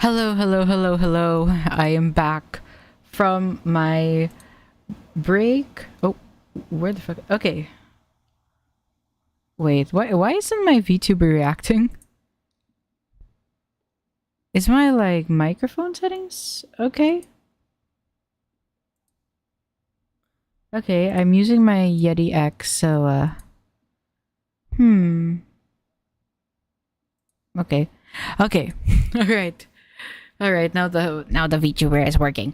Hello, hello, hello, hello. I am back from my break. Oh, where the fuck? Okay. Wait, why isn't my VTuber reacting? Is my, like, microphone settings okay? Okay, I'm using my Yeti X, so, Okay. Okay. Alright. Alright, now the VTuber is working.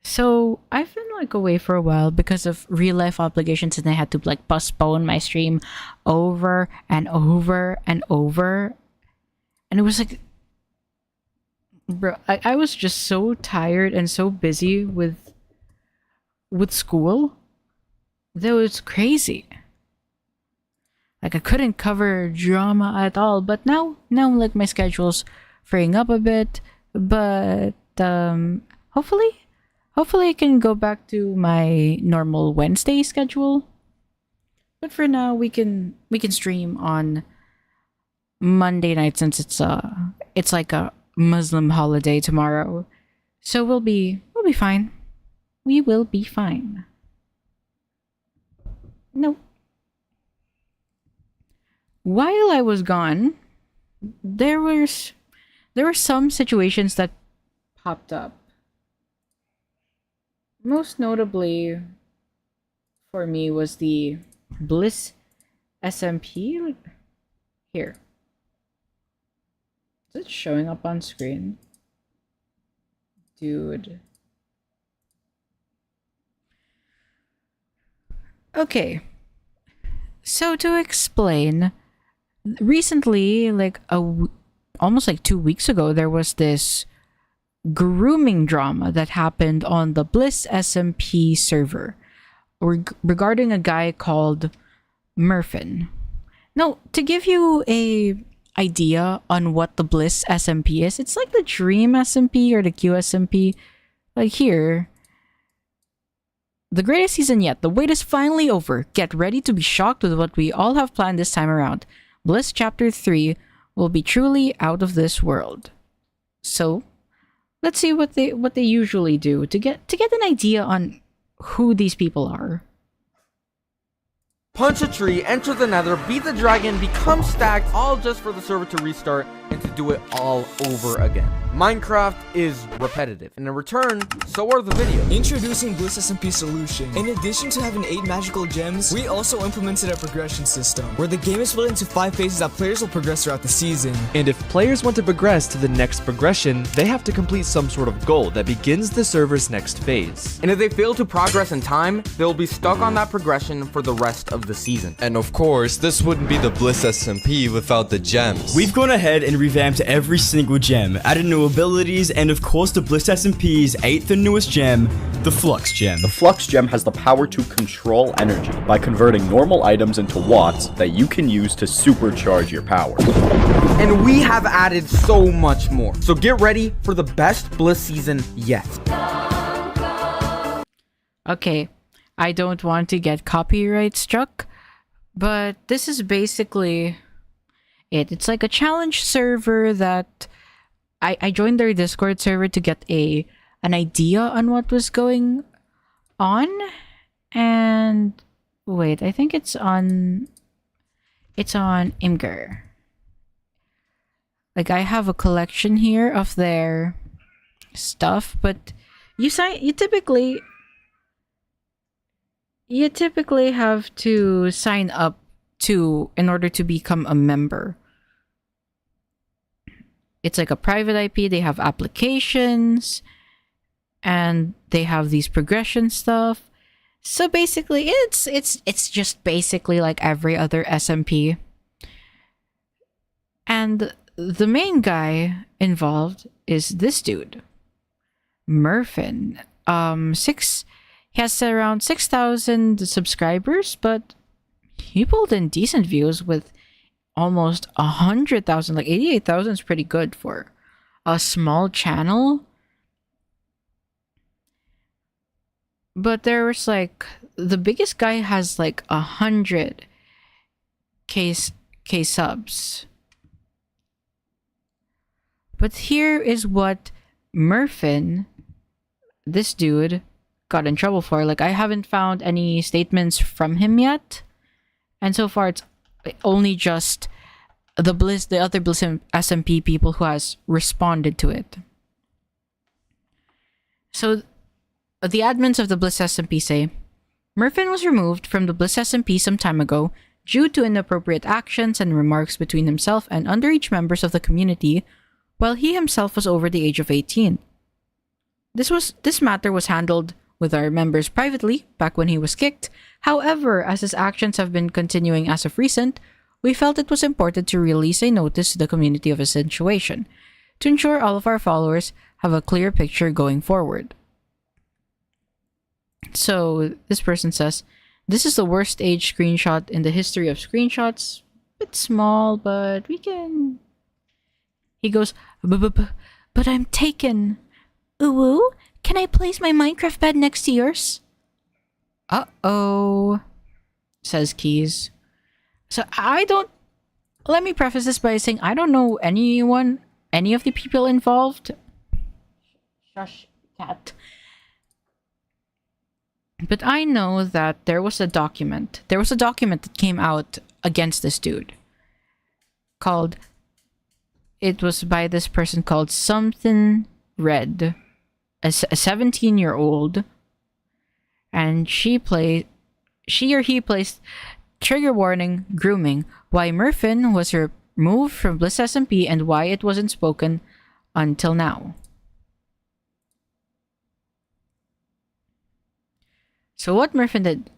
So I've been like away for a while because of real life obligations, and I had to like postpone my stream over and over and over. And it was like, bro, I was just so tired and so busy with school that was crazy. Like I couldn't cover drama at all. But now like my schedule's freeing up a bit. But hopefully I can go back to my normal Wednesday schedule. But for now, we can stream on Monday night since it's like a Muslim holiday tomorrow. So we'll be fine. We will be fine. No. While I was gone, there were some situations that popped up. Most notably for me was the Bliss SMP. Here. Is it showing up on screen? Dude. Okay. So to explain, recently, like almost like 2 weeks ago, there was this grooming drama that happened on the Bliss SMP server regarding a guy called Murphin. Now, to give you a idea on what the Bliss SMP is, it's like the Dream SMP or the QSMP. Like here, the greatest season yet. The wait is finally over. Get ready to be shocked with what we all have planned this time around. Bliss Chapter 3 will be truly out of this world. So, let's see what they usually do to get an idea on who these people are. Punch a tree, enter the nether, beat the dragon, become stacked, all just for the server to restart and to do it all over again. Minecraft is repetitive, and in return, so are the videos. Introducing Bliss SMP solution. In addition to having 8 magical gems, we also implemented a progression system, where the game is split into 5 phases that players will progress throughout the season. And if players want to progress to the next progression, they have to complete some sort of goal that begins the server's next phase. And if they fail to progress in time, they'll be stuck on that progression for the rest of the season. And of course, this wouldn't be the Bliss SMP without the gems. We've gone ahead and revamped every single gem, added new abilities, and of course the Bliss SMP's 8th and newest gem, the Flux Gem. The Flux Gem has the power to control energy by converting normal items into watts that you can use to supercharge your power. And we have added so much more. So get ready for the best Bliss season yet. Okay, I don't want to get copyright struck, but this is basically it. It's like a challenge server that I joined their Discord server to get an idea on what was going on. And wait, I think it's on Imgur. Like I have a collection here of their stuff, but you typically have to sign up in order to become a member. It's like a private IP. They have applications, and they have these progression stuff. So basically, it's just basically like every other SMP. And the main guy involved is this dude, Murphin. He has around 6,000 subscribers, but he pulled in decent views with almost 100,000. Like 88,000 is pretty good for a small channel. But there was like the biggest guy has like 100k subs. But here is what Murphin, this dude, got in trouble for. Like, I haven't found any statements from him yet. And so far, it's only just the other Bliss SMP people who has responded to it. So, the admins of the Bliss SMP say, Murphin was removed from the Bliss SMP some time ago due to inappropriate actions and remarks between himself and underage members of the community while he himself was over the age of 18. This matter was handled with our members privately back when he was kicked. However, as his actions have been continuing as of recent, we felt it was important to release a notice to the community of his situation to ensure all of our followers have a clear picture going forward. So this person says, this is the worst age screenshot in the history of screenshots. It's small, but we can... He goes, but I'm taken. Ooh, can I place my Minecraft bed next to yours? Uh-oh, says Keys. So let me preface this by saying I don't know any of the people involved. Shush, cat. But I know that there was a document that came out against this dude. It was by this person called Something Red, a 17-year-old, and she or he placed trigger warning grooming, why Murphin was removed from Bliss SMP and why it wasn't spoken until now. So what Murphin did,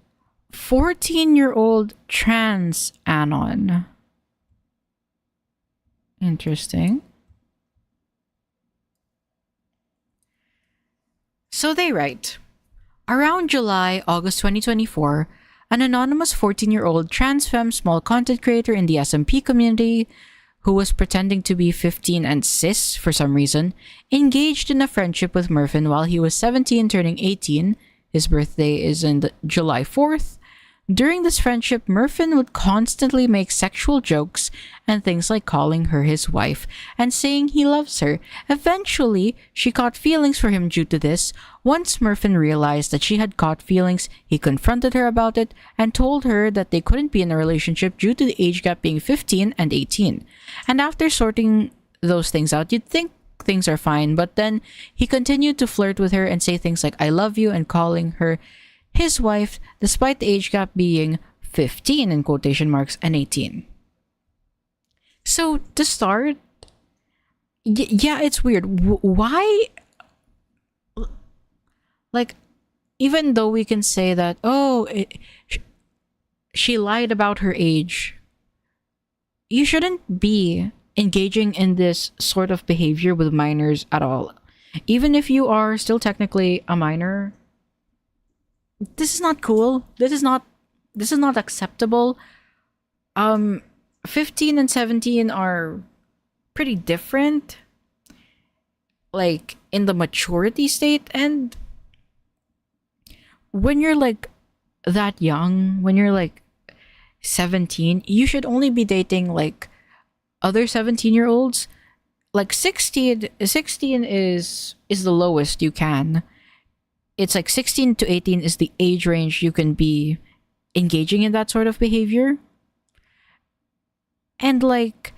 14-year-old trans anon. Interesting. So they write, around July-August 2024, an anonymous 14-year-old trans femme small content creator in the SMP community who was pretending to be 15 and cis for some reason, engaged in a friendship with Murphin while he was 17 turning 18. His birthday is on July 4th. During this friendship, Murphin would constantly make sexual jokes and things like calling her his wife and saying he loves her. Eventually, she caught feelings for him due to this. Once Murphin realized that she had caught feelings, he confronted her about it and told her that they couldn't be in a relationship due to the age gap being 15 and 18. And after sorting those things out, you'd think things are fine, but then he continued to flirt with her and say things like I love you and calling her his wife despite the age gap being 15 in quotation marks and 18. So to start, yeah, it's weird. Why, like, even though we can say that she lied about her age, you shouldn't be engaging in this sort of behavior with minors at all. Even if you are still technically a minor, this is not cool. This is not acceptable. 15 and 17 are pretty different, like in the maturity state, and when you're like that young, when you're like 17, you should only be dating like other 17-year-olds. Like 16 is the lowest you can. It's like 16 to 18 is the age range you can be engaging in that sort of behavior. And like,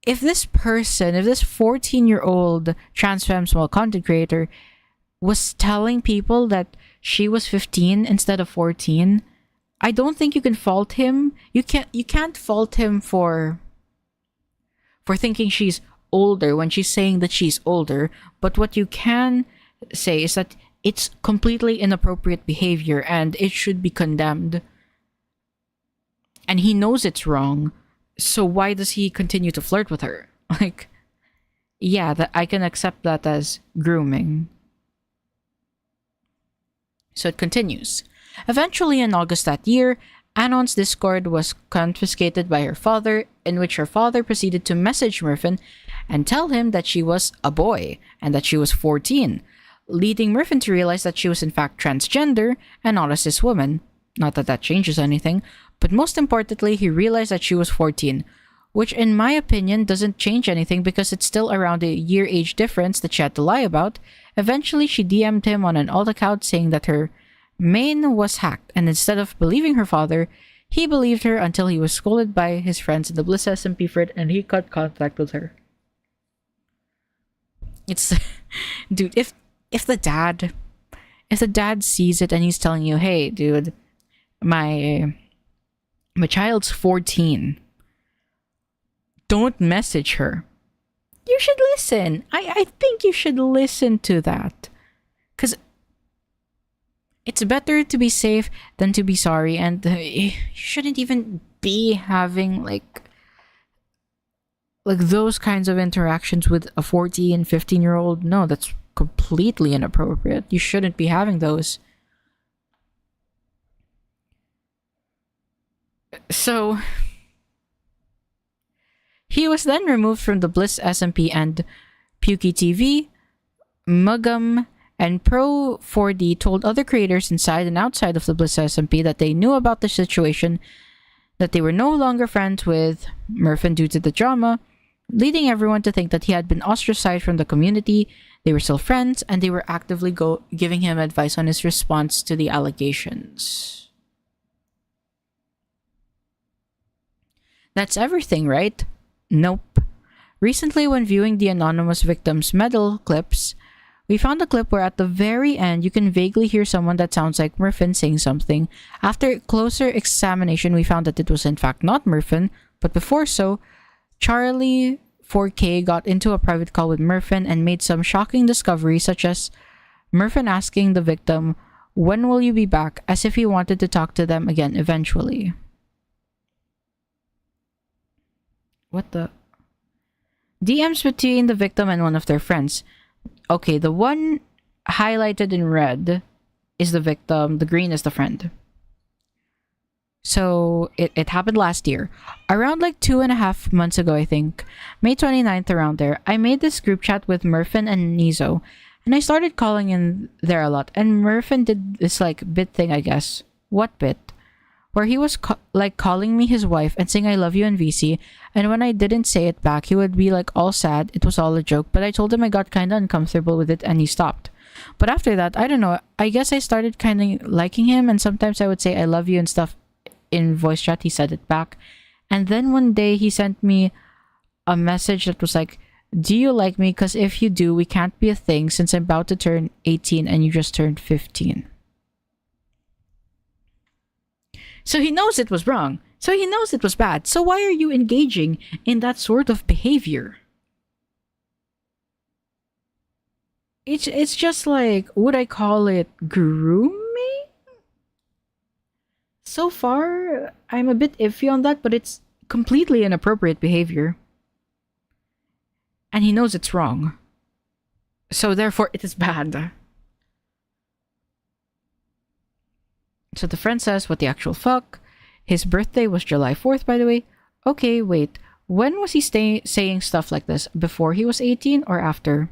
if this 14-year-old trans femme small content creator was telling people that she was 15 instead of 14, I don't think you can fault him. You can't fault him for thinking she's older when she's saying that she's older. But what you can say is that it's completely inappropriate behavior and it should be condemned. And he knows it's wrong. So why does he continue to flirt with her? Like, yeah, I can accept that as grooming. So it continues. Eventually, in August that year, Anon's Discord was confiscated by her father, in which her father proceeded to message Murphin and tell him that she was a boy and that she was 14, leading Murphin to realize that she was in fact transgender and not a cis woman. Not that that changes anything, but most importantly, he realized that she was 14, which in my opinion doesn't change anything because it's still around a year age difference that she had to lie about. Eventually, she DM'd him on an alt account saying that her main was hacked, and instead of believing her father, he believed her until he was scolded by his friends in the Bliss SMP for it, and he cut contact with her. It's dude, if the dad sees it and he's telling you, hey dude, my child's 14, don't message her, you should listen. I think you should listen to that, because it's better to be safe than to be sorry, and you shouldn't even be having like those kinds of interactions with a 14, 15-year-old. No, that's completely inappropriate. You shouldn't be having those. So he was then removed from the Bliss SMP, and Pukey TV, Mugum, and Pro 4D told other creators inside and outside of the Bliss SMP that they knew about the situation, that they were no longer friends with Murphin due to the drama, leading everyone to think that he had been ostracized from the community. They were still friends, and they were actively giving him advice on his response to the allegations. That's everything, right? Nope. Recently, when viewing the anonymous victim's medal clips, we found a clip where at the very end you can vaguely hear someone that sounds like Murphin saying something. After closer examination, we found that it was in fact not Murphin, but before so, Charlie 4K got into a private call with Murphin and made some shocking discoveries, such as Murphin asking the victim, "When will you be back?" as if he wanted to talk to them again eventually. What the? DMs between the victim and one of their friends. Okay, the one highlighted in red is the victim, the green is the friend. So it happened last year. Around like 2.5 months ago, I think. May 29th, around there. I made this group chat with Murphin and Nizo, and I started calling in there a lot. And Murphin did this like bit thing, I guess. What bit? Where he was like calling me his wife and saying I love you in VC, and when I didn't say it back, he would be like all sad. It was all a joke, but I told him I got kinda uncomfortable with it and he stopped. But after that, I don't know, I guess I started kinda liking him, and sometimes I would say I love you and stuff in voice chat. He said it back, and then one day he sent me a message that was like, "Do you like me? Because if you do, we can't be a thing since I'm about to turn 18 and you just turned 15. So he knows it was wrong. So he knows it was bad. So why are you engaging in that sort of behavior? It's just like, would I call it grooming? So far, I'm a bit iffy on that, but it's completely inappropriate behavior. And he knows it's wrong. So therefore, it is bad. So the friend says, what the actual fuck? His birthday was July 4th, by the way. Okay, wait. When was he saying stuff like this? Before he was 18 or after?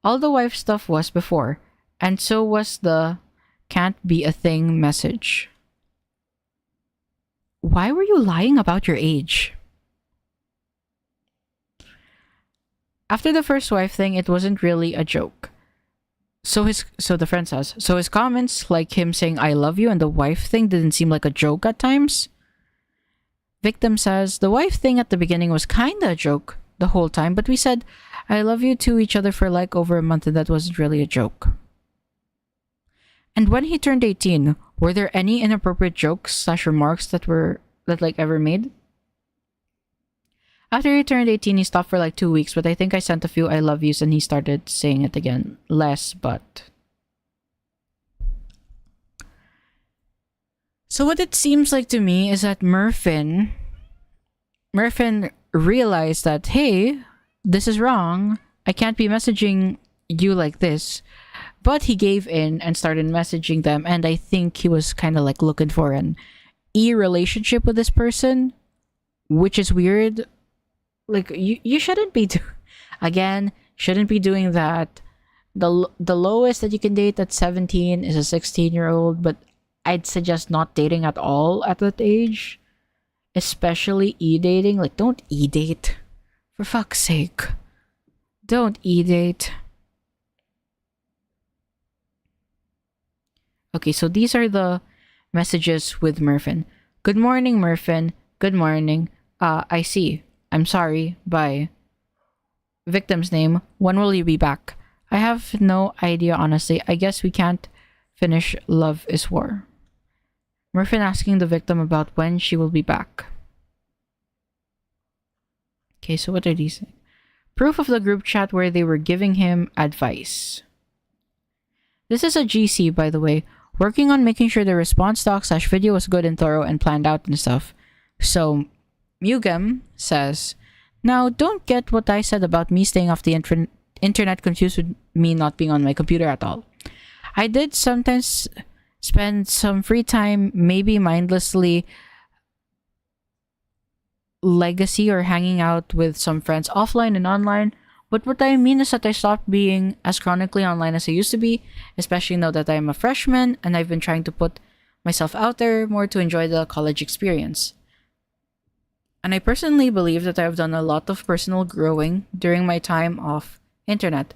All the wife stuff was before. And so was the can't be a thing message. Why were you lying about your age? After the first wife thing, it wasn't really a joke. So the friend says, so his comments, like him saying I love you and the wife thing, didn't seem like a joke at times. Victim says, the wife thing at the beginning was kinda a joke the whole time, but we said I love you to each other for like over a month, and that wasn't really a joke. And when he turned 18, were there any inappropriate jokes / remarks that ever made? After he turned 18, he stopped for like 2 weeks, but I think I sent a few I love yous and he started saying it again. Less, but... So what it seems like to me is that Murphin realized that, hey, this is wrong. I can't be messaging you like this. But he gave in and started messaging them, and I think he was kind of like looking for an relationship with this person, which is weird. Like, you shouldn't be shouldn't be doing that. The lowest that you can date at 17 is a 16-year-old, but I'd suggest not dating at all at that age. especially e-dating. Like, don't e-date. For fuck's sake. Don't e-date. Okay, so these are the messages with Murphin. Good morning, Murphin. Good morning. I see. I'm sorry. Bye. Victim's name. When will you be back? I have no idea, honestly. I guess we can't finish Love is War. Murphin asking the victim about when she will be back. Okay, so what are these? Proof of the group chat where they were giving him advice. This is a GC, by the way. Working on making sure the response doc/video was good and thorough and planned out and stuff. So, Mugam says, now don't get what I said about me staying off the internet confused with me not being on my computer at all. I did sometimes spend some free time, maybe mindlessly legacy or hanging out with some friends offline and online. But what I mean is that I stopped being as chronically online as I used to be, especially now that I'm a freshman and I've been trying to put myself out there more to enjoy the college experience. And I personally believe that I've done a lot of personal growing during my time off internet.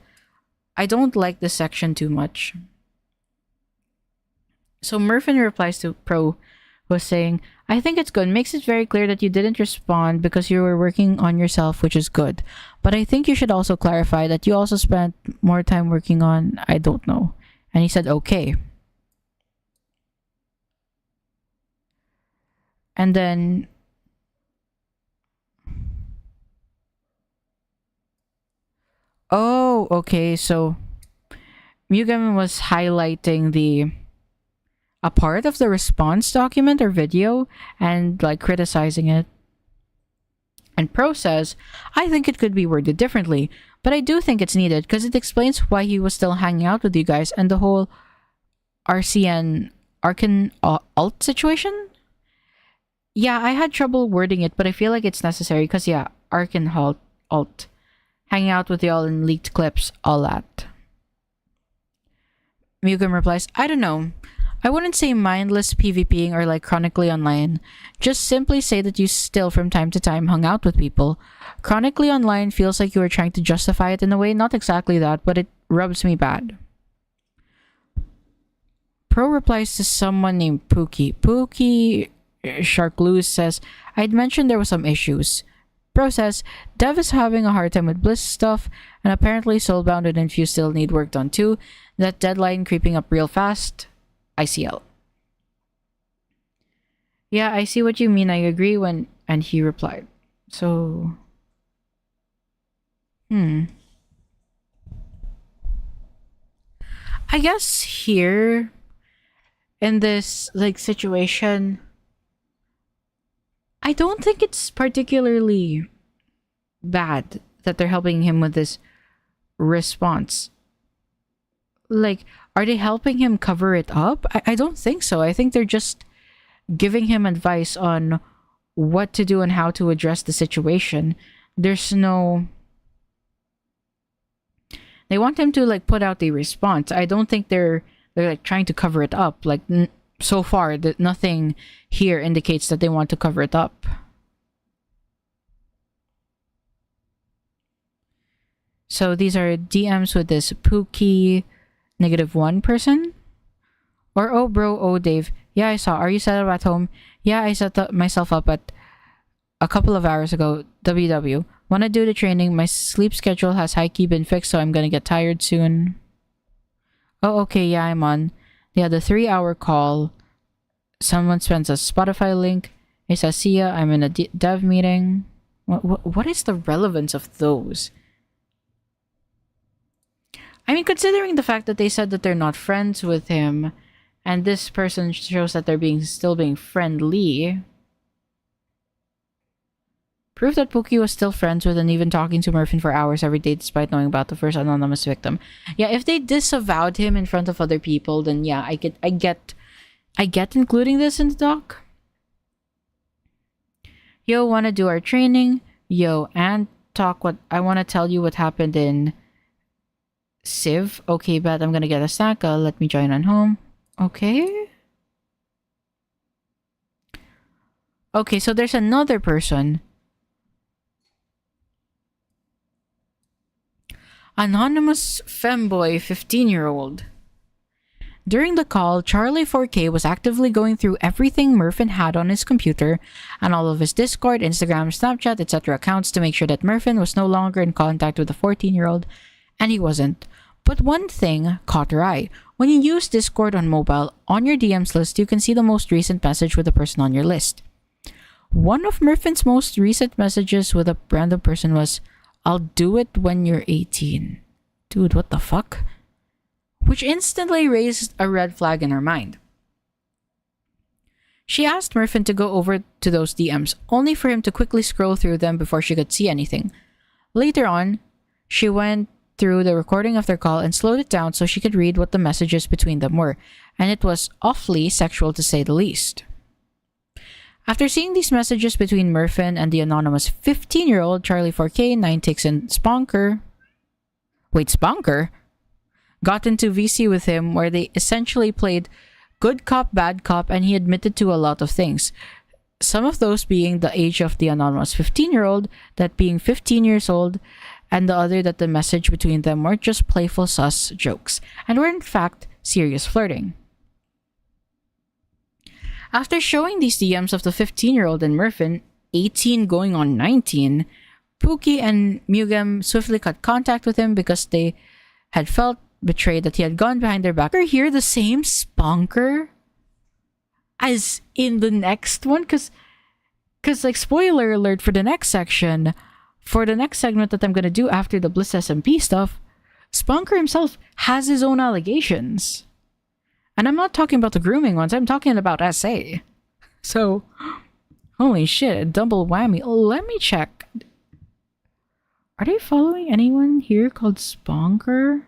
I don't like this section too much. So Murphin replies to Pro, was saying, I think it's good. Makes it very clear that you didn't respond because you were working on yourself, which is good. But I think you should also clarify that you also spent more time working on, I don't know. And he said, okay. And then oh, okay, so Mugam was highlighting a part of the response document or video and like criticizing it. And Pro says, I think it could be worded differently, but I do think it's needed because it explains why he was still hanging out with you guys and the whole Arcan alt situation. Yeah, I had trouble wording it, but I feel like it's necessary because yeah, Arcan alt. Hanging out with y'all in leaked clips, all that. Mugam replies, I don't know. I wouldn't say mindless PvPing or like chronically online. Just simply say that you still from time to time hung out with people. Chronically online feels like you were trying to justify it in a way. Not exactly that, but it rubs me bad. Pro replies to someone named Pookie. Pookie Sharkloose says, I'd mentioned there were some issues. Pro says, Dev is having a hard time with Bliss stuff, and apparently Soulbound and Infuse still need work done too. That deadline creeping up real fast. ICL. Yeah, I see what you mean. I agree and he replied. So I guess here in this like situation, I don't think it's particularly bad that they're helping him with this response. Like, are they helping him cover it up? I don't think so. I think they're just giving him advice on what to do and how to address the situation. There's no... They want him to like put out a response. I don't think they're like trying to cover it up. Like so far, nothing here indicates that they want to cover it up. So these are DMs with this Pookie -1 person. Or oh bro, oh Dave. Yeah, I saw. Are you set up at home? Yeah, I set myself up at a couple of hours ago. WW. Wanna do the training? My sleep schedule has high-key been fixed, so I'm gonna get tired soon. Oh, okay, yeah, I'm on. Yeah, the 3-hour call. Someone sends a Spotify link. It says, see ya, I'm in a dev meeting. What is the relevance of those? I mean, considering the fact that they said that they're not friends with him, and this person shows that they're still being friendly. Proof that Pookie was still friends with and even talking to Murphin for hours every day despite knowing about the first anonymous victim. Yeah, if they disavowed him in front of other people, then yeah, I get including this in the doc. Yo, wanna do our training? Yo, and talk what I wanna tell you what happened in Civ. Okay, bet I'm gonna get a snack. Let me join on home. Okay. Okay, so there's another person. Anonymous femboy 15-year-old. During the call, Charlie 4K was actively going through everything Murphin had on his computer and all of his Discord, Instagram, Snapchat, etc. accounts to make sure that Murphin was no longer in contact with the 14-year-old, and he wasn't. But one thing caught her eye. When you use Discord on mobile, on your DMs list, you can see the most recent message with the person on your list. One of Murphin's most recent messages with a random person was, "I'll do it when you're 18. Dude, what the fuck? Which instantly raised a red flag in her mind. She asked Murphin to go over to those DMs, only for him to quickly scroll through them before she could see anything. Later on, she went through the recording of their call and slowed it down so she could read what the messages between them were, and it was awfully sexual to say the least. After seeing these messages between Murphin and the anonymous 15-year-old, Charlie 4K, 9 Ticks, and Sponker... Wait, Sponker? Got into VC with him where they essentially played good cop, bad cop, and he admitted to a lot of things. Some of those being the age of the anonymous 15-year-old, that being 15 years old, and the other that the message between them weren't just playful sus jokes, and were in fact serious flirting. After showing these DMs of the 15-year-old and Murphin, 18 going on 19, Pookie and Mugam swiftly cut contact with him because they had felt betrayed that he had gone behind their back. Hear the same Sponker as in the next one? Because like, spoiler alert for the next section, for the next segment that I'm going to do after the Bliss SMP stuff, Sponker himself has his own allegations. And I'm not talking about the grooming ones, I'm talking about SA. So, holy shit, double whammy. Let me check. Are they following anyone here called Sponker?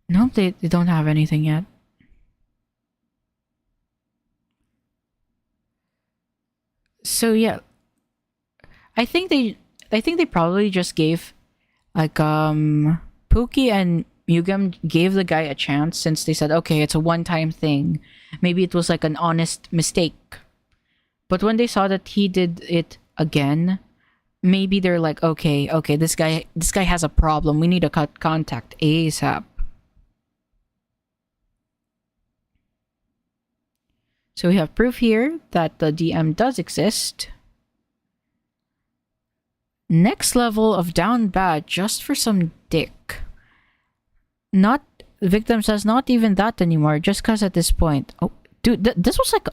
No, they don't have anything yet. So yeah, I think they probably just gave like Pookie and Mugam gave the guy a chance since they said, okay, it's a one-time thing. Maybe it was like an honest mistake. But when they saw that he did it again, maybe they're like, okay, this guy has a problem. We need to cut contact ASAP. So we have proof here that the DM does exist. Next level of down bad just for some dick. Not, the victim says not even that anymore, just cause at this point. Oh, dude, this was like...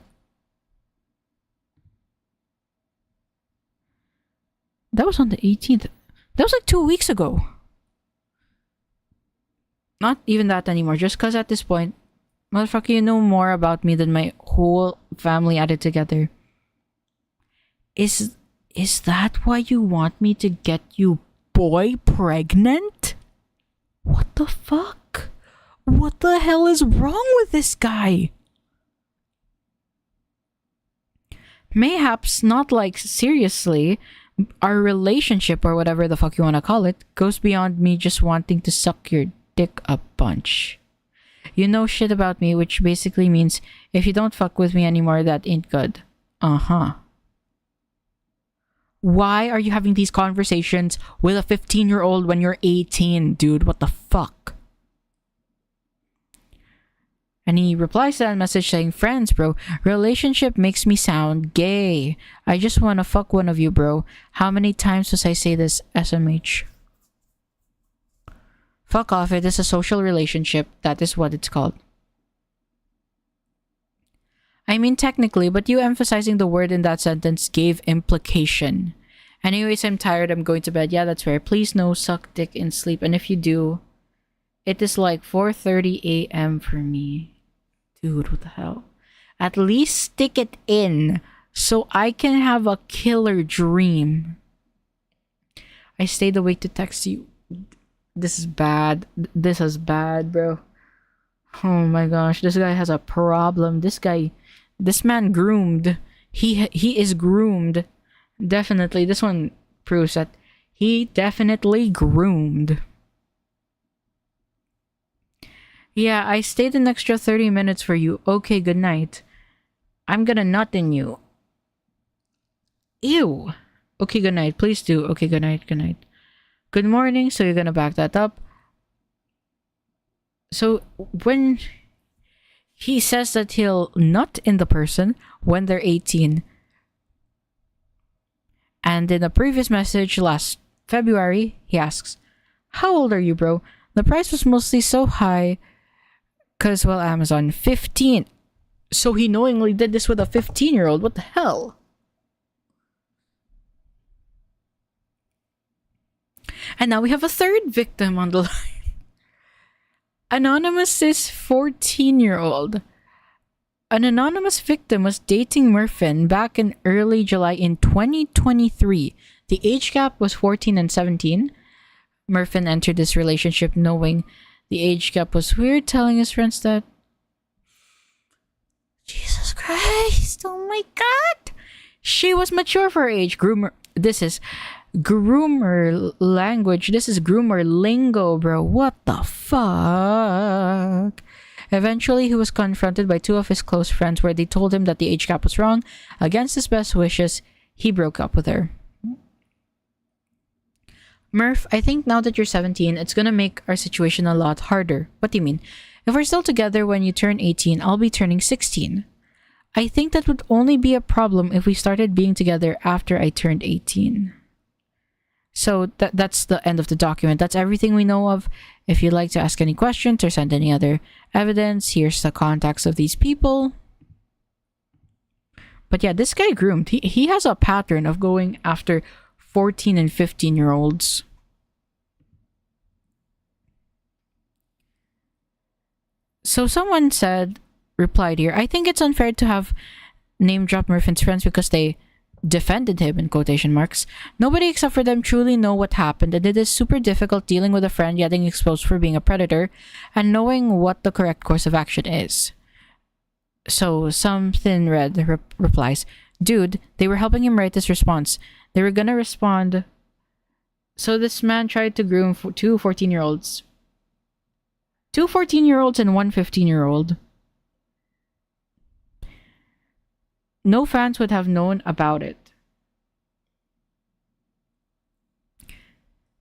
That was on the 18th. That was like 2 weeks ago. Not even that anymore, just cause at this point, motherfucker, you know more about me than my whole family added together. Is that why you want me to get you boy pregnant? What the fuck? What the hell is wrong with this guy? Mayhaps not like seriously, our relationship or whatever the fuck you want to call it goes beyond me just wanting to suck your dick a bunch. You know shit about me, which basically means if you don't fuck with me anymore, that ain't good. Uh-huh. Why are you having these conversations with a 15-year-old when you're 18, dude? What the fuck? And he replies to that message saying, friends, bro, relationship makes me sound gay. I just want to fuck one of you, bro. How many times must I say this, SMH? Fuck off, it is a social relationship. That is what it's called. I mean, technically, but you emphasizing the word in that sentence gave implication. Anyways, I'm tired. I'm going to bed. Yeah, that's fair. Please no suck dick and sleep. And if you do, it is like 4:30 a.m. for me. Dude, what the hell? At least stick it in so I can have a killer dream. I stayed awake to text you. This is bad. This is bad, bro. Oh my gosh, this guy has a problem. This man groomed. He is groomed. Definitely, this one proves that he definitely groomed. Yeah, I stayed an extra 30 minutes for you. Okay, good night. I'm gonna nut in you. Ew. Okay, good night. Please do. Okay, good night. Good night. Good morning. So you're gonna back that up. So when he says that he'll nut in the person when they're 18. And in a previous message last February, he asks, "How old are you, bro?" The price was mostly so high because, well, Amazon 15. So he knowingly did this with a 15-year-old. What the hell? And now we have a third victim on the line. Anonymous' 14-year-old. An anonymous victim was dating Murphin back in early July in 2023. The age gap was 14 and 17. Murphin entered this relationship knowing the age gap was weird, telling his friends that... Jesus Christ, oh my god! She was mature for her age. Groomer... This is groomer language. This is groomer lingo, bro. What the fuck? Eventually, he was confronted by two of his close friends where they told him that the age gap was wrong. Against his best wishes, he broke up with her. Murph, I think now that you're 17, it's gonna make our situation a lot harder. What do you mean? If we're still together when you turn 18, I'll be turning 16. I think that would only be a problem if we started being together after I turned 18. So that's the end of the document. That's everything we know of. If you'd like to ask any questions or send any other evidence, here's the contacts of these people. But yeah, this guy groomed. He has a pattern of going after 14 and 15-year-olds. So someone replied here, I think it's unfair to have name drop Murphin's friends because they defended him in quotation marks. Nobody except for them truly know what happened, and it is super difficult dealing with a friend getting exposed for being a predator and knowing what the correct course of action is. So something red replies, dude, they were helping him write this response. They were gonna respond. So this man tried to groom two 14-year-olds. Two 14-year-olds and one 15-year-old. No fans would have known about it.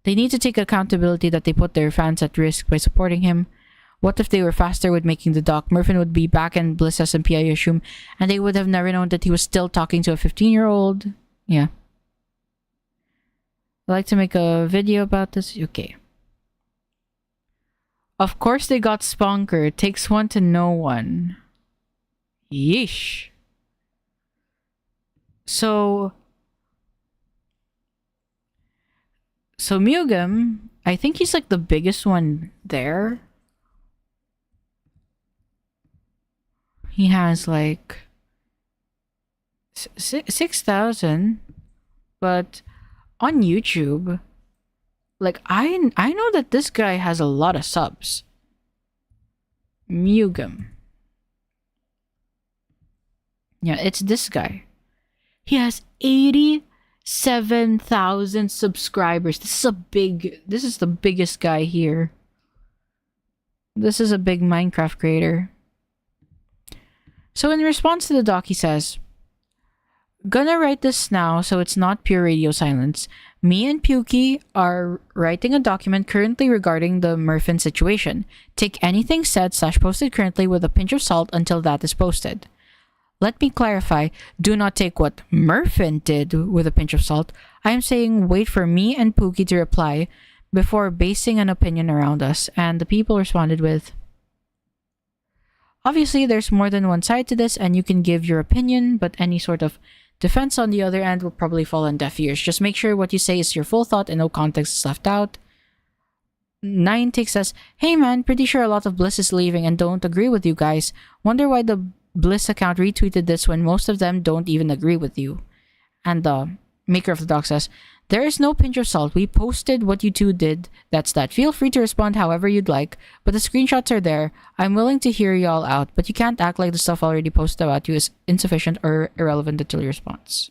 They need to take accountability that they put their fans at risk by supporting him. What if they were faster with making the doc? Murphin would be back in Bliss SMP, I assume, and they would have never known that he was still talking to a 15-year-old. Yeah. I'd like to make a video about this. Okay. Of course they got Sponker. It takes one to know one. Yeesh. So Mugam, I think he's like the biggest one there. He has like 6,000, but on YouTube, like I know that this guy has a lot of subs. Mugam. Yeah, it's this guy. He has 87,000 subscribers. This is the biggest guy here. This is a big Minecraft creator. So in response to the doc, he says, gonna write this now so it's not pure radio silence. Me and Pukey are writing a document currently regarding the Murphin situation. Take anything said / posted currently with a pinch of salt until that is posted. Let me clarify, do not take what Murphin did with a pinch of salt. I am saying wait for me and Pookie to reply before basing an opinion around us. And the people responded with, obviously there's more than one side to this and you can give your opinion, but any sort of defense on the other end will probably fall on deaf ears. Just make sure what you say is your full thought and no context is left out. 9 Take says, hey man, pretty sure a lot of Bliss is leaving and don't agree with you guys. Wonder why the Bliss account retweeted this when most of them don't even agree with you. And the maker of the doc says, there is no pinch of salt. We posted what you two did. That's that. Feel free to respond however you'd like, but the screenshots are there. I'm willing to hear y'all out, but you can't act like the stuff already posted about you is insufficient or irrelevant until your response.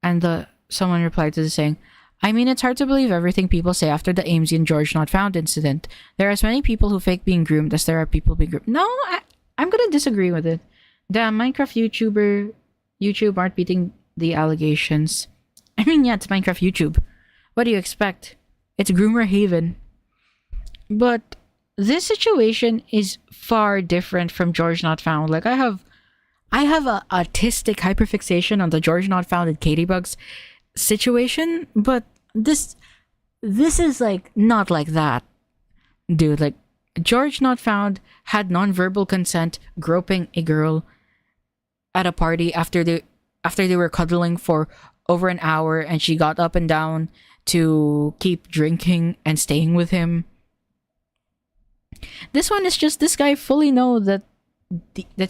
And someone replied to this saying, I mean, it's hard to believe everything people say after the Amesy and George Not Found incident. There are as many people who fake being groomed as there are people being groomed. No, I'm gonna disagree with it. The Minecraft YouTube aren't beating the allegations. I mean, yeah, it's Minecraft YouTube. What do you expect? It's groomer haven. But this situation is far different from George Not Found. Like, I have a autistic hyperfixation on the George Not Found and Katie Bugs situation, but this is like not like that, dude. Like, George Not Found had non-verbal consent groping a girl at a party after they were cuddling for over an hour, and she got up and down to keep drinking and staying with him. This one is just, this guy fully know that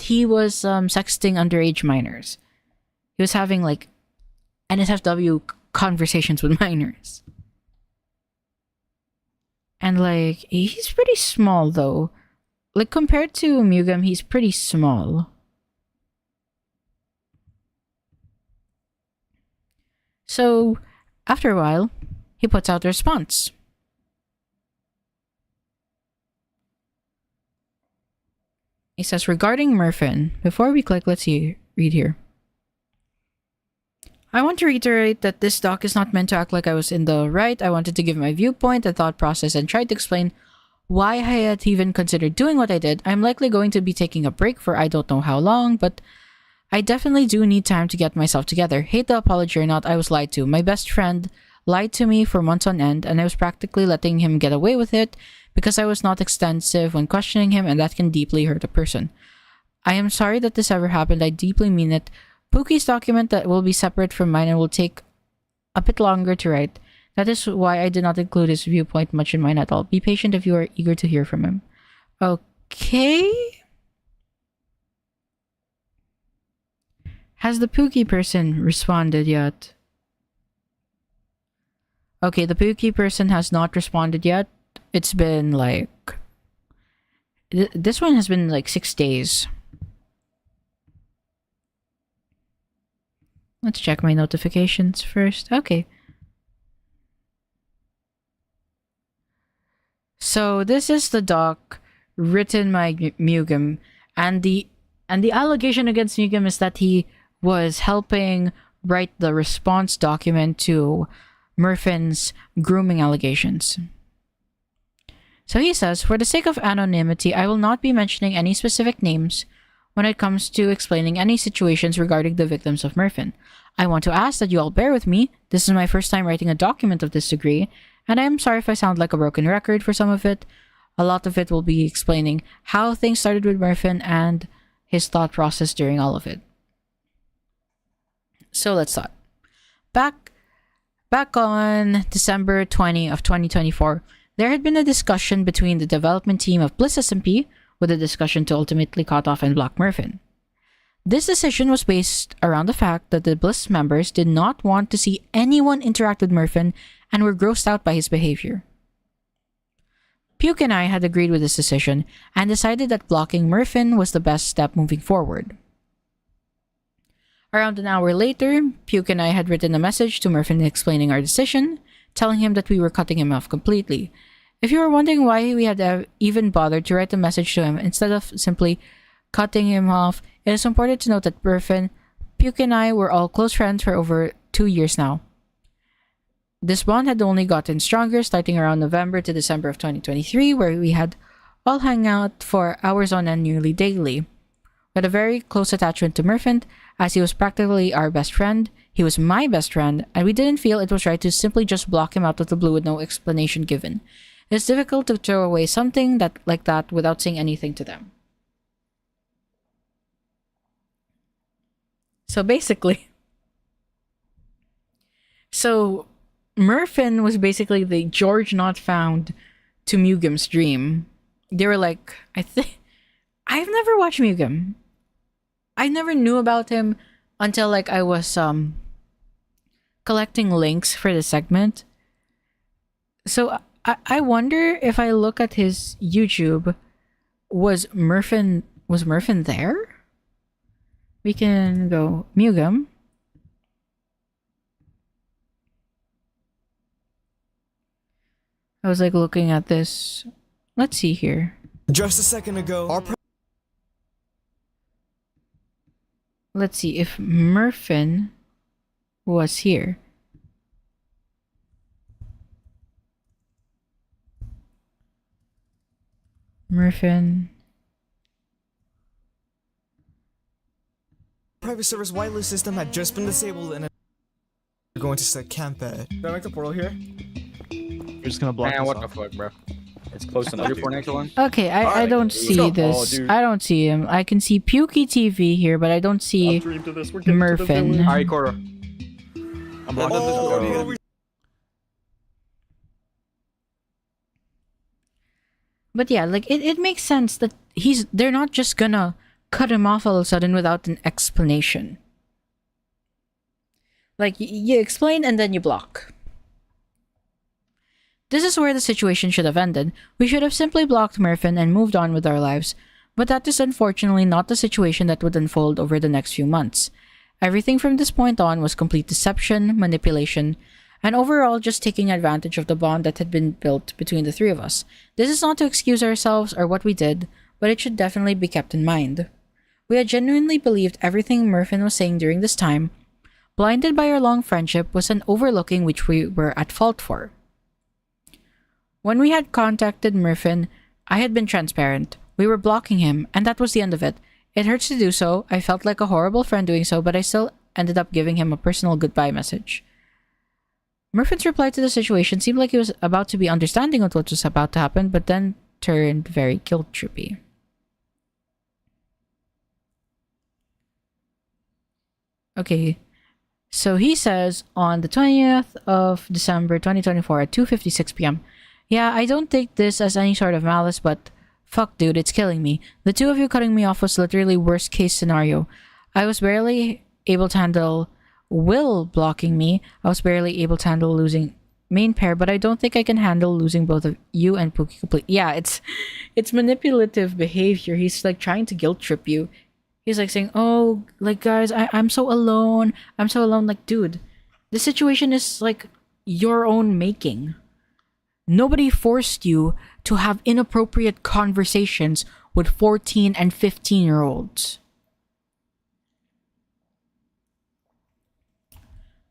he was sexting underage minors. He was having like NSFW conversations with minors. And like, he's pretty small though. Like, compared to Mugam, he's pretty small. So, after a while, he puts out a response. He says, regarding Murphin, before we click, let's see, read here. I want to reiterate that this doc is not meant to act like I was in the right. I wanted to give my viewpoint and thought process and try to explain why I had even considered doing what I did. I'm likely going to be taking a break for I don't know how long, but I definitely do need time to get myself together. Hate the apology or not, I was lied to. My best friend lied to me for months on end, and I was practically letting him get away with it because I was not extensive when questioning him, and that can deeply hurt a person. I am sorry that this ever happened. I deeply mean it. Pookie's document that will be separate from mine and will take a bit longer to write. That is why I did not include his viewpoint much in mine at all. Be patient if you are eager to hear from him. Okay. Has the Pookie person responded yet? Okay, the Pookie person has not responded yet. It's been like... This one has been like 6 days. Let's check my notifications first. Okay. So this is the doc written by Mugam, and the allegation against Mugam is that he was helping write the response document to Murfin's grooming allegations. So he says, for the sake of anonymity, I will not be mentioning any specific names when it comes to explaining any situations regarding the victims of Murfin. I want to ask that you all bear with me. This is my first time writing a document of this degree, and I am sorry if I sound like a broken record for some of it. A lot of it will be explaining how things started with Murfin and his thought process during all of it. So let's start. Back on December 20 of 2024, there had been a discussion between the development team of Bliss SMP, with a discussion to ultimately cut off and block Murfin. This decision was based around the fact that the Bliss members did not want to see anyone interact with Murfin and were grossed out by his behavior. Puke and I had agreed with this decision and decided that blocking Murfin was the best step moving forward. Around an hour later, Puke and I had written a message to Murfin explaining our decision, telling him that we were cutting him off completely. If you were wondering why we had even bothered to write a message to him instead of simply cutting him off, it is important to note that Murfin, Puke and I were all close friends for over 2 years now. This bond had only gotten stronger starting around November to December of 2023, where we had all hung out for hours on end nearly daily. We had a very close attachment to Murfin, as he was practically our best friend. He was my best friend, and we didn't feel it was right to simply just block him out of the blue with no explanation given. It's difficult to throw away something like that without saying anything to them. So basically, Murfin was basically the George Not Found to Mugam's dream. They were like, I've never watched Mugam. I never knew about him until like I was collecting links for the segment. So I wonder if I look at his YouTube, was Murfin there? We can go Mugam. I was like looking at this. Let's see here. Just a second ago, our Let's see if Murphin was here. Murphin. private server's whitelist system had just been disabled and we're going to set camp at. Did I make the portal here? You're just gonna block Man, this what off. the fuck, bro? It's close enough. Ready for next one? Okay, I Alright, don't let's see go. this. Oh, dude. I don't see him. I can see Pukey TV here, but I don't see Murphin. Alright, Coro. I'm blocking Oh, this. But yeah, like it makes sense that they're not just gonna cut him off all of a sudden without an explanation. Like you explain and then you block. This is where the situation should have ended. We should have simply blocked Murphin and moved on with our lives. But that is unfortunately not the situation that would unfold over the next few months. Everything from this point on was complete deception, manipulation, and overall just taking advantage of the bond that had been built between the three of us. This is not to excuse ourselves or what we did, but it should definitely be kept in mind. We had genuinely believed everything Murphin was saying during this time. Blinded by our long friendship was an overlooking which we were at fault for. When we had contacted Murphin, I had been transparent. We were blocking him, and that was the end of it. It hurts to do so. I felt like a horrible friend doing so, but I still ended up giving him a personal goodbye message. Murphin's reply to the situation seemed like he was about to be understanding of what was about to happen, but then turned very guilt-trippy. Okay, so he says on the 20th of December 2024 at 2:56 p.m. Yeah, I don't take this as any sort of malice, but fuck dude, it's killing me. The two of you cutting me off was literally worst case scenario. I was barely able to handle Will blocking me. I was barely able to handle losing main pair, but I don't think I can handle losing both of you and Pookie complete. Yeah, it's manipulative behavior. He's like trying to guilt trip you. He's like saying, oh, like guys, I'm so alone. I'm so alone. Like, dude, the situation is like your own making. Nobody forced you to have inappropriate conversations with 14 and 15-year-olds.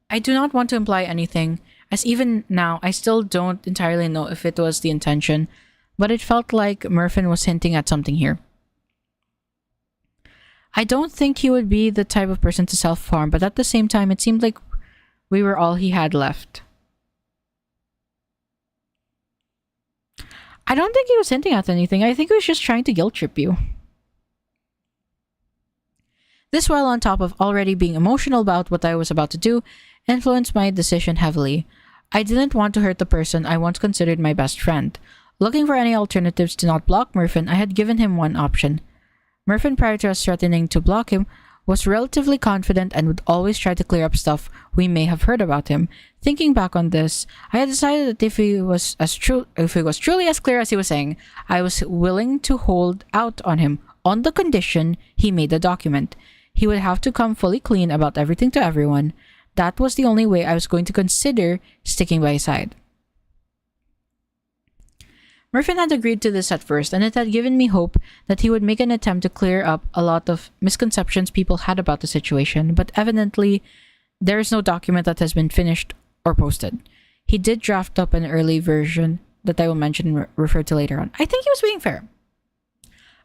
I do not want to imply anything, as even now, I still don't entirely know if it was the intention, but it felt like Murphin was hinting at something here. I don't think he would be the type of person to self-harm, but at the same time, it seemed like we were all he had left. I don't think he was hinting at anything. I think he was just trying to guilt trip you. This, while on top of already being emotional about what I was about to do, influenced my decision heavily. I didn't want to hurt the person I once considered my best friend. Looking for any alternatives to not block Murphin, I had given him one option. Murphin, prior to us threatening to block him, was relatively confident and would always try to clear up stuff we may have heard about him. Thinking back on this, I had decided that if he was truly as clear as he was saying, I was willing to hold out on him on the condition he made the document. He would have to come fully clean about everything to everyone. That was the only way I was going to consider sticking by his side. Murphin had agreed to this at first, and it had given me hope that he would make an attempt to clear up a lot of misconceptions people had about the situation, but evidently, there is no document that has been finished or posted. He did draft up an early version that I will mention and refer to later on. I think he was being fair.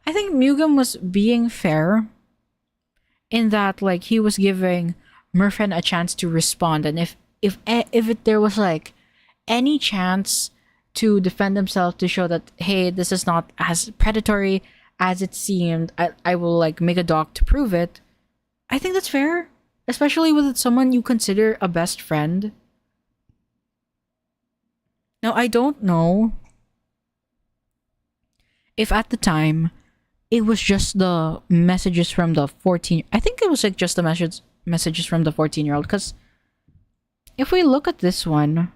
I think Mugam was being fair in that, like, he was giving Murphin a chance to respond, and if there was like any chance to defend himself, to show that, hey, this is not as predatory as it seemed, I will like make a doc to prove it. I think that's fair, especially with someone you consider a best friend. Now, I don't know if at the time it was just the messages from the 14. I think it was like just the messages from the 14-year-old, because if we look at this one,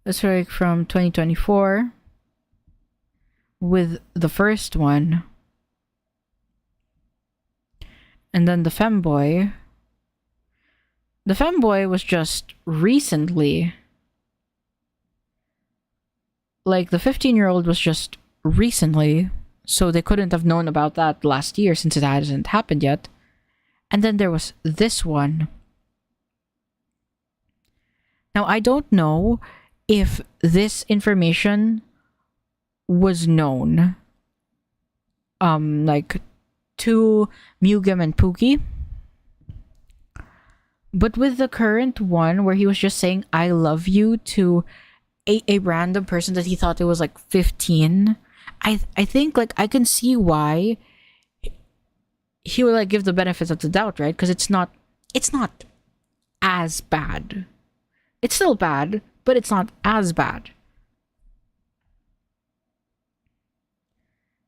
it's like from 2024 with the first one, and then the femboy the femboy was just recently, like the 15-year-old was just recently, so they couldn't have known about that last year since it hasn't happened yet. And then there was this one. Now, I don't know if this information was known like to Mugam and Pookie. But with the current one where he was just saying I love you to a random person that he thought it was like 15, I think like I can see why he would like give the benefit of the doubt, right? Because it's not as bad. It's still bad, but it's not as bad.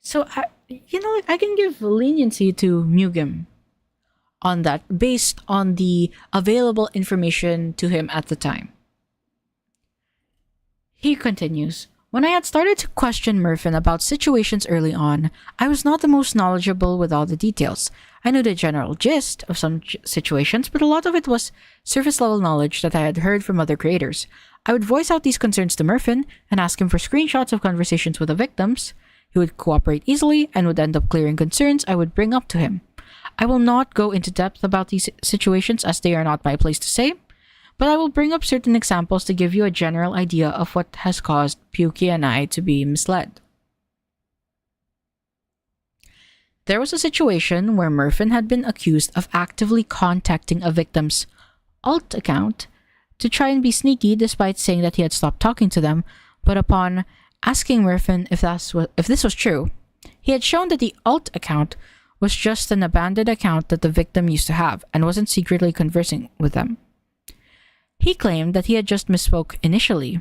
So I can give leniency to Mugam on that based on the available information to him at the time. He continues, when I had started to question Murphin about situations early on, I was not the most knowledgeable with all the details. I knew the general gist of some situations, but a lot of it was surface level knowledge that I had heard from other creators. I would voice out these concerns to Murphin and ask him for screenshots of conversations with the victims. He would cooperate easily and would end up clearing concerns I would bring up to him. I will not go into depth about these situations as they are not my place to say, but I will bring up certain examples to give you a general idea of what has caused Pookie and I to be misled. There was a situation where Murphin had been accused of actively contacting a victim's alt account to try and be sneaky despite saying that he had stopped talking to them, but upon asking Murphin if this was true, he had shown that the alt account was just an abandoned account that the victim used to have and wasn't secretly conversing with them. He claimed that he had just misspoke initially.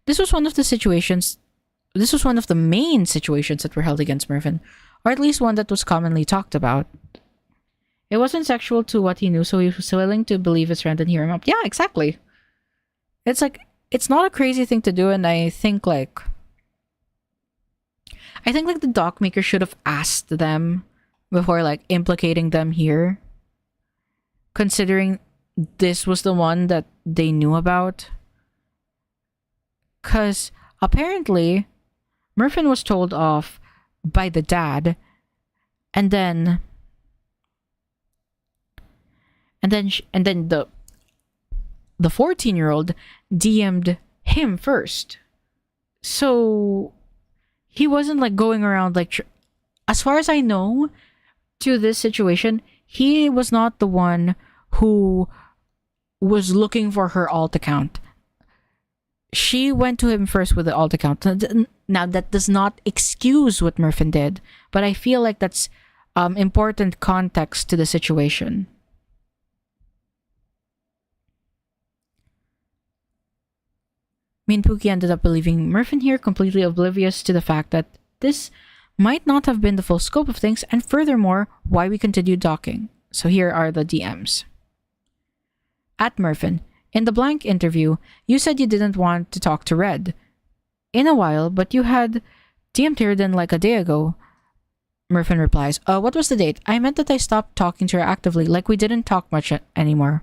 This was one of the main situations that were held against Murphin, or at least one that was commonly talked about. It wasn't sexual to what he knew, so he was willing to believe his friend and hear him up. Yeah, exactly. It's like, it's not a crazy thing to do, and I think like the doc maker should have asked them before like implicating them here, considering this was the one that they knew about. Because apparently Murphin was told off by the dad, and then the 14-year-old DM'd him first. So he wasn't like going around like, as far as I know, to this situation, he was not the one who was looking for her alt account. She went to him first with the alt account. Now, that does not excuse what Murphin did, but I feel like that's important context to the situation. Me and Pookie ended up believing Murphin here, completely oblivious to the fact that this might not have been the full scope of things, and furthermore, why we continued talking. So here are the DMs. At Murphin, in the blank interview, you said you didn't want to talk to Red in a while, but you had DM'd her then like a day ago. Murphin replies, what was the date? I meant that I stopped talking to her actively, like we didn't talk much anymore.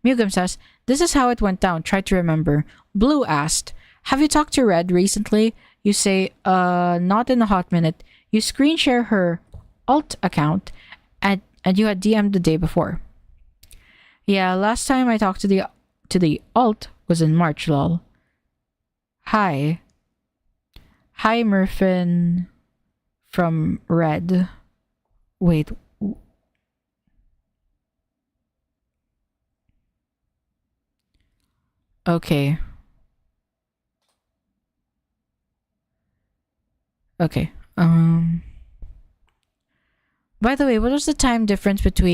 Mugam says, this is how it went down, try to remember. Blue asked, have you talked to Red recently? You say, not in a hot minute. You screen share her alt account, and you had DM'd the day before. Yeah, last time I talked to the alt was in March, lol. Hi, Murphin from Red. Wait. Okay. Okay. By the way, what was the time difference before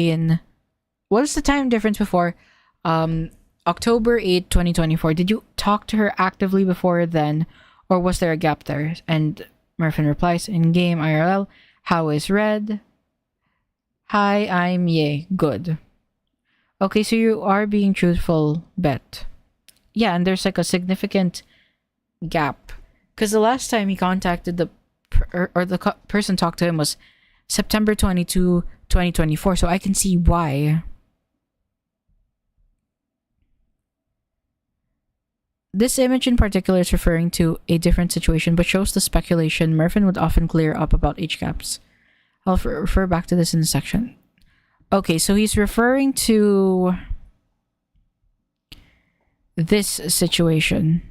October 8, 2024? Did you talk to her actively before then, or was there a gap there? And Murphin replies, in game IRL, how is Red? Hi, I'm Ye. Good. Okay, so you are being truthful, bet. Yeah, and there's like a significant gap, because the last time he contacted the person talked to him was September 22, 2024, so I can see why. This image in particular is referring to a different situation, but shows the speculation Murphin would often clear up about age gaps. I'll refer back to this in a section. Okay, so he's referring to this situation.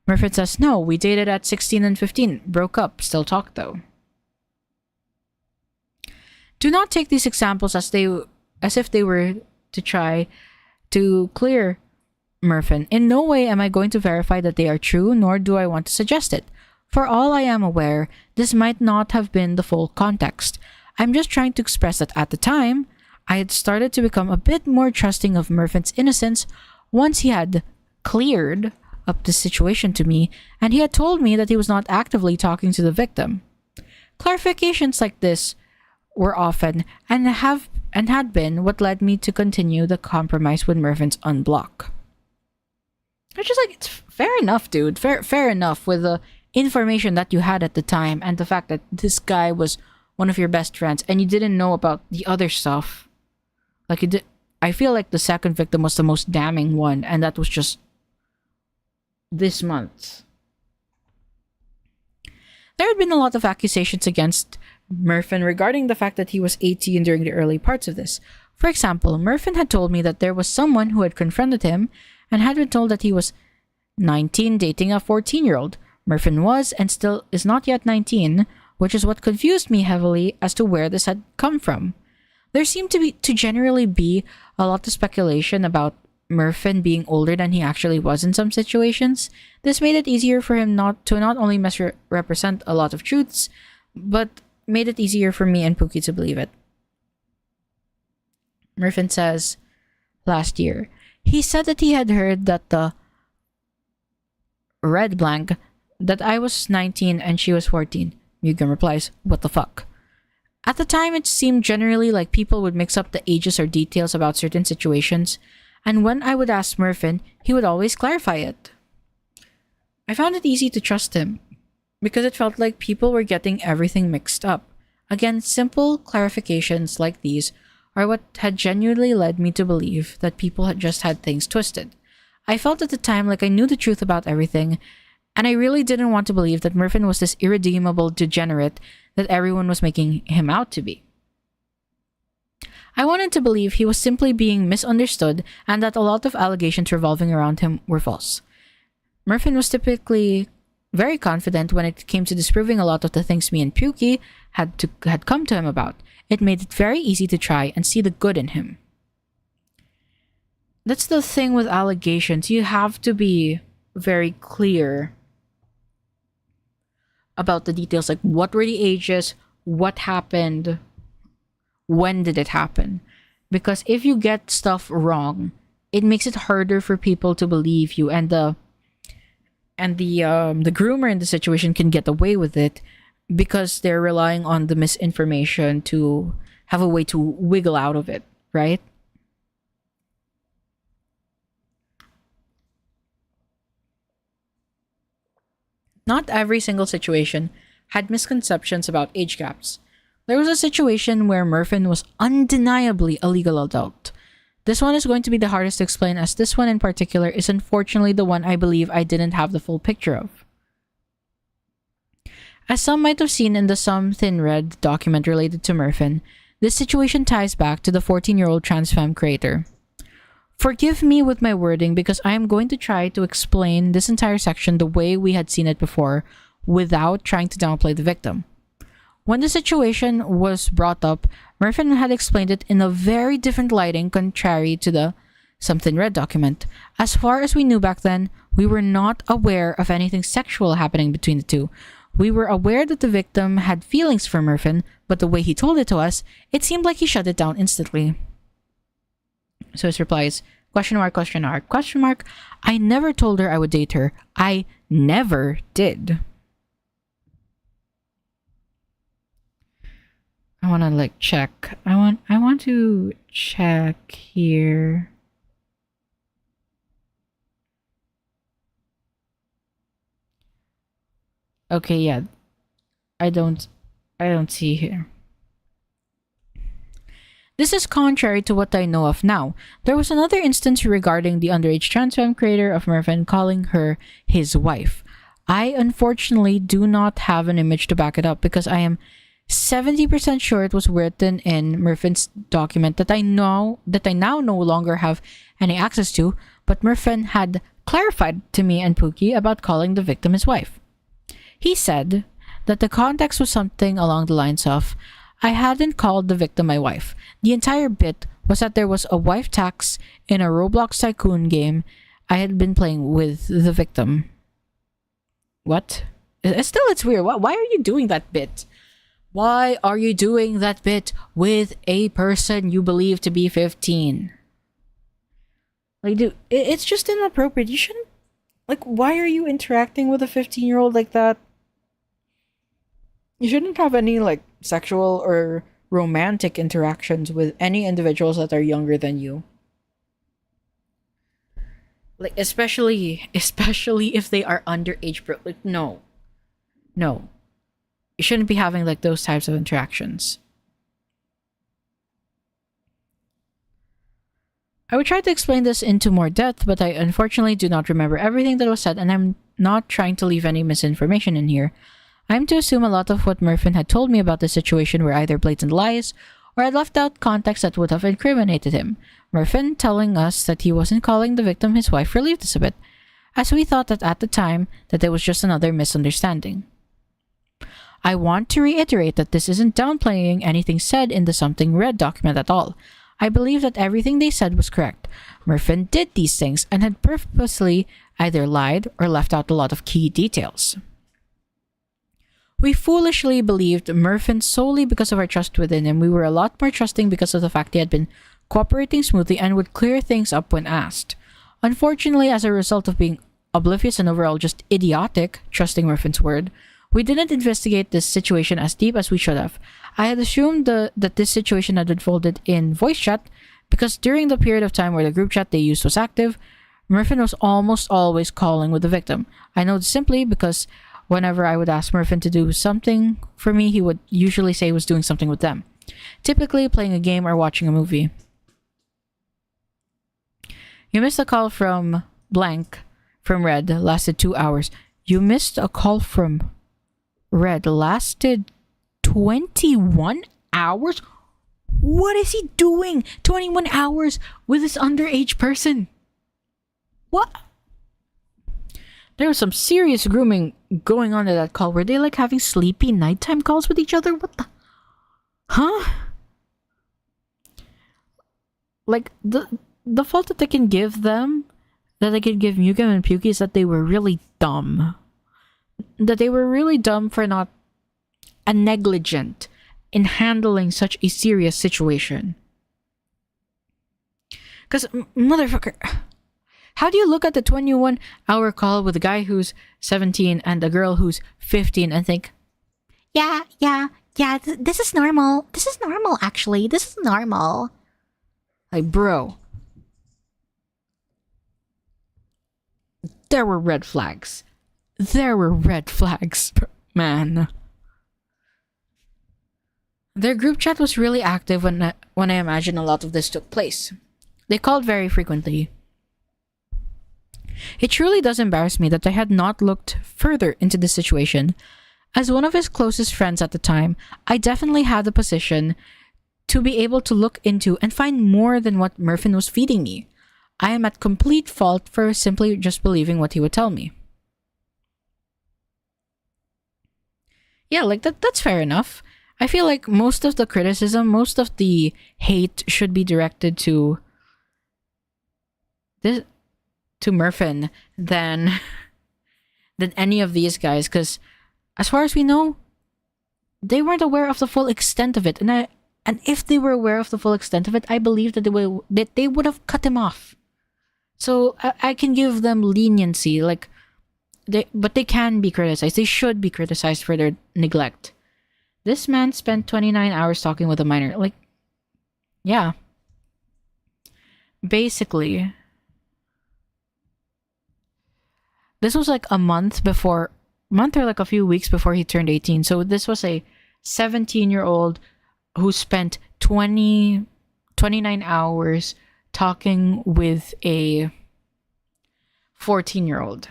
Murphin says, no, we dated at 16 and 15, broke up, still talk though. Do not take these examples as if they were to try to clear Murphin. In no way am I going to verify that they are true, nor do I want to suggest it. For all I am aware, this might not have been the full context. I'm just trying to express that at the time, I had started to become a bit more trusting of Murphin's innocence once he had cleared up the situation to me, and he had told me that he was not actively talking to the victim. Clarifications like this were often and had been what led me to continue the compromise with Murphin's unblock. Which is like, it's fair enough, dude. Fair enough with the information that you had at the time and the fact that this guy was one of your best friends and you didn't know about the other stuff. Like you did. I feel like the second victim was the most damning one, and that was just this month. There had been a lot of accusations against Murphin regarding the fact that he was 18 during the early parts of this. For example, Murphin had told me that there was someone who had confronted him and had been told that he was 19 dating a 14-year-old. Murphin was and still is not yet 19, which is what confused me heavily as to where this had come from. There seemed to generally be a lot of speculation about Murphin being older than he actually was in some situations. This made it easier for him not only misrepresent a lot of truths, but made it easier for me and Pookie to believe it. Murphin says, last year, he said that he had heard that the red blank, that I was 19 and she was 14. Mugen replies, what the fuck? At the time, it seemed generally like people would mix up the ages or details about certain situations, and when I would ask Murphin, he would always clarify it. I found it easy to trust him, because it felt like people were getting everything mixed up. Again, simple clarifications like these are what had genuinely led me to believe that people had just had things twisted. I felt at the time like I knew the truth about everything, and I really didn't want to believe that Murphin was this irredeemable degenerate that everyone was making him out to be. I wanted to believe he was simply being misunderstood and that a lot of allegations revolving around him were false. Murphin was typically very confident when it came to disproving a lot of the things me and Pukey had come to him about. It made it very easy to try and see the good in him. That's the thing with allegations. You have to be very clear about the details, like what were the ages, what happened, when did it happen? Because if you get stuff wrong, it makes it harder for people to believe you, and the groomer in the situation can get away with it because they're relying on the misinformation to have a way to wiggle out of it, right? Not every single situation had misconceptions about age gaps. There was a situation where Murphin was undeniably a legal adult. This one is going to be the hardest to explain, as this one in particular is unfortunately the one I believe I didn't have the full picture of. As some might have seen in the Some Thin Red document related to Murphin, this situation ties back to the 14-year-old trans femme creator. Forgive me with my wording because I am going to try to explain this entire section the way we had seen it before without trying to downplay the victim. When the situation was brought up, Murphin had explained it in a very different lighting contrary to the Some Thin Red document. As far as we knew back then, we were not aware of anything sexual happening between the two. We were aware that the victim had feelings for Murphin, but the way he told it to us, it seemed like he shut it down instantly. So his reply is, question mark, question mark, question mark. I never told her I would date her. I never did. I want to check. I want to check here. Okay, yeah. I don't see here. This is contrary to what I know of now. There was another instance regarding the underage trans femme creator of Mervyn calling her his wife. I unfortunately do not have an image to back it up because I am 70% sure it was written in Mervyn's document that I now no longer have any access to, but Mervyn had clarified to me and Pookie about calling the victim his wife. He said that the context was something along the lines of, I hadn't called the victim my wife. The entire bit was that there was a wife tax in a Roblox Tycoon game I had been playing with the victim. What? It's weird. Why are you doing that bit? Why are you doing that bit with a person you believe to be 15? Like, dude, it's just inappropriate. You shouldn't... Like, why are you interacting with a 15-year-old like that? You shouldn't have any, like, sexual or romantic interactions with any individuals that are younger than you. Like, especially if they are underage, bro. Like, no. You shouldn't be having, like, those types of interactions. I would try to explain this into more depth, but I unfortunately do not remember everything that was said, and I'm not trying to leave any misinformation in here. I'm to assume a lot of what Mervyn had told me about the situation were either blatant lies, or had left out context that would have incriminated him. Mervyn telling us that he wasn't calling the victim his wife relieved us a bit, as we thought that at the time that it was just another misunderstanding. I want to reiterate that this isn't downplaying anything said in the Something Red document at all. I believe that everything they said was correct. Mervyn did these things and had purposely either lied or left out a lot of key details. We foolishly believed Mervyn solely because of our trust within him. We were a lot more trusting because of the fact he had been cooperating smoothly and would clear things up when asked. Unfortunately, as a result of being oblivious and overall just idiotic, trusting Mervyn's word, we didn't investigate this situation as deep as we should have. I had assumed that this situation had unfolded in voice chat because during the period of time where the group chat they used was active, Mervyn was almost always calling with the victim. I know this simply because whenever I would ask Mervyn to do something for me, he would usually say he was doing something with them. Typically playing a game or watching a movie. You missed a call from blank from Red, lasted 2 hours. You missed a call from Red, lasted 21 hours? What is he doing 21 hours with this underage person? What? There was some serious grooming going on in that call. Were they like having sleepy nighttime calls with each other? What the? Huh? Like, the fault that they can give them, that they can give Mugen and Puki, is that they were really dumb. That they were really dumb for not and negligent in handling such a serious situation. Because, motherfucker, how do you look at the 21-hour call with a guy who's 17 and a girl who's 15 and think, yeah, this is normal. This is normal, actually. This is normal. Like, bro. There were red flags. There were red flags, man. Their group chat was really active when I imagine a lot of this took place. They called very frequently. It truly does embarrass me that I had not looked further into this situation. As one of his closest friends at the time, I definitely had the position to be able to look into and find more than what Mervyn was feeding me. I am at complete fault for simply just believing what he would tell me. Yeah, like that's fair enough. I feel like most of the criticism, most of the hate should be directed to Mervyn than any of these guys, because as far as we know, they weren't aware of the full extent of it. And if they were aware of the full extent of it, I believe that they would have cut him off. So I can give them leniency, but they can be criticized. They should be criticized for their neglect. This man spent 29 hours talking with a minor. Like, yeah. Basically, this was like a month or like a few weeks before he turned 18. So this was a 17-year-old who spent 29 29 hours talking with a 14-year-old.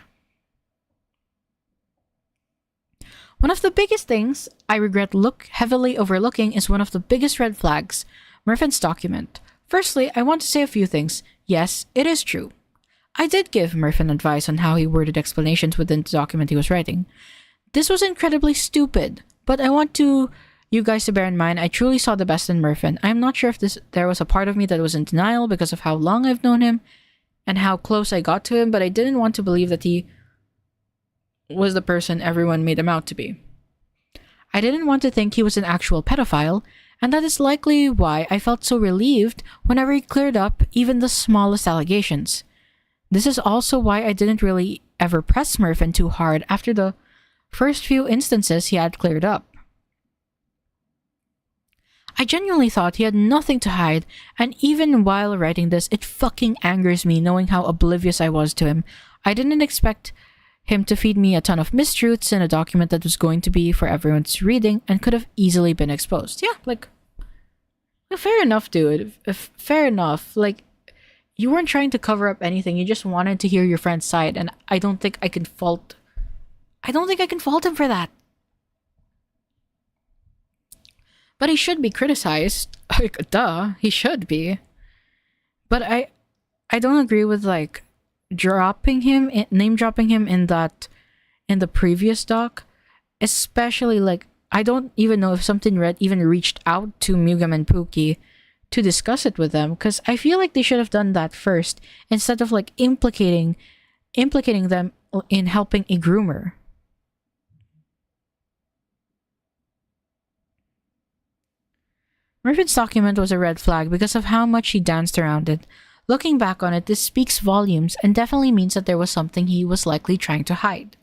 One of the biggest things I regret heavily overlooking is one of the biggest red flags, Murfin's document. Firstly, I want to say a few things. Yes, it is true. I did give Murfin advice on how he worded explanations within the document he was writing. This was incredibly stupid, but I want you guys to bear in mind I truly saw the best in Murfin. I am not sure if there was a part of me that was in denial because of how long I've known him and how close I got to him, but I didn't want to believe that he was the person everyone made him out to be. I didn't want to think he was an actual pedophile, and that is likely why I felt so relieved whenever he cleared up even the smallest allegations. This is also why I didn't really ever press Murfin too hard after the first few instances he had cleared up. I genuinely thought he had nothing to hide, and even while writing this, it fucking angers me knowing how oblivious I was to him. I didn't expect him to feed me a ton of mistruths in a document that was going to be for everyone's reading and could have easily been exposed. Yeah, like, fair enough, dude. Fair enough. Like, you weren't trying to cover up anything. You just wanted to hear your friend's side, and I don't think I can fault him for that. But he should be criticized. Like, duh, he should be. But I don't agree with, like, name dropping him in the previous doc. Especially, like, I don't even know if Something Red even reached out to Mugam and Pookie to discuss it with them, because I feel like they should have done that first instead of, like, implicating them in helping a groomer. Murfin's document was a red flag because of how much he danced around it. Looking back on it, this speaks volumes and definitely means that there was something he was likely trying to hide.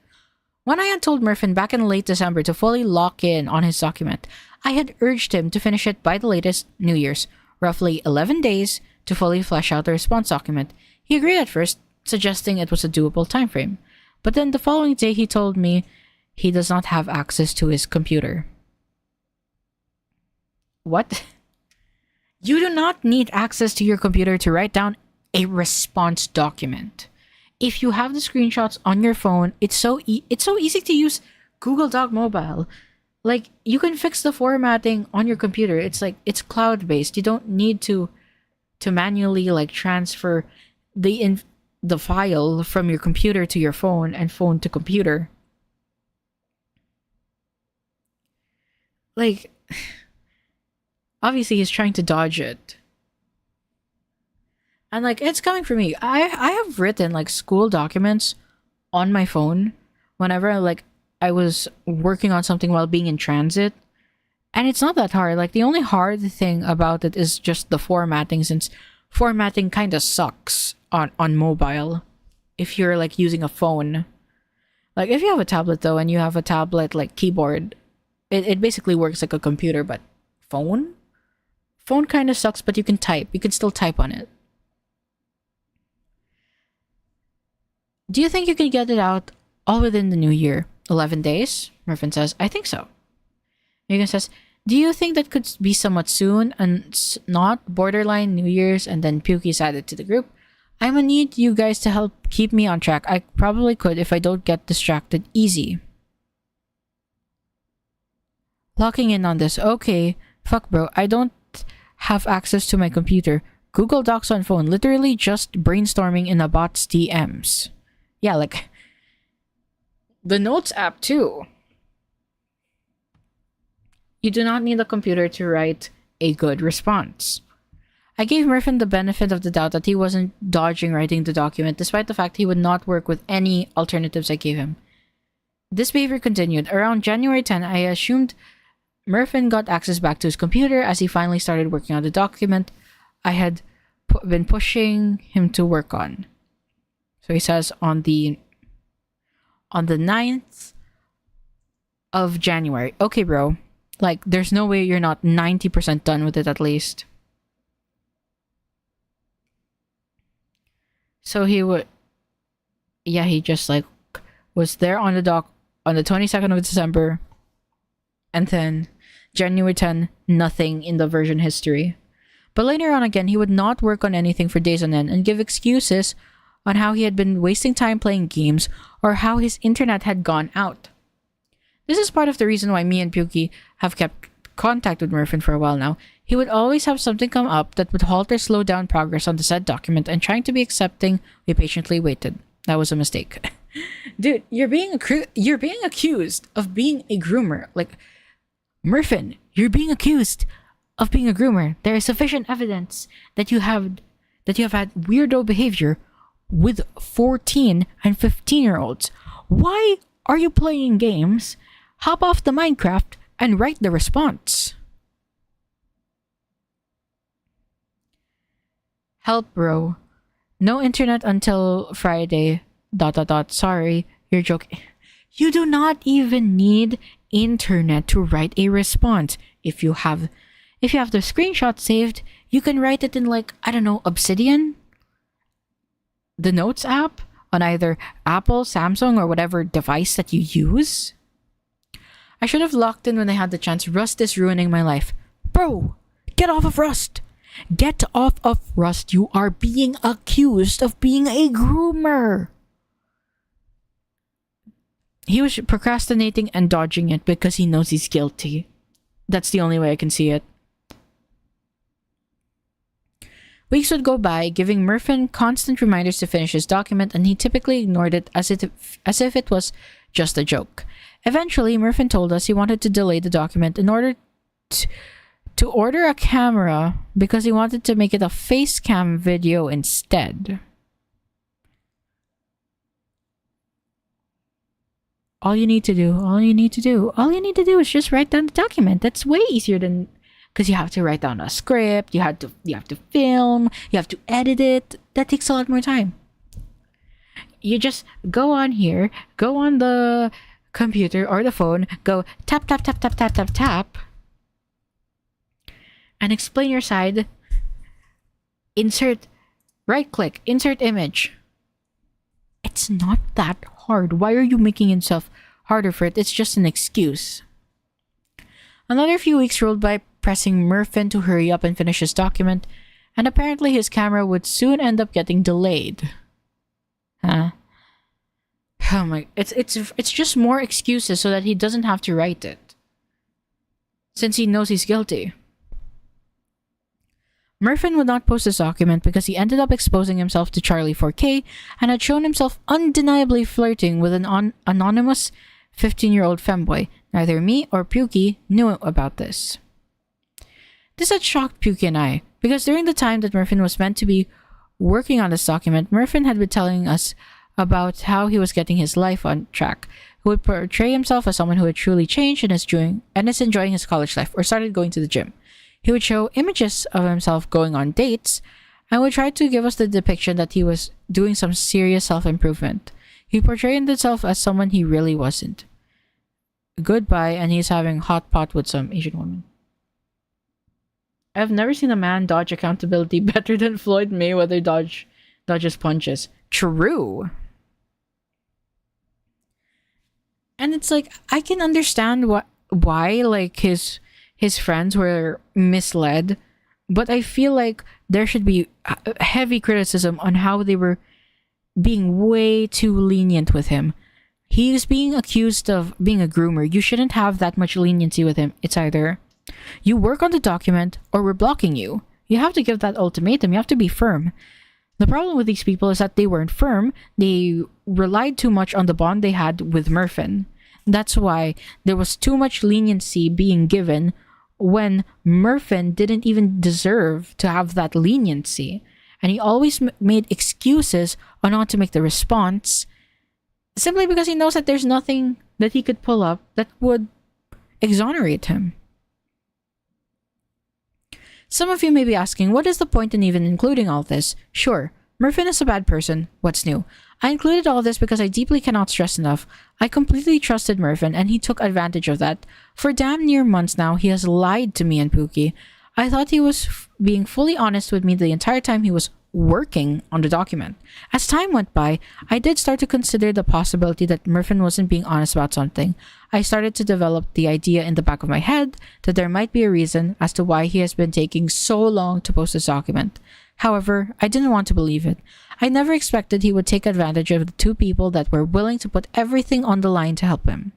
When I had told Murfin back in late December to fully lock in on his document, I had urged him to finish it by the latest New Year's, roughly 11 days to fully flesh out the response document. He agreed at first, suggesting it was a doable time frame. But then the following day he told me he does not have access to his computer. What? You do not need access to your computer to write down a response document. If you have the screenshots on your phone, it's so easy to use Google Doc Mobile. Like, you can fix the formatting on your computer. It's cloud-based. You don't need to manually, like, transfer the file from your computer to your phone and phone to computer. Like, obviously he's trying to dodge it. And, like, it's coming from me. I have written, like, school documents on my phone whenever, like, I was working on something while being in transit. And it's not that hard. Like, the only hard thing about it is just the formatting, since formatting kind of sucks on mobile if you're, like, using a phone. Like, if you have a tablet, though, and you have a tablet, like, keyboard, it basically works like a computer, but phone? Phone kind of sucks, but you can type. You can still type on it. Do you think you can get it out all within the new year? 11 days? Murfin says, I think so. Megan says, do you think that could be somewhat soon and not borderline New Year's? And then Pukey's added to the group. I'm gonna need you guys to help keep me on track. I probably could if I don't get distracted easy. Locking in on this. Okay. Fuck, bro. I don't have access to my computer. Google Docs on phone. Literally just brainstorming in a bot's DMs. Yeah, like, the Notes app too. You do not need a computer to write a good response. I gave Murfin the benefit of the doubt that he wasn't dodging writing the document, despite the fact he would not work with any alternatives I gave him. This behavior continued. Around January 10, I assumed Murfin got access back to his computer as he finally started working on the document I had been pushing him to work on. So he says on the 9th of January. Okay, bro. Like, there's no way you're not 90% done with it at least. So he just, like, was there on the doc on the 22nd of December. And then January 10, nothing in the version history. But later on again, he would not work on anything for days on end and give excuses on how he had been wasting time playing games or how his internet had gone out. This is part of the reason why me and Pukey have kept contact with Murphin for a while now. He would always have something come up that would halt or slow down progress on the said document, and trying to be accepting, we patiently waited. That was a mistake. Dude, you're being accused of being a groomer. Like, Murphin, you're being accused of being a groomer. There is sufficient evidence that you have had weirdo behavior with 14 and 15-year-olds. Why are you playing games? Hop off the Minecraft and write the response. Help, bro. No internet until Friday. ... Sorry, you're joking. You do not even need internet to write a response. If you have the screenshot saved, you can write it in, like, I don't know, Obsidian? The Notes app? On either Apple, Samsung, or whatever device that you use? I should have locked in when I had the chance. Rust is ruining my life. Bro, get off of Rust! Get off of Rust. You are being accused of being a groomer. He was procrastinating and dodging it because he knows he's guilty. That's the only way I can see it. Weeks would go by, giving Murphin constant reminders to finish his document, and he typically ignored it as if it was just a joke. Eventually, Murphin told us he wanted to delay the document in order to order a camera because he wanted to make it a face cam video instead. All you need to do is just write down the document. That's way easier than, because you have to write down a script, you have to film, you have to edit it. That takes a lot more time. You just go on here, go on the computer or the phone, go tap tap tap tap tap tap tap, and explain your side. Right click, insert image. It's not that hard. Why are you making yourself harder for it? It's just an excuse. Another few weeks rolled by, pressing Murphin to hurry up and finish his document, and apparently his camera would soon end up getting delayed. Huh? Oh my, it's just more excuses so that he doesn't have to write it, since he knows he's guilty. Murphin would not post this document because he ended up exposing himself to Charlie 4K and had shown himself undeniably flirting with an anonymous 15-year-old femboy. Neither me or Pukey knew about this. This had shocked Pukey and I, because during the time that Murphin was meant to be working on this document, Murphin had been telling us about how he was getting his life on track. He would portray himself as someone who had truly changed and is enjoying his college life, or started going to the gym. He would show images of himself going on dates and would try to give us the depiction that he was doing some serious self-improvement. He portrayed himself as someone he really wasn't. Goodbye, and he's having hot pot with some Asian woman. I've never seen a man dodge accountability better than Floyd Mayweather dodges punches. True. And it's like, I can understand why like his friends were misled, but I feel like there should be heavy criticism on how they were being way too lenient with him. He's being accused of being a groomer. You shouldn't have that much leniency with him. It's either you work on the document or we're blocking you. You have to give that ultimatum. You have to be firm. The problem with these people is that they weren't firm. They relied too much on the bond they had with Murphin. That's why there was too much leniency being given when Murphin didn't even deserve to have that leniency. And he always made excuses on how to make the response, simply because he knows that there's nothing that he could pull up that would exonerate him. Some of you may be asking, what is the point in even including all this? Sure, Murphin is a bad person. What's new? I included all this because I deeply cannot stress enough. I completely trusted Murphin, and he took advantage of that. For damn near months now, he has lied to me and Pookie. I thought he was being fully honest with me the entire time he was working on the document. As time went by, I did start to consider the possibility that Murphin wasn't being honest about something. I started to develop the idea in the back of my head that there might be a reason as to why he has been taking so long to post this document. However, I didn't want to believe it. I never expected he would take advantage of the two people that were willing to put everything on the line to help him.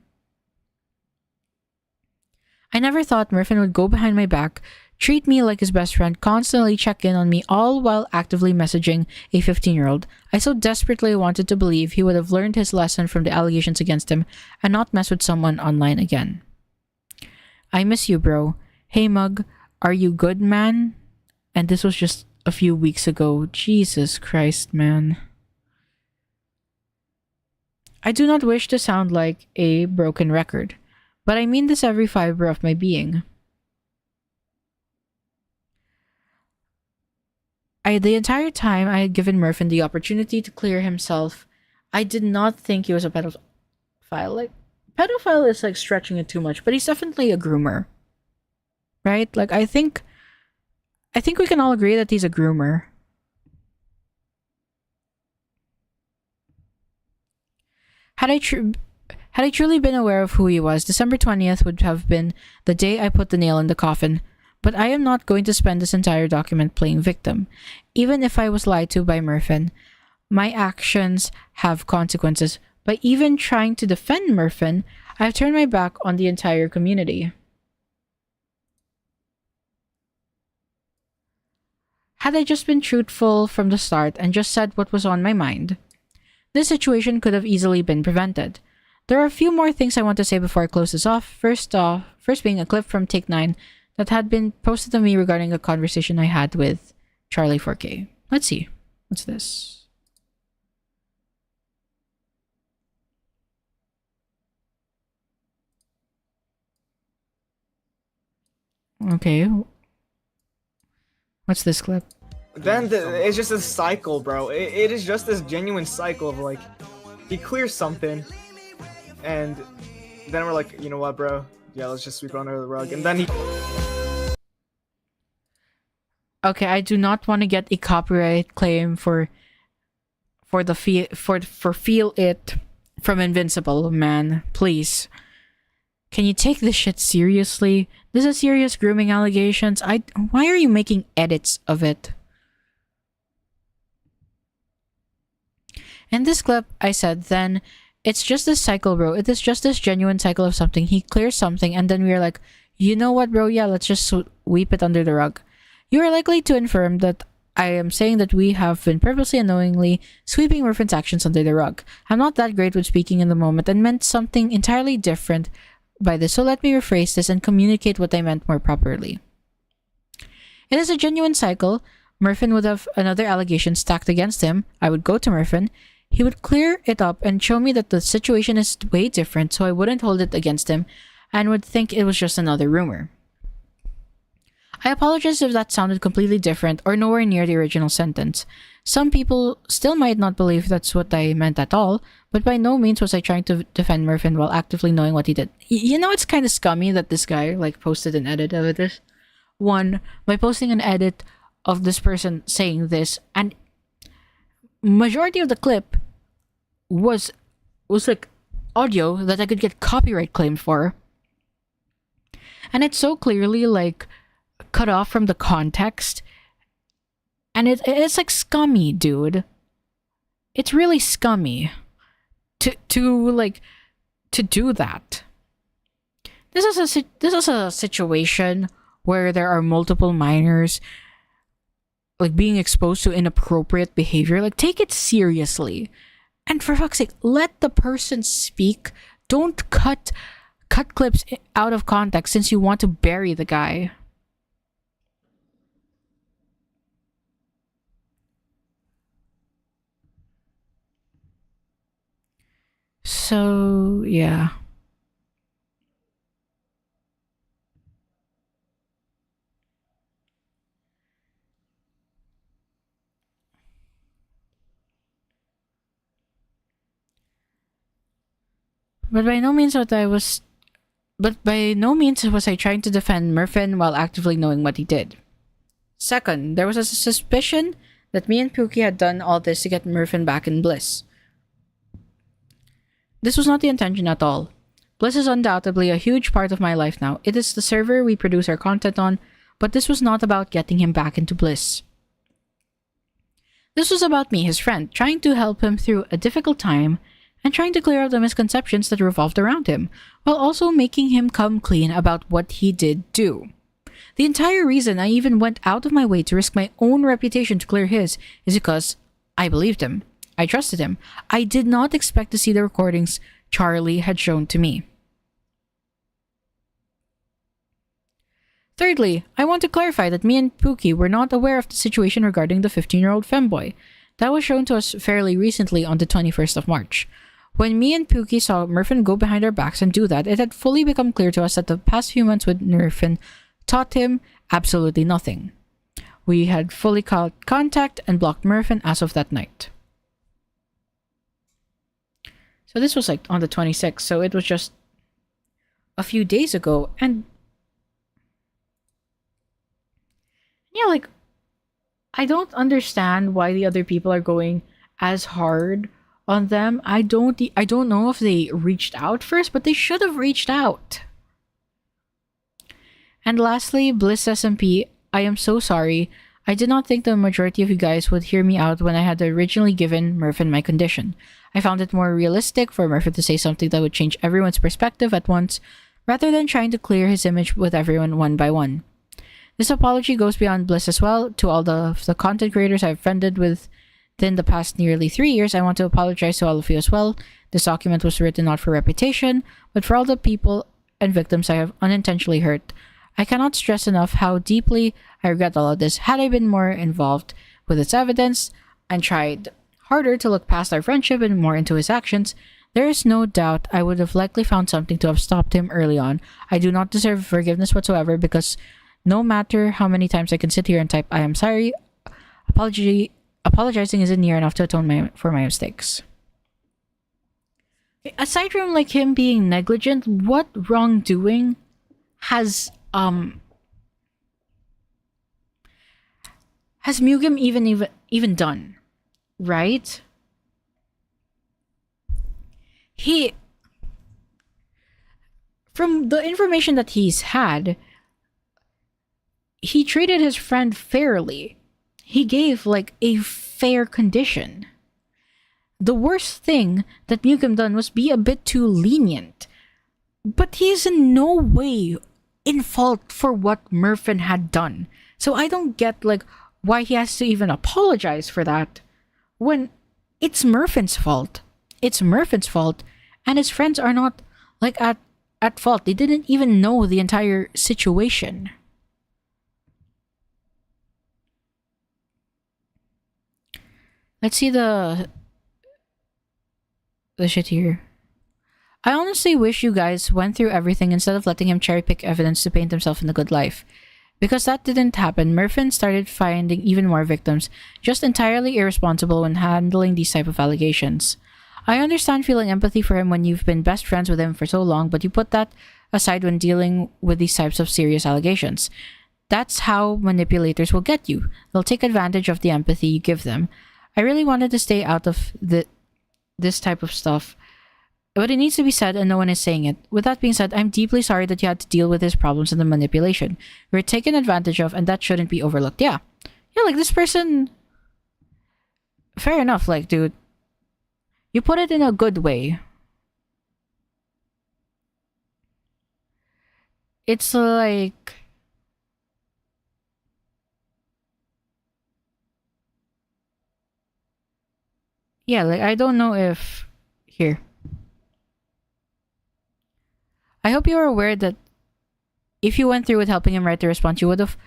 I never thought Murphin would go behind my back, treat me like his best friend, constantly check in on me, all while actively messaging a 15-year-old. I so desperately wanted to believe he would have learned his lesson from the allegations against him and not mess with someone online again. I miss you, bro. Hey, Mug, are you good, man? And this was just a few weeks ago. Jesus Christ, man. I do not wish to sound like a broken record, but I mean this every fiber of my being. The entire time I had given Murphin the opportunity to clear himself, I did not think he was a pedophile. Like, pedophile is like stretching it too much, but he's definitely a groomer. Right? Like, I think we can all agree that he's a groomer. Had I truly been aware of who he was, December 20th would have been the day I put the nail in the coffin. But I am not going to spend this entire document playing victim. Even if I was lied to by Murphin, my actions have consequences. By even trying to defend Murphin, I have turned my back on the entire community. Had I just been truthful from the start and just said what was on my mind, this situation could have easily been prevented. There are a few more things I want to say before I close this off. First being a clip from Take 9 that had been posted to me regarding a conversation I had with Charlie 4K. Let's see. What's this? Okay. What's this clip? Then it's just a cycle, bro. It is just this genuine cycle of like, he clears something, and then we're like, you know what, bro? Yeah, let's just sweep it under the rug. And then he... Okay, I do not want to get a copyright claim for Feel It from Invincible, man. Please. Can you take this shit seriously? This is serious grooming allegations. Why are you making edits of it? In this clip, I said, then, it's just this cycle, bro. It is just this genuine cycle of something. He clears something, and then we're like, you know what, bro? Yeah, let's just sweep it under the rug. You are likely to infer that I am saying that we have been purposely and knowingly sweeping Murphin's actions under the rug. I'm not that great with speaking in the moment and meant something entirely different by this, so let me rephrase this and communicate what I meant more properly. It is a genuine cycle. Murphin would have another allegation stacked against him. I would go to Murphin. He would clear it up and show me that the situation is way different, so I wouldn't hold it against him and would think it was just another rumor. I apologize if that sounded completely different or nowhere near the original sentence. Some people still might not believe that's what I meant at all, but by no means was I trying to defend Murphin while actively knowing what he did. You know, it's kind of scummy that this guy posted an edit of this. One, by posting an edit of this person saying this, and majority of the clip was like audio that I could get copyright claim for. And it's so clearly like cut off from the context, and it's like scummy, dude. It's really scummy to do that. This is a situation where there are multiple minors like being exposed to inappropriate behavior. Like, take it seriously, and for fuck's sake, let the person speak. Don't cut clips out of context since you want to bury the guy. So, yeah. But by no means was I trying to defend Murphin while actively knowing what he did. Second, there was a suspicion that me and Pookie had done all this to get Murphin back in Bliss. This was not the intention at all. Bliss is undoubtedly a huge part of my life now. It is the server we produce our content on, but this was not about getting him back into Bliss. This was about me, his friend, trying to help him through a difficult time and trying to clear up the misconceptions that revolved around him, while also making him come clean about what he did do. The entire reason I even went out of my way to risk my own reputation to clear his is because I believed him. I trusted him. I did not expect to see the recordings Charlie had shown to me. Thirdly, I want to clarify that me and Pookie were not aware of the situation regarding the 15-year-old femboy. That was shown to us fairly recently on the 21st of March. When me and Pookie saw Murphin go behind our backs and do that, it had fully become clear to us that the past few months with Murphin taught him absolutely nothing. We had fully cut contact and blocked Murphin as of that night. So this was like on the 26th, so it was just a few days ago, and yeah, like, I don't understand why the other people are going as hard on them. I don't know if they reached out first, but they should have reached out. And lastly, Bliss SMP, I am so sorry. I did not think the majority of you guys would hear me out when I had originally given Murphin my condition. I found it more realistic for Murphin to say something that would change everyone's perspective at once, rather than trying to clear his image with everyone one by one. This apology goes beyond Bliss as well. To all the content creators I've friended with within the past nearly 3 years, I want to apologize to all of you as well. This document was written not for reputation, but for all the people and victims I have unintentionally hurt. I cannot stress enough how deeply I regret all of this. Had I been more involved with its evidence and tried harder to look past our friendship and more into his actions, there is no doubt I would have likely found something to have stopped him early on. I do not deserve forgiveness whatsoever, because no matter how many times I can sit here and type, I am sorry, apologizing isn't near enough to atone for my mistakes. Aside from like him being negligent, what wrongdoing has Mugim even done? Right? From the information that he's had, he treated his friend fairly. He gave like a fair condition. The worst thing that Mugim done was be a bit too lenient. But he is in no way in fault for what Murphin had done. So I don't get like why he has to even apologize for that when it's Murphin's fault. It's Murphin's fault, and his friends are not like at fault. They didn't even know the entire situation. Let's see the shit here. I honestly wish you guys went through everything instead of letting him cherry pick evidence to paint himself in a good life. Because that didn't happen, Murphin started finding even more victims, just entirely irresponsible when handling these type of allegations. I understand feeling empathy for him when you've been best friends with him for so long, but you put that aside when dealing with these types of serious allegations. That's how manipulators will get you. They'll take advantage of the empathy you give them. I really wanted to stay out of this type of stuff, but it needs to be said and no one is saying it. With that being said, I'm deeply sorry that you had to deal with his problems and the manipulation. You were taken advantage of, and that shouldn't be overlooked. Yeah, like this person, fair enough, like, dude, you put it in a good way. It's like, yeah, like, I don't know if here. I hope you are aware that if you went through with helping him write the response, you would have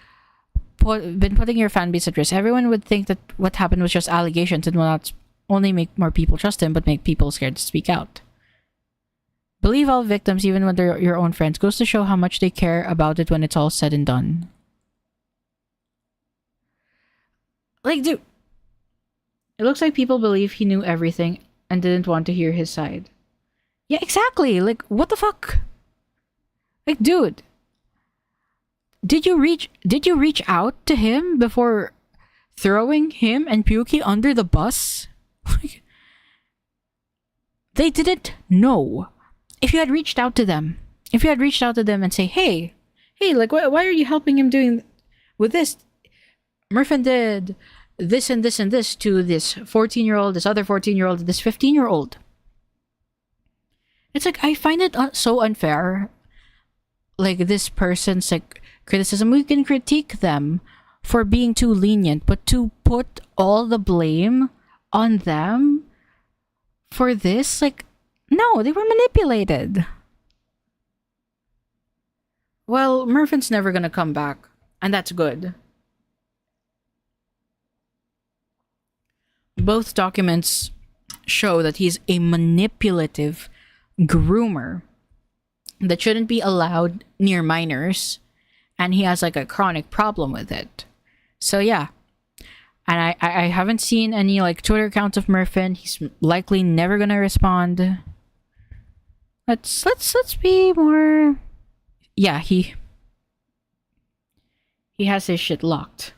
been putting your fan base at risk. Everyone would think that what happened was just allegations and will not only make more people trust him, but make people scared to speak out. Believe all victims, even when they're your own friends, goes to show how much they care about it when it's all said and done. Like, dude, it looks like people believe he knew everything and didn't want to hear his side. Yeah, exactly. Like, what the fuck? Like, dude, did you reach out to him before throwing him and Pyuki under the bus? Like, they didn't know. If you had reached out to them, and say, hey, like, why are you helping him doing with this? Murphin did this and this and this to this 14-year-old, this other 14-year-old, this 15-year-old. It's like, I find it so unfair. Like, this person's like criticism, we can critique them for being too lenient, but to put all the blame on them for this, like, no, they were manipulated. Well, Murphin's never gonna come back, and that's good. Both documents show that he's a manipulative groomer that shouldn't be allowed near minors, and he has like a chronic problem with it. So yeah. And I haven't seen any like Twitter accounts of Murphin. He's likely never gonna respond. Let's be more. Yeah, he has his shit locked.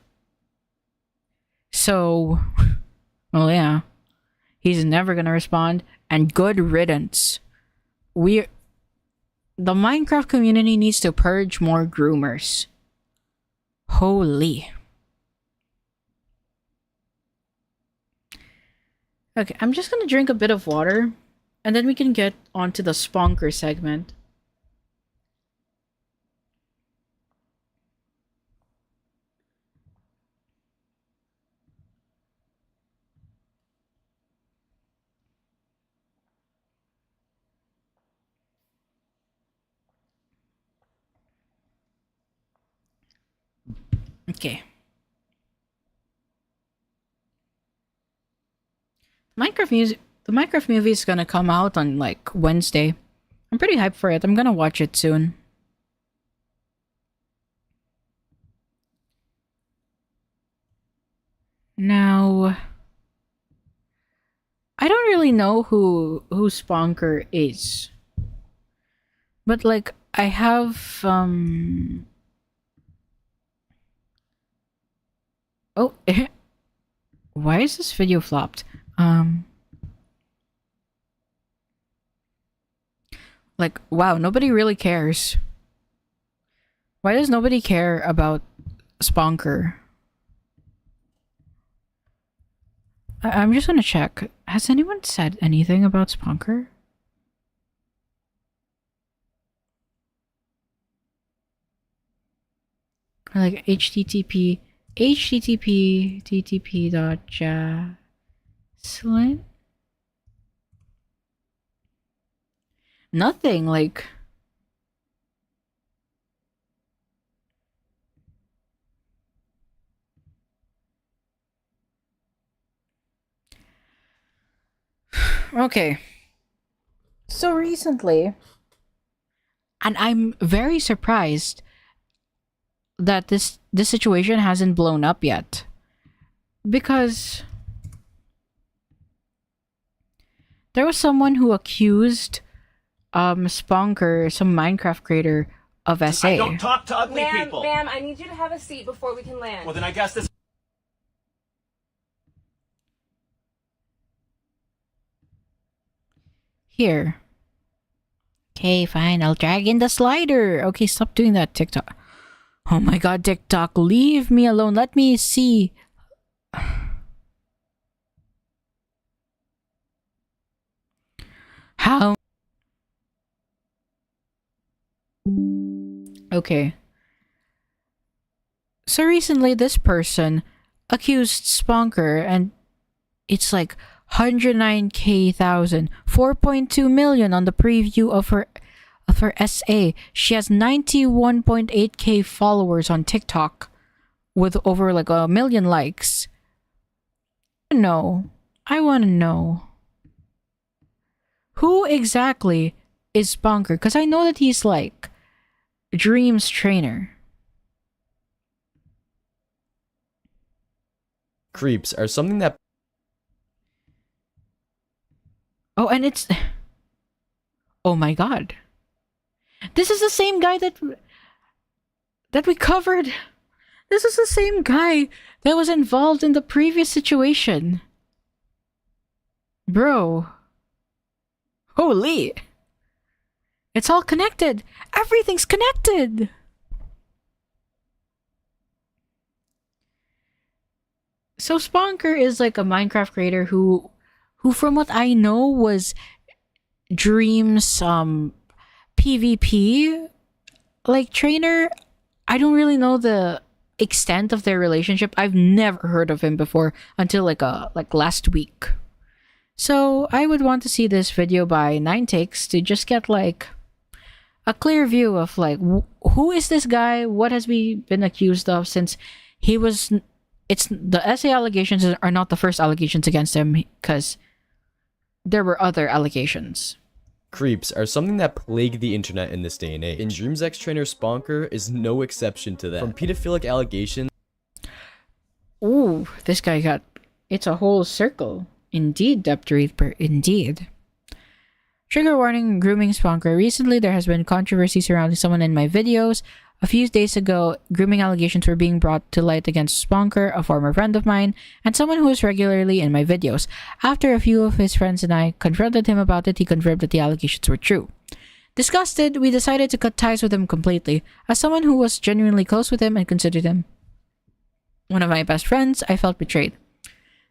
So, well, yeah, he's never gonna respond. And good riddance. The Minecraft community needs to purge more groomers. Holy. Okay, I'm just gonna drink a bit of water, and then we can get onto the Sponker segment. Okay. The Minecraft movie is gonna come out on like Wednesday. I'm pretty hyped for it. I'm gonna watch it soon. Now, I don't really know who Sponker is, but like I have oh, why is this video flopped? Like, wow, nobody really cares. Why does nobody care about Sponker? I'm just gonna check. Has anyone said anything about Sponker? Like http ttp.jaslyn? Nothing, like... Okay. So recently, and I'm very surprised that this situation hasn't blown up yet, because there was someone who accused Sponker, some Minecraft creator, of SA. I don't talk to ugly people. Ma'am, I need you to have a seat before we can land. Well, then I guess this. Here. Okay, fine. I'll drag in the slider. Okay, stop doing that, TikTok. Oh my god, TikTok, leave me alone. Let me see. How? Okay. So recently, this person accused Sponker, and it's like 109k thousand, 4.2 million on the preview of her SA. She has 91.8k followers on TikTok with over like 1 million likes. No, I want to know who exactly is Sponker, because I know that he's like Dream's trainer. Creeps are something that... Oh, and it's... Oh my god. This is the same guy that we covered This is the same guy that was involved in the previous situation. Bro. Holy. It's all connected. Everything's connected. So Sponker is like a Minecraft creator who from what I know was Dream's PvP like trainer. I don't really know the extent of their relationship. I've never heard of him before until like last week. So I would want to see this video by 9 takes to just get like a clear view of like who is this guy, what has he been accused of, since he was it's the essay allegations are not the first allegations against him, because there were other allegations. Creeps are something that plague the internet in this day and age, and Dream's ex-trainer Sponker is no exception to that. From pedophilic allegations... Ooh, this guy got... It's a whole circle. Indeed, Depth Reaper, indeed. Trigger warning, grooming Sponker. Recently, there has been controversy surrounding someone in my videos. A few days ago, grooming allegations were being brought to light against Sponker, a former friend of mine, and someone who is regularly in my videos. After a few of his friends and I confronted him about it, he confirmed that the allegations were true. Disgusted, we decided to cut ties with him completely. As someone who was genuinely close with him and considered him one of my best friends, I felt betrayed.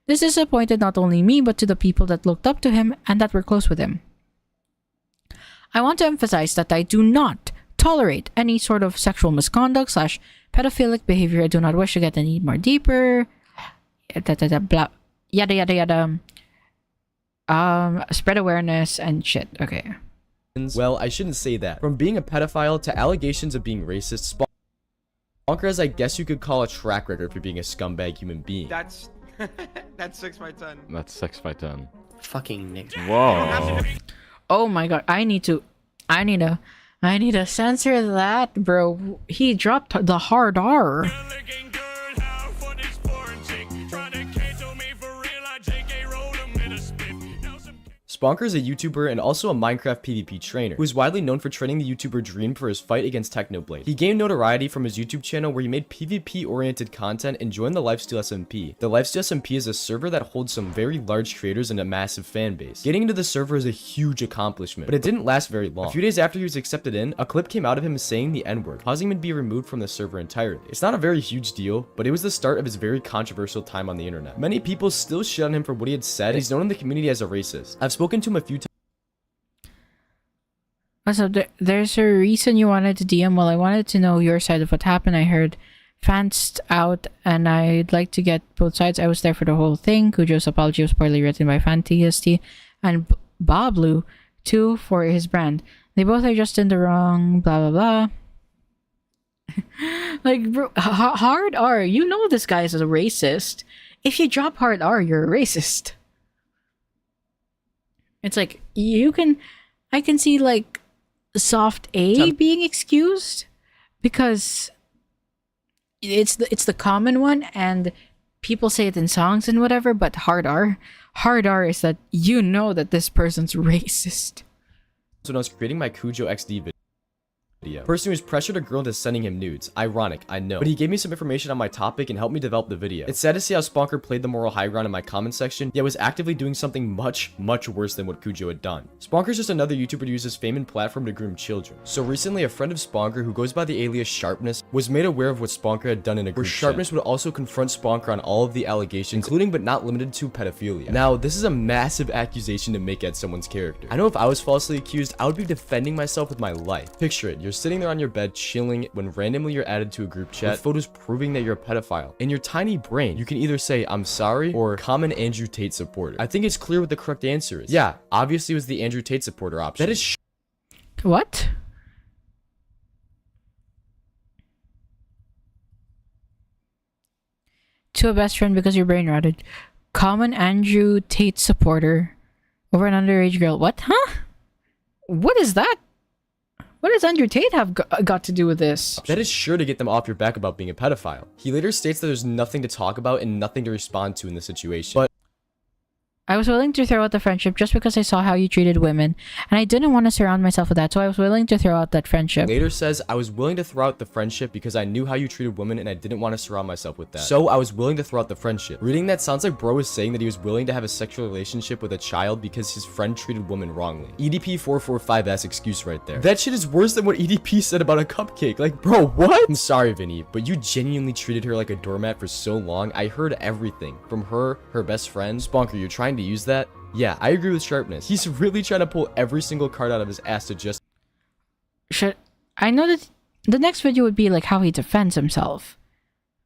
This disappointed not only me, but to the people that looked up to him and that were close with him. I want to emphasize that I do not tolerate any sort of sexual misconduct / pedophilic behavior. I do not wish to get any more deeper. Blah, yada yada yada. Spread awareness and shit. Okay. Well, I shouldn't say that. From being a pedophile to allegations of being racist, Sponker has, I guess you could call, a track record for being a scumbag human being. That's 6 by 10. That's 6 by 10. Fucking Nick. Whoa. Oh my god, I need to censor that, bro. He dropped the hard R. Sponker is a YouTuber and also a Minecraft PvP trainer, who is widely known for training the YouTuber Dream for his fight against Technoblade. He gained notoriety from his YouTube channel where he made PvP-oriented content and joined the Lifesteal SMP. The Lifesteal SMP is a server that holds some very large creators and a massive fan base. Getting into the server is a huge accomplishment, but it didn't last very long. A few days after he was accepted in, a clip came out of him saying the N-word, causing him to be removed from the server entirely. It's not a very huge deal, but it was the start of his very controversial time on the internet. Many people still shit on him for what he had said, and he's known in the community as a racist. I've spoken to him a few times. So there's a reason you wanted to DM. Well, I wanted to know your side of what happened. I heard fans out, and I'd like to get both sides. I was there for the whole thing. Cujo's apology was poorly written by FanTST, and Bablu too for his brand. They both are just in the wrong. Blah blah blah. Like, bro, hard R. You know this guy is a racist. If you drop hard R, you're a racist. It's like I can see like soft A being excused because it's the common one and people say it in songs and whatever, but hard R is that you know that this person's racist. So when I was creating my Cujo XD video, person who's pressured a girl into sending him nudes. Ironic, I know. But he gave me some information on my topic and helped me develop the video. It's sad to see how Sponker played the moral high ground in my comment section, yet was actively doing something much worse than what Cujo had done. Sponker's just another YouTuber to use his fame and platform to groom children. So recently, a friend of Sponker, who goes by the alias Sharpness, was made aware of what Sponker had done in a group chat, where Sharpness would also confront Sponker on all of the allegations, including but not limited to pedophilia. Now, this is a massive accusation to make at someone's character. I know if I was falsely accused, I would be defending myself with my life. Picture it, you're sitting there on your bed chilling when randomly you're added to a group chat with photos proving that you're a pedophile. In your tiny brain, you can either say, I'm sorry, or common Andrew Tate supporter. I think it's clear what the correct answer is. Yeah, obviously it was the Andrew Tate supporter option. That is What? To a best friend because your brain rotted. Common Andrew Tate supporter over an underage girl. What? Huh? What is that? What does Andrew Tate have got to do with this? That is sure to get them off your back about being a pedophile. He later states that there's nothing to talk about and nothing to respond to in the situation. But I was willing to throw out the friendship just because I saw how you treated women, and I didn't want to surround myself with that, so I was willing to throw out that friendship. Later says, I was willing to throw out the friendship because I knew how you treated women and I didn't want to surround myself with that. So I was willing to throw out the friendship. Reading that sounds like bro is saying that he was willing to have a sexual relationship with a child because his friend treated women wrongly. EDP 445's excuse right there. That shit is worse than what EDP said about a cupcake. Like, bro, what? I'm sorry, Vinny, but you genuinely treated her like a doormat for so long. I heard everything from her best friend. Sponker, you're trying to use that? Yeah, I agree with Sharpness. He's really trying to pull every single card out of his ass to just... I know that the next video would be like how he defends himself.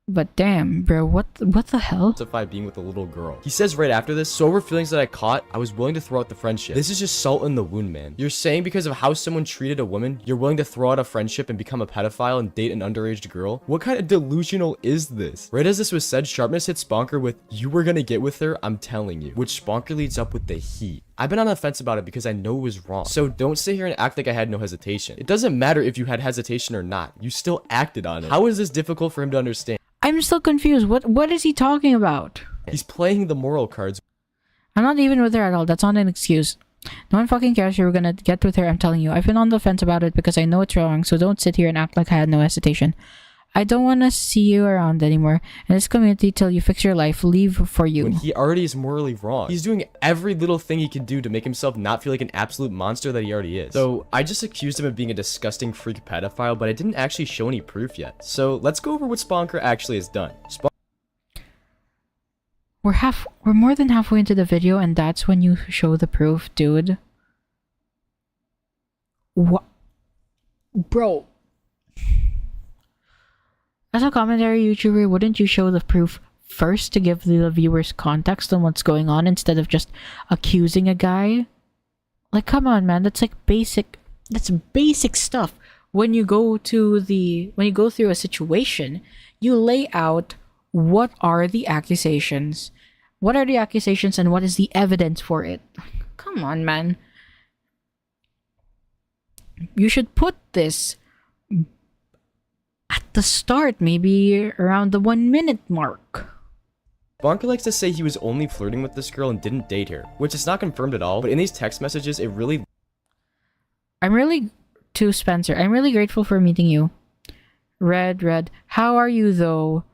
But damn, bro, what the hell? Justify being with a little girl. He says right after this, so over feelings that I caught, I was willing to throw out the friendship. This is just salt in the wound, man. You're saying because of how someone treated a woman, you're willing to throw out a friendship and become a pedophile and date an underage girl? What kind of delusional is this? Right as this was said, Sharpness hit Sponker with, you were gonna get with her, I'm telling you. Which Sponker leads up with the heat. I've been on the fence about it because I know it was wrong. So don't sit here and act like I had no hesitation. It doesn't matter if you had hesitation or not. You still acted on it. How is this difficult for him to understand? I'm still confused. What is he talking about? He's playing the moral cards. I'm not even with her at all. That's not an excuse. No one fucking cares you were gonna get with her, I'm telling you. I've been on the fence about it because I know it's wrong, so don't sit here and act like I had no hesitation. I don't want to see you around anymore in this community till you fix your life. Leave for you. When he already is morally wrong. He's doing every little thing he can do to make himself not feel like an absolute monster that he already is. So I just accused him of being a disgusting freak pedophile, but I didn't actually show any proof yet. So let's go over what Sponker actually has done. We're more than halfway into the video and that's when you show the proof, dude. What? Bro. As a commentary YouTuber, wouldn't you show the proof first to give the viewers context on what's going on instead of just accusing a guy? Like, come on, man. That's like that's basic stuff. When you go through a situation, you lay out what are the accusations. What are the accusations and what is the evidence for it? Come on, man. You should put this at the start, maybe around the 1 minute mark. Sponker likes to say he was only flirting with this girl and didn't date her, which is not confirmed at all, but in these text messages, it really... To Spencer, I'm really grateful for meeting you. Red, how are you though?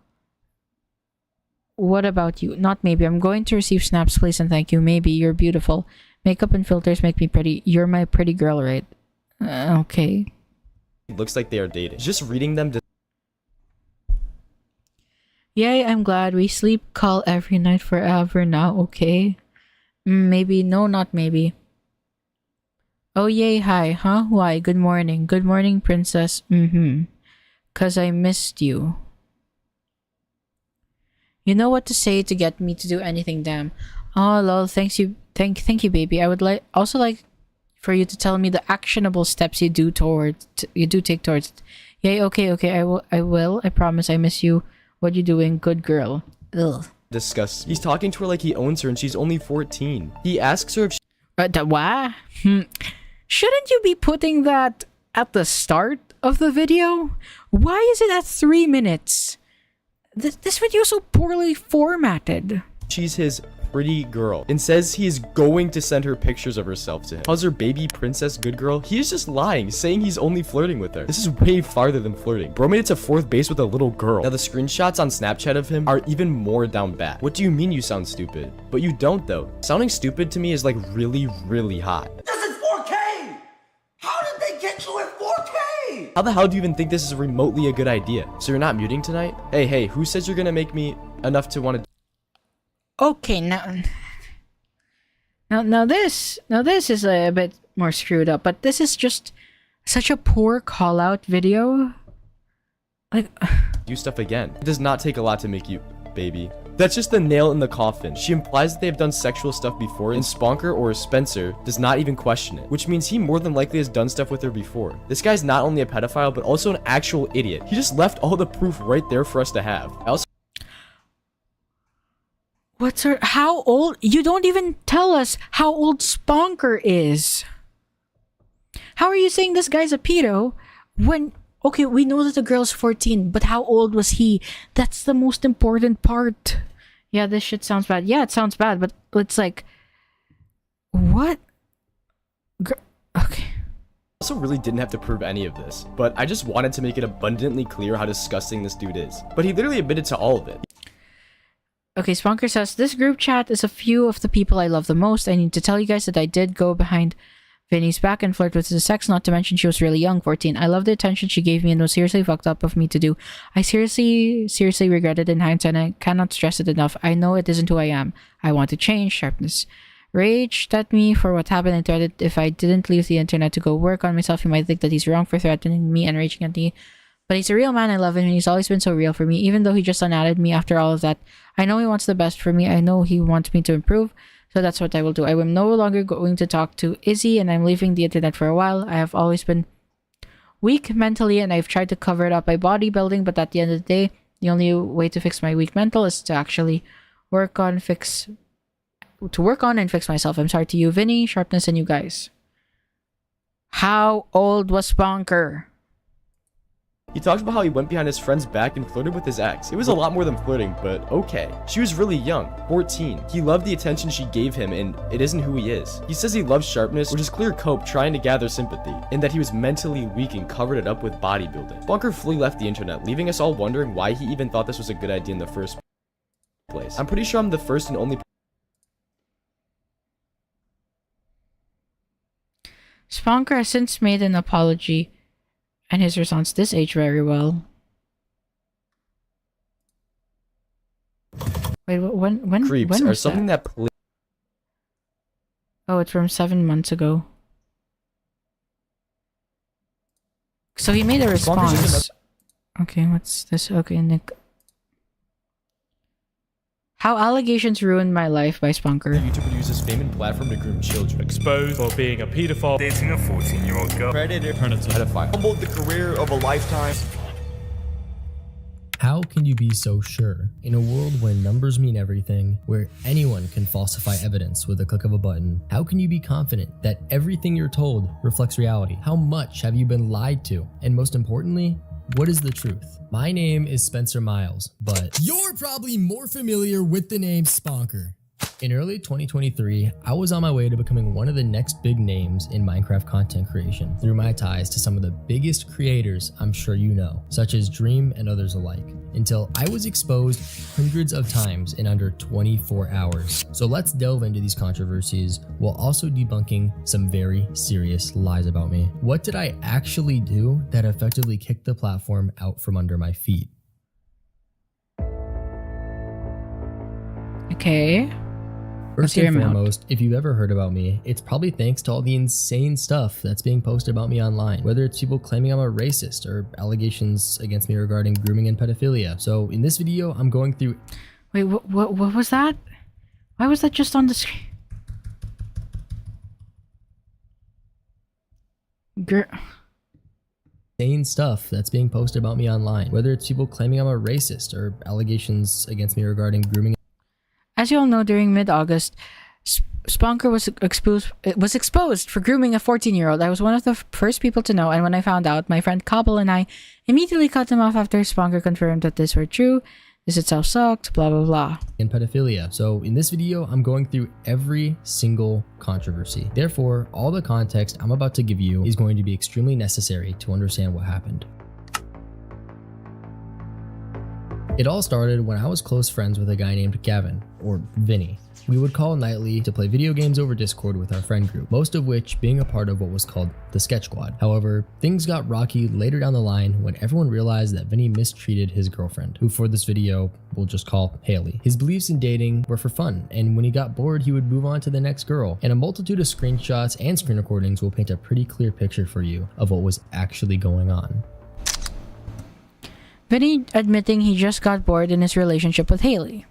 What about you? Not maybe. I'm going to receive snaps, please and thank you. Maybe. You're beautiful. Makeup and filters make me pretty. You're my pretty girl, right? Okay. It looks like they are dating. Just reading them... Yay, I'm glad. We sleep call every night forever now, okay? Maybe. No, not maybe. Oh, yay, hi. Huh? Why? Good morning. Good morning, princess. Cause I missed you. You know what to say to get me to do anything, damn. Oh, lol, thank you, baby. I would also like for you to tell me the actionable steps you do take towards it. Yay, okay, I will. I promise. I miss you. What you doing? Good girl. Ugh. Disgust. He's talking to her like he owns her and she's only 14. He asks her if she... What? Shouldn't you be putting that at the start of the video? Why is it at 3 minutes? This video is so poorly formatted. She's his pretty girl and says he is going to send her pictures of herself to him. Calls her baby princess good girl. He is just lying, saying he's only flirting with her. This is way farther than flirting. Bro made it to 4th base with a little girl. Now the screenshots on Snapchat of him are even more down bad. What do you mean you sound stupid? But you don't though. Sounding stupid to me is like really, really hot. This is 4K! How did they get you at 4K? How the hell do you even think this is remotely a good idea? So you're not muting tonight? Hey, who says you're gonna make me enough to want to... Okay, now this is a bit more screwed up, but this is just such a poor call out video. Like, do stuff again. It does not take a lot to make you, baby. That's just the nail in the coffin. She implies that they have done sexual stuff before, and Sponker or Spencer does not even question it, which means he more than likely has done stuff with her before. This guy's not only a pedophile, but also an actual idiot. He just left all the proof right there for us to have. how old? You don't even tell us how old Sponker is. How are you saying this guy's a pedo when, okay, we know that the girl's 14, but how old was he? That's the most important part. Yeah, this shit sounds bad. Yeah, it sounds bad, but it's like, What? Okay. Also really didn't have to prove any of this, but I just wanted to make it abundantly clear how disgusting this dude is. But he literally admitted to all of it. Okay, Sponker says, this group chat is a few of the people I love the most. I need to tell you guys that I did go behind Vinny's back and flirt with his sex, not to mention she was really young, 14. I love the attention she gave me and was seriously fucked up of me to do. I seriously regret it in hindsight, and I cannot stress it enough. I know it isn't who I am. I want to change. Sharpness. Raged at me for what happened and threatened if I didn't leave the internet to go work on myself. He might think that he's wrong for threatening me and raging at me. But he's a real man. I love him and he's always been so real for me. Even though he just unadded me after all of that, I know he wants the best for me. I know he wants me to improve. So that's what I will do. I am no longer going to talk to Izzy and I'm leaving the internet for a while. I have always been weak mentally and I've tried to cover it up by bodybuilding, but at the end of the day, the only way to fix my weak mental is to actually work on and fix myself. I'm sorry to you, Vinny, Sharpness, and you guys. How old was Sponker? He talks about how he went behind his friend's back and flirted with his ex. It was a lot more than flirting, but okay. She was really young, 14. He loved the attention she gave him, and it isn't who he is. He says he loves Sharpness, which is clear cope trying to gather sympathy, and that he was mentally weak and covered it up with bodybuilding. Sponker fully left the internet, leaving us all wondering why he even thought this was a good idea in the first place. I'm pretty sure I'm the first and only Sponker has since made an apology, and his response this aged very well. Wait, when creeps when are was something that Oh, it's from 7 months ago. So he made a response. Okay, what's this? Okay, Nick. How Allegations Ruined My Life by Sponker. YouTuber uses fame and platform to groom children. Exposed for being a pedophile, dating a 14-year-old girl, Predator. Pedophile. Humbled the career of a lifetime. How can you be so sure? In a world where numbers mean everything, where anyone can falsify evidence with a click of a button, how can you be confident that everything you're told reflects reality? How much have you been lied to? And most importantly, what is the truth? My name is Spencer Miles, but you're probably more familiar with the name Sponker. In early 2023, I was on my way to becoming one of the next big names in Minecraft content creation through my ties to some of the biggest creators I'm sure you know, such as Dream and others alike, until I was exposed hundreds of times in under 24 hours. So let's delve into these controversies while also debunking some very serious lies about me. What did I actually do that effectively kicked the platform out from under my feet? Okay. First and foremost, if you've ever heard about me, it's probably thanks to all the insane stuff that's being posted about me online, whether it's people claiming I'm a racist or allegations against me regarding grooming and pedophilia. So in this video, I'm going through... Wait, what was that? Why was that just on the screen? Insane stuff that's being posted about me online, whether it's people claiming I'm a racist or allegations against me regarding grooming. As you all know, during mid-August, Sponker was exposed for grooming a 14-year-old. I was one of the first people to know, and when I found out, my friend Cobble and I immediately cut him off after Sponker confirmed that this were true. This itself sucked, blah blah blah. And pedophilia. So in this video, I'm going through every single controversy. Therefore, all the context I'm about to give you is going to be extremely necessary to understand what happened. It all started when I was close friends with a guy named Gavin, or Vinny. We would call nightly to play video games over Discord with our friend group, most of which being a part of what was called the Sketch Squad. However, things got rocky later down the line when everyone realized that Vinny mistreated his girlfriend, who for this video we'll just call Haley. His beliefs in dating were for fun, and when he got bored he would move on to the next girl, and a multitude of screenshots and screen recordings will paint a pretty clear picture for you of what was actually going on. Vinny admitting he just got bored in his relationship with Haley.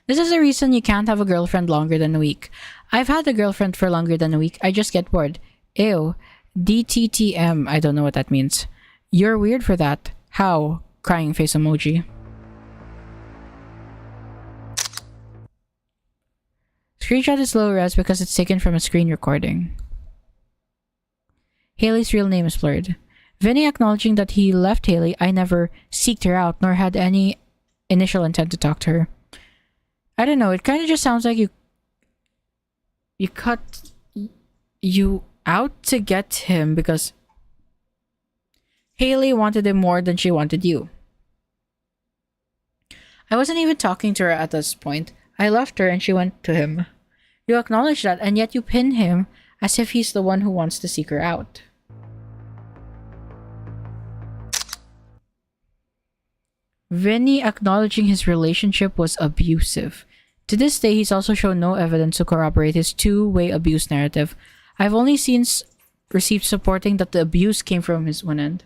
This is the reason you can't have a girlfriend longer than a week. I've had a girlfriend for longer than a week. I just get bored. Ew. DTTM. I don't know what that means. You're weird for that. How? Crying face emoji. Screenshot is low res because it's taken from a screen recording. Haley's real name is blurred. Vinny acknowledging that he left Haley. I never seeked her out nor had any initial intent to talk to her. I don't know, it kind of just sounds like you You cut you out to get him because Haley wanted him more than she wanted you. I wasn't even talking to her at this point. I left her and she went to him. You acknowledge that, and yet you pin him as if he's the one who wants to seek her out. Vinny acknowledging his relationship was abusive. To this day, he's also shown no evidence to corroborate his two-way abuse narrative. I've only seen received supporting that the abuse came from his one end.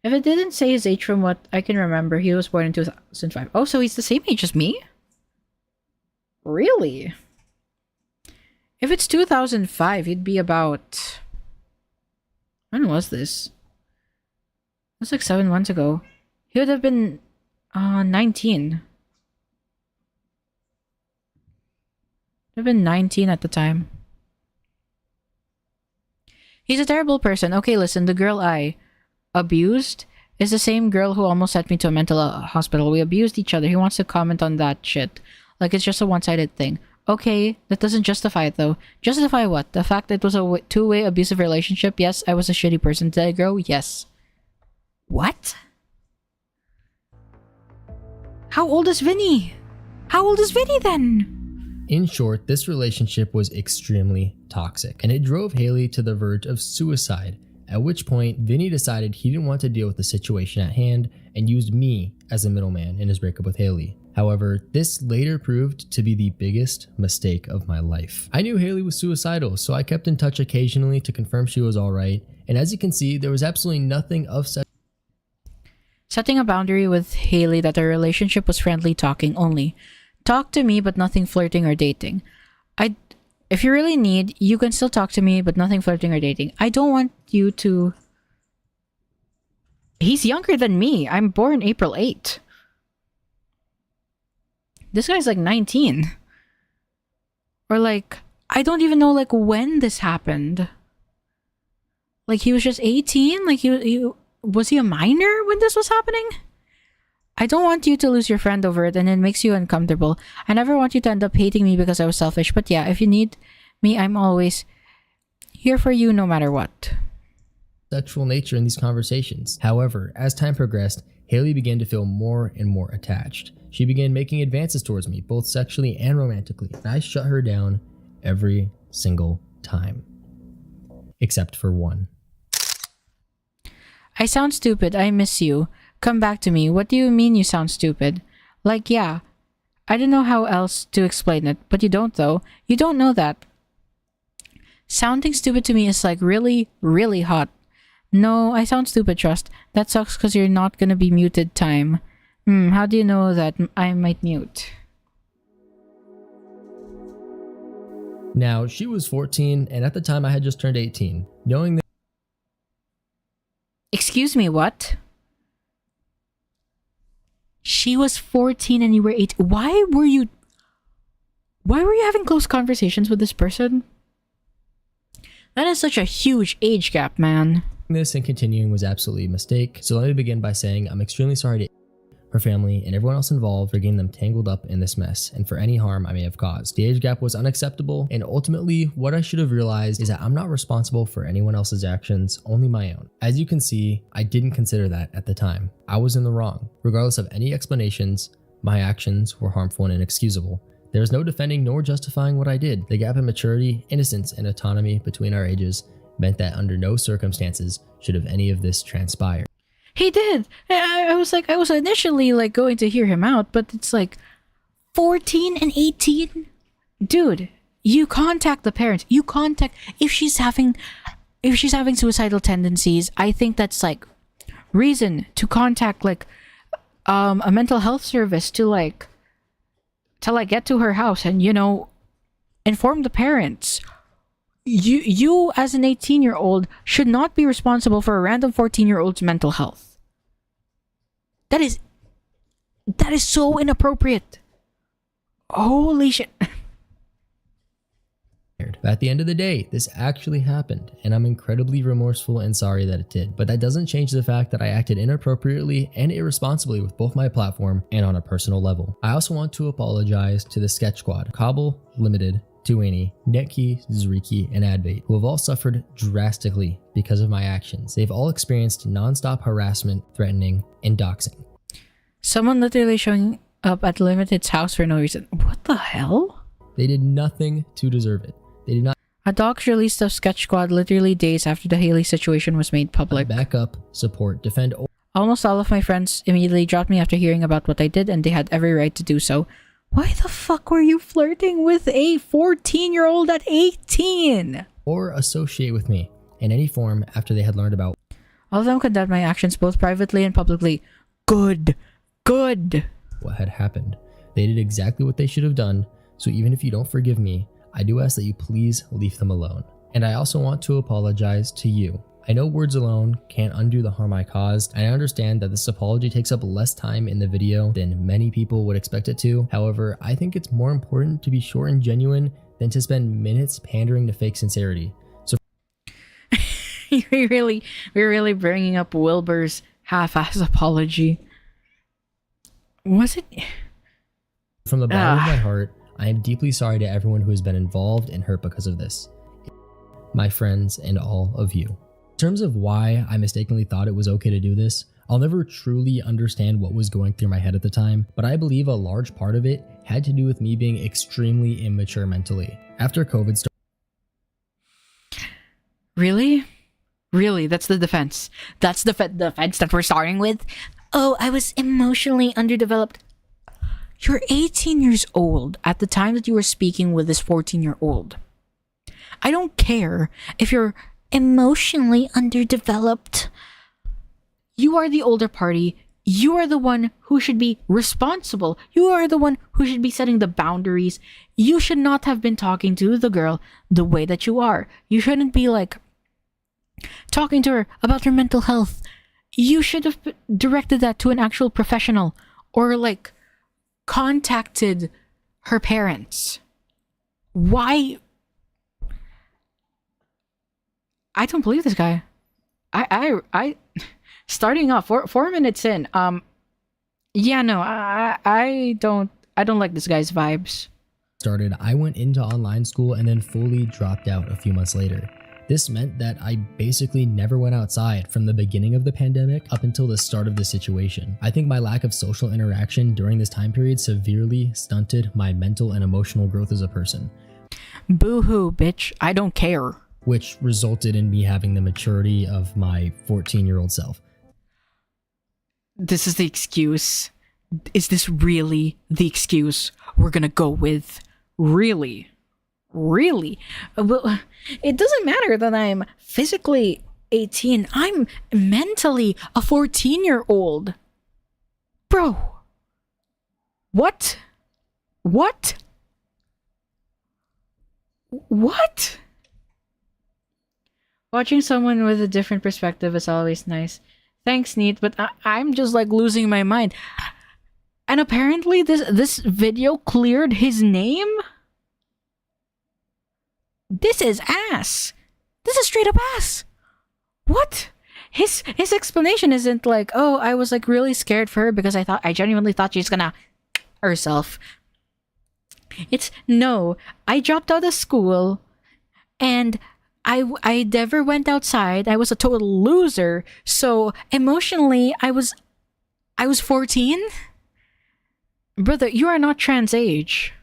If it didn't say his age from what I can remember, he was born in 2005. Oh, so he's the same age as me? Really? If it's 2005, he'd be about... When was this? It was like 7 months ago. He would have been 19. Would have been 19 at the time. He's a terrible person. Okay, listen, the girl I abused is the same girl who almost sent me to a mental hospital. We abused each other. He wants to comment on that shit. Like it's just a one-sided thing. Okay, that doesn't justify it though. Justify what? The fact that it was a two-way abusive relationship? Yes, I was a shitty person. Did I grow? Yes. What? How old is Vinny? How old is Vinny then? In short, this relationship was extremely toxic, and it drove Haley to the verge of suicide, at which point Vinny decided he didn't want to deal with the situation at hand and used me as a middleman in his breakup with Haley. However, this later proved to be the biggest mistake of my life. I knew Haley was suicidal, so I kept in touch occasionally to confirm she was alright, and as you can see, there was absolutely nothing of such. Setting a boundary with Haley that our relationship was friendly talking only. Talk to me, but nothing flirting or dating. If you really need, you can still talk to me, but nothing flirting or dating. I don't want you to... He's younger than me. I'm born April 8. This guy's like 19. Or like, I don't even know like when this happened. Like he was just 18? Like was he a minor when this was happening? I don't want you to lose your friend over it and it makes you uncomfortable. I never want you to end up hating me because I was selfish. But yeah, if you need me, I'm always here for you no matter what. Sexual nature in these conversations. However, as time progressed, Haley began to feel more and more attached. She began making advances towards me, both sexually and romantically, and I shut her down every single time. Except for one. I sound stupid. I miss you. Come back to me. What do you mean you sound stupid? Like, yeah. I don't know how else to explain it, but you don't though. You don't know that. Sounding stupid to me is like really, really hot. No, I sound stupid, trust. That sucks because you're not gonna be muted time. How do you know that I might mute? Now, she was 14, and at the time I had just turned 18. Knowing that... Excuse me, what? She was 14 and you were 8. Why were you having close conversations with this person? That is such a huge age gap, man. This and continuing was absolutely a mistake, so let me begin by saying I'm extremely sorry to her family and everyone else involved for getting them tangled up in this mess and for any harm I may have caused. The age gap was unacceptable, and ultimately what I should have realized is that I'm not responsible for anyone else's actions, only my own. As you can see, I didn't consider that at the time. I was in the wrong. Regardless of any explanations, my actions were harmful and inexcusable. There is no defending nor justifying what I did. The gap in maturity, innocence, and autonomy between our ages meant that under no circumstances should have any of this transpired. He did. I was initially like going to hear him out, but it's like 14 and 18. Dude, you contact the parents. You contact if she's having suicidal tendencies. I think that's like reason to contact like a mental health service to get to her house and inform the parents. You as an 18-year-old should not be responsible for a random 14-year-old's mental health. That is so inappropriate. Holy shit. But at the end of the day, this actually happened, and I'm incredibly remorseful and sorry that it did. But that doesn't change the fact that I acted inappropriately and irresponsibly with both my platform and on a personal level. I also want to apologize to the Sketch Squad, Cobble, Limited, Tuani, Netkey, Zriki, and Adbait, who have all suffered drastically because of my actions. They've all experienced non-stop harassment, threatening, and doxing. Someone literally showing up at Limited's house for no reason. What the hell? They did nothing to deserve it. They did not. A docs released of Sketch Squad literally days after the Haley situation was made public. Back up, support, defend. Almost all of my friends immediately dropped me after hearing about what I did, and they had every right to do so. Why the fuck were you flirting with a 14-year-old at 18? Or associate with me in any form after they had learned about. All of them condemned my actions both privately and publicly. Good. Good. What had happened. They did exactly what they should have done, so even if you don't forgive me, I do ask that you please leave them alone. And I also want to apologize to you. I know words alone can't undo the harm I caused, and I understand that this apology takes up less time in the video than many people would expect it to. However, I think it's more important to be short and genuine than to spend minutes pandering to fake sincerity. So we're really bringing up Wilbur's half-ass apology. Was it? From the bottom of my heart, I am deeply sorry to everyone who has been involved and hurt because of this. My friends and all of you. In terms of why I mistakenly thought it was okay to do this, I'll never truly understand what was going through my head at the time, but I believe a large part of it had to do with me being extremely immature mentally. After COVID started. Really? Really? That's the defense. That's the defense that we're starting with? Oh, I was emotionally underdeveloped. You're 18 years old at the time that you were speaking with this 14-year-old. I don't care if you're emotionally underdeveloped. You are the older party. You are the one who should be responsible. You are the one who should be setting the boundaries. You should not have been talking to the girl the way that you are. You shouldn't be like talking to her about her mental health. You should have directed that to an actual professional or like contacted her parents. Why? I don't believe this guy. I starting off 4 minutes in. Yeah, no, I don't like this guy's vibes. I went into online school and then fully dropped out a few months later. This meant that I basically never went outside from the beginning of the pandemic up until the start of the situation. I think my lack of social interaction during this time period severely stunted my mental and emotional growth as a person. Boo-hoo, bitch. I don't care. Which resulted in me having the maturity of my 14-year-old self. This is the excuse. Is this really the excuse we're gonna go with? Really? Really? Well, it doesn't matter that I'm physically 18. I'm mentally a 14-year-old. Bro. What? What? What? Watching someone with a different perspective is always nice. Thanks, Neat, but I'm just like losing my mind. And apparently this video cleared his name? This is ass. This is straight up ass. What? His explanation isn't like, oh, I was like really scared for her because I genuinely thought she's gonna herself. It's no, I dropped out of school and I never went outside. I was a total loser. So emotionally, I was 14. Brother, you are not trans age.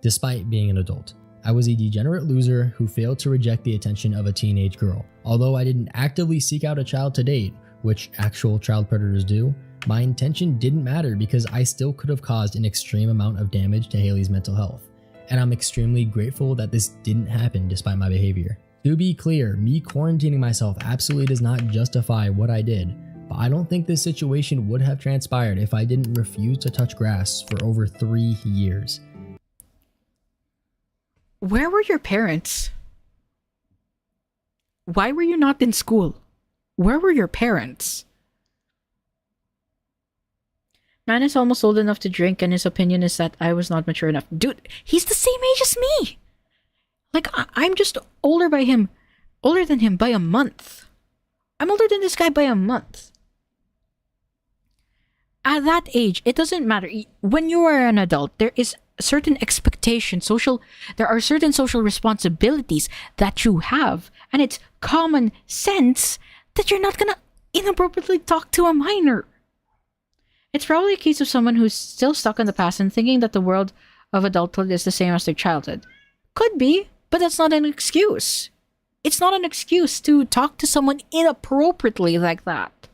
Despite being an adult, I was a degenerate loser who failed to reject the attention of a teenage girl. Although I didn't actively seek out a child to date, which actual child predators do, my intention didn't matter because I still could have caused an extreme amount of damage to Haley's mental health. And I'm extremely grateful that this didn't happen despite my behavior. To be clear, me quarantining myself absolutely does not justify what I did, but I don't think this situation would have transpired if I didn't refuse to touch grass for over 3 years. Where were your parents? Why were you not in school? Where were your parents? Man is almost old enough to drink and his opinion is that I was not mature enough. Dude, he's the same age as me! Like, I'm just older than him by a month. I'm older than this guy by a month. At that age, it doesn't matter. When you are an adult, there is certain expectations, there are certain social responsibilities that you have, and it's common sense that you're not gonna inappropriately talk to a minor. It's probably a case of someone who's still stuck in the past and thinking that the world of adulthood is the same as their childhood. Could be, but that's not an excuse. It's not an excuse to talk to someone inappropriately like that.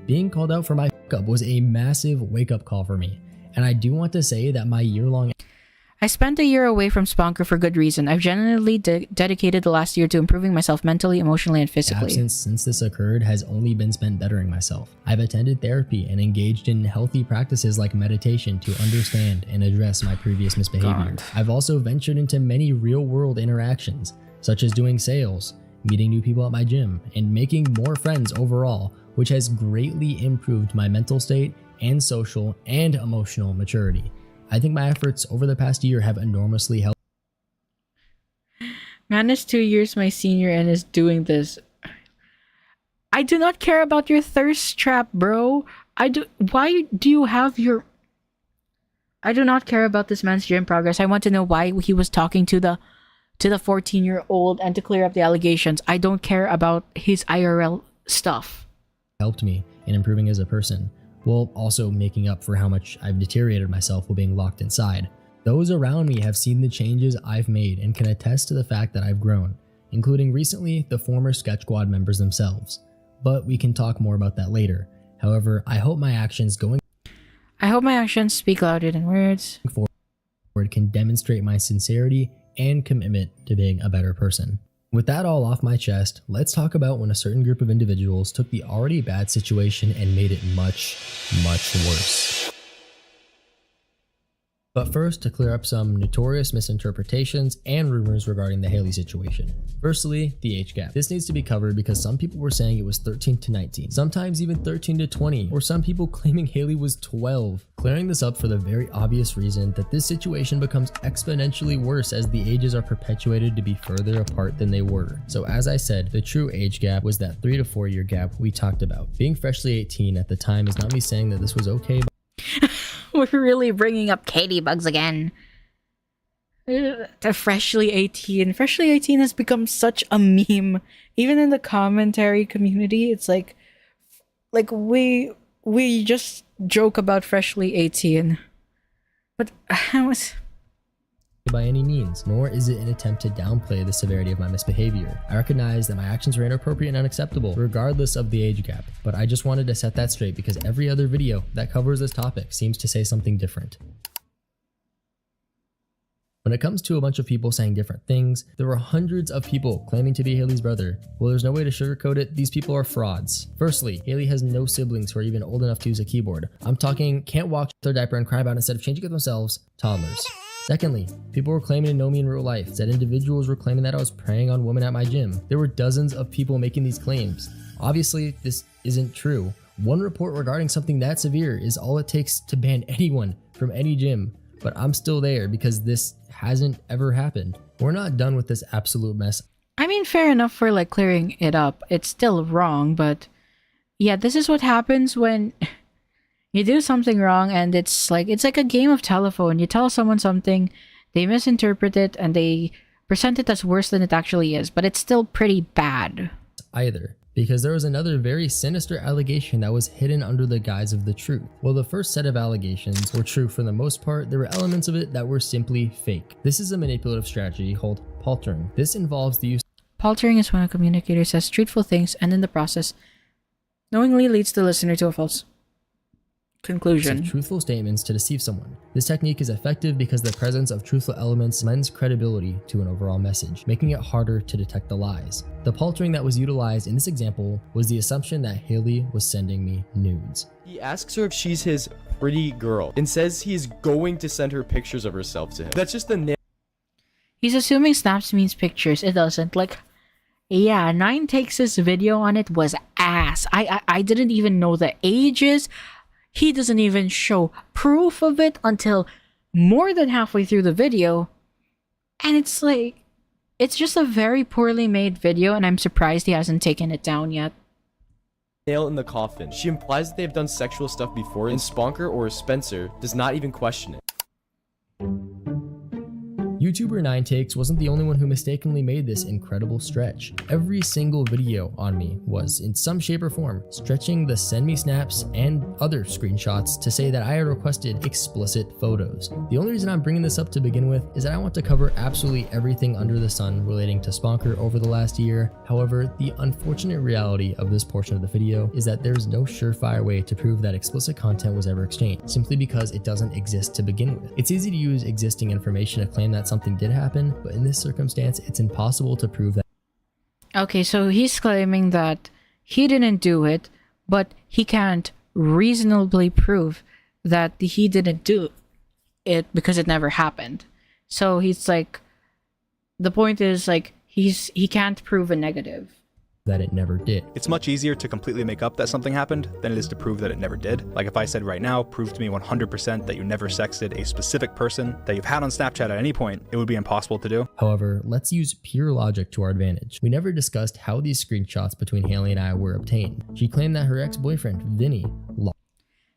Being called out for my up was a massive wake-up call for me, and I do want to say that my year-long I spent a year away from Sponker for good reason. I've genuinely dedicated the last year to improving myself mentally, emotionally, and physically. absence since this occurred has only been spent bettering myself. I've attended therapy and engaged in healthy practices like meditation to understand and address my previous misbehavior. I've also ventured into many real-world interactions, such as doing sales, meeting new people at my gym, and making more friends overall, which has greatly improved my mental state and social and emotional maturity. I think my efforts over the past year have enormously helped. Man is 2 years my senior and is doing this. I do not care about your thirst trap, bro. Why do you have your... I do not care about this man's gym progress. I want to know why he was talking to the 14-year-old and to clear up the allegations. I don't care about his IRL stuff. Helped me in improving as a person, while also making up for how much I've deteriorated myself while being locked inside. Those around me have seen the changes I've made and can attest to the fact that I've grown, including recently the former Sketch Squad members themselves. But we can talk more about that later. However, I hope my actions speak louder than words forward can demonstrate my sincerity and commitment to being a better person. With that all off my chest, let's talk about when a certain group of individuals took the already bad situation and made it much, much worse. But first, to clear up some notorious misinterpretations and rumors regarding the Haley situation. Firstly, the age gap. This needs to be covered because some people were saying it was 13 to 19, sometimes even 13 to 20, or some people claiming Haley was 12. Clearing this up for the very obvious reason that this situation becomes exponentially worse as the ages are perpetuated to be further apart than they were. So as I said, the true age gap was that 3 to 4 year gap we talked about. Being freshly 18 at the time is not me saying that this was okay, We're really bringing up Katie bugs again. The freshly 18. Freshly 18 has become such a meme. Even in the commentary community, it's like we just joke about freshly 18. But I was... by any means, nor is it an attempt to downplay the severity of my misbehavior. I recognize that my actions were inappropriate and unacceptable, regardless of the age gap, but I just wanted to set that straight because every other video that covers this topic seems to say something different. When it comes to a bunch of people saying different things, there were hundreds of people claiming to be Haley's brother. Well, there's no way to sugarcoat it, these people are frauds. Firstly, Haley has no siblings who are even old enough to use a keyboard. I'm talking can't walk their diaper and cry about it instead of changing it themselves, toddlers. Secondly, people were claiming to know me in real life, said individuals were claiming that I was preying on women at my gym. There were dozens of people making these claims. Obviously, this isn't true. One report regarding something that severe is all it takes to ban anyone from any gym, but I'm still there because this hasn't ever happened. We're not done with this absolute mess. I mean, fair enough for like clearing it up. It's still wrong, but yeah, this is what happens when you do something wrong and it's like a game of telephone. You tell someone something, they misinterpret it, and they present it as worse than it actually is, but it's still pretty bad. Either, because there was another very sinister allegation that was hidden under the guise of the truth. While the first set of allegations were true for the most part, there were elements of it that were simply fake. This is a manipulative strategy called paltering. This involves the use... Paltering is when a communicator says truthful things and in the process knowingly leads the listener to a false conclusion. Truthful statements to deceive someone. This technique is effective because the presence of truthful elements lends credibility to an overall message, making it harder to detect the lies. The paltering that was utilized in this example was the assumption that Haley was sending me nudes. He asks her if she's his pretty girl and says he's going to send her pictures of herself to him. That's just the He's assuming snaps means pictures. It doesn't. Like, yeah, 9 takes this video on it was ass. I didn't even know the ages. He doesn't even show proof of it until more than halfway through the video. And it's like, It's just a very poorly made video, and I'm surprised he hasn't taken it down yet. Nail in the coffin. She implies that they have done sexual stuff before, and Sponker or Spencer does not even question it. YouTuber 9takes wasn't the only one who mistakenly made this incredible stretch. Every single video on me was, in some shape or form, stretching the send me snaps and other screenshots to say that I had requested explicit photos. The only reason I'm bringing this up to begin with is that I want to cover absolutely everything under the sun relating to Sponker over the last year. However, the unfortunate reality of this portion of the video is that there's no surefire way to prove that explicit content was ever exchanged, simply because it doesn't exist to begin with. It's easy to use existing information to claim that something did happen, but in this circumstance, it's impossible to prove that. Okay, so he's claiming that he didn't do it, but he can't reasonably prove that he didn't do it because it never happened. So he's like, the point is like, he can't prove a negative. That it never did. It's much easier to completely make up that something happened than it is to prove that it never did. Like if I said right now, prove to me 100% that you never sexted a specific person that you've had on Snapchat at any point, it would be impossible to do. However, let's use pure logic to our advantage. We never discussed how these screenshots between Haley and I were obtained. She claimed that her ex-boyfriend, Vinny,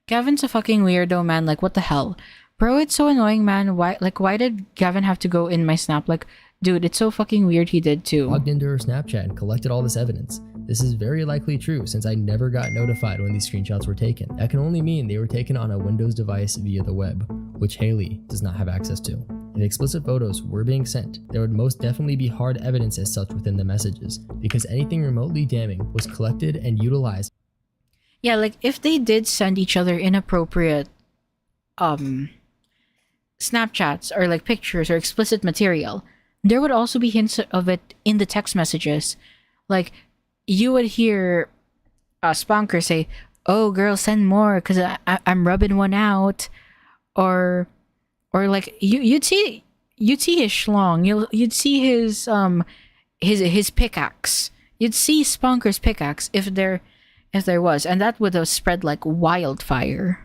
Gavin's a fucking weirdo, man. Like, what the hell? Bro, it's so annoying, man. Why did Gavin have to go in my snap? Like, dude, it's so fucking weird he did too. Logged into her Snapchat and collected all this evidence. This is very likely true since I never got notified when these screenshots were taken. That can only mean they were taken on a Windows device via the web, which Haley does not have access to. If explicit photos were being sent, there would most definitely be hard evidence as such within the messages, because anything remotely damning was collected and utilized. Yeah, like if they did send each other inappropriate Snapchats or like pictures or explicit material, there would also be hints of it in the text messages. Like, you would hear Sponker say, "Oh, girl, send more because I'm rubbing one out," or like you'd see his schlong. You'd see his pickaxe. You'd see Sponker's pickaxe if there was, and that would have spread like wildfire.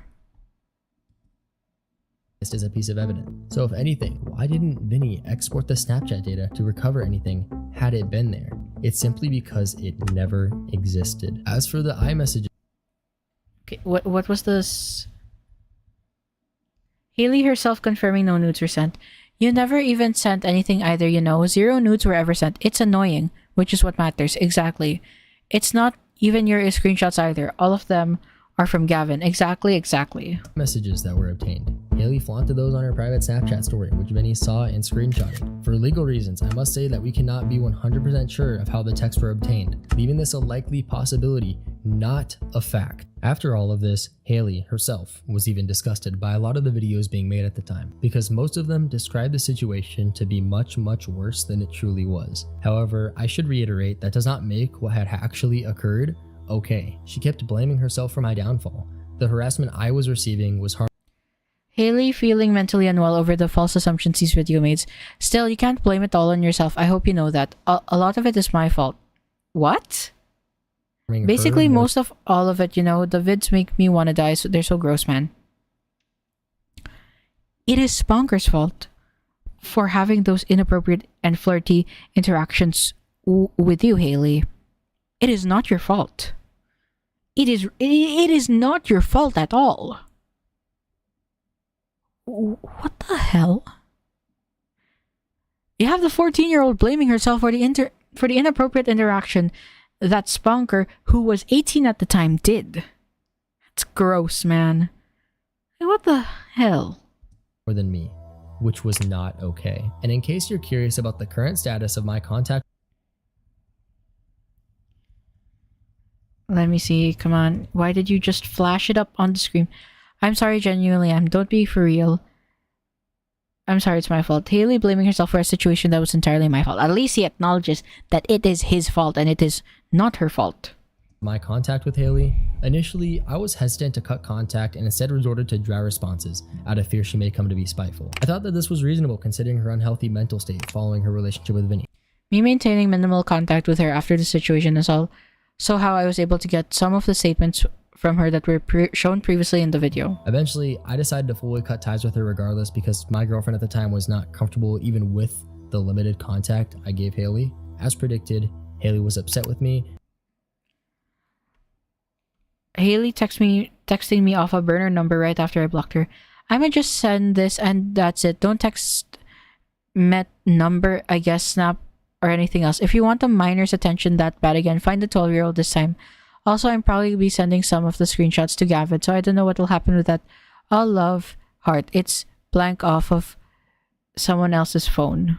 This is a piece of evidence. So if anything, why didn't Vinny export the Snapchat data to recover anything had it been there? It's simply because it never existed. As for the iMessages, okay, what was this? Haley herself confirming no nudes were sent. You never even sent anything either, you know. 0 nudes were ever sent. It's annoying, which is what matters. Exactly. It's not even your screenshots either. All of them are from Gavin. Exactly. messages that were obtained. Haley flaunted those on her private Snapchat story, which Vinny saw and screenshotted. For legal reasons, I must say that we cannot be 100% sure of how the texts were obtained, leaving this a likely possibility, not a fact. After all of this, Haley herself was even disgusted by a lot of the videos being made at the time, because most of them described the situation to be much worse than it truly was. However, I should reiterate that does not make what had actually occurred okay. She kept blaming herself for my downfall. The harassment I was receiving was hard. Haley feeling mentally unwell over the false assumptions these video mates. Still, you can't blame it all on yourself. I hope you know that. A lot of it is my fault. What? Basically, most of all of it, you know, the vids make me want to die. So they're so gross, man. It is Sponker's fault for having those inappropriate and flirty interactions with you, Haley. It is not your fault. It is not your fault at all. What the hell? You have the 14-year-old blaming herself for the inappropriate interaction that Sponker, who was 18 at the time, did. It's gross, man. What the hell? More than me, which was not okay. And in case you're curious about the current status of my contact, let me see. Come on. Why did you just flash it up on the screen? I'm sorry, genuinely. Don't be for real. I'm sorry, it's my fault. Haley blaming herself for a situation that was entirely my fault. At least he acknowledges that it is his fault and it is not her fault. My contact with Haley. Initially, I was hesitant to cut contact and instead resorted to dry responses out of fear she may come to be spiteful. I thought that this was reasonable considering her unhealthy mental state following her relationship with Vinny. Me maintaining minimal contact with her after the situation is all so how I was able to get some of the statements from her that were shown previously in the video. Eventually, I decided to fully cut ties with her regardless because my girlfriend at the time was not comfortable even with the limited contact I gave Haley. As predicted, Haley was upset with me. Haley texting me off a burner number right after I blocked her. I'ma just send this and that's it. Don't text met number, I guess, snap, or anything else. If you want the minor's attention that bad again, find the 12-year-old this time. Also, I'm probably be sending some of the screenshots to Gavin, so I don't know what will happen with that. All love, heart. It's blank off of someone else's phone.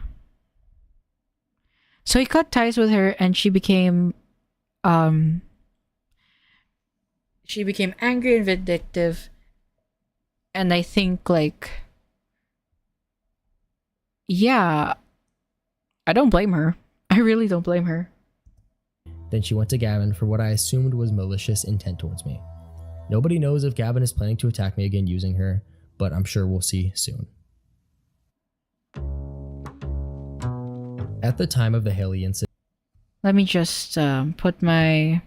So he cut ties with her and she became angry and vindictive. And I think, like, yeah, I don't blame her. I really don't blame her. Then she went to Gavin for what I assumed was malicious intent towards me. Nobody knows if Gavin is planning to attack me again using her, but I'm sure we'll see soon. At the time of the Haley incident, let me just put my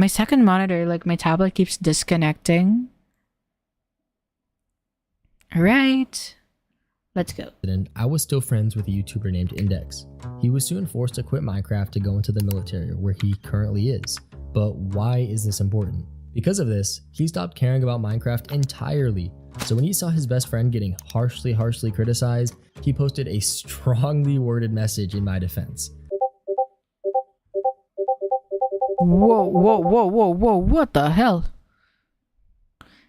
second monitor, like my tablet keeps disconnecting. All right, let's go. I was still friends with a YouTuber named Index. He was soon forced to quit Minecraft to go into the military, where he currently is. But why is this important? Because of this, he stopped caring about Minecraft entirely. So when he saw his best friend getting harshly criticized, he posted a strongly worded message in my defense. Whoa, what the hell?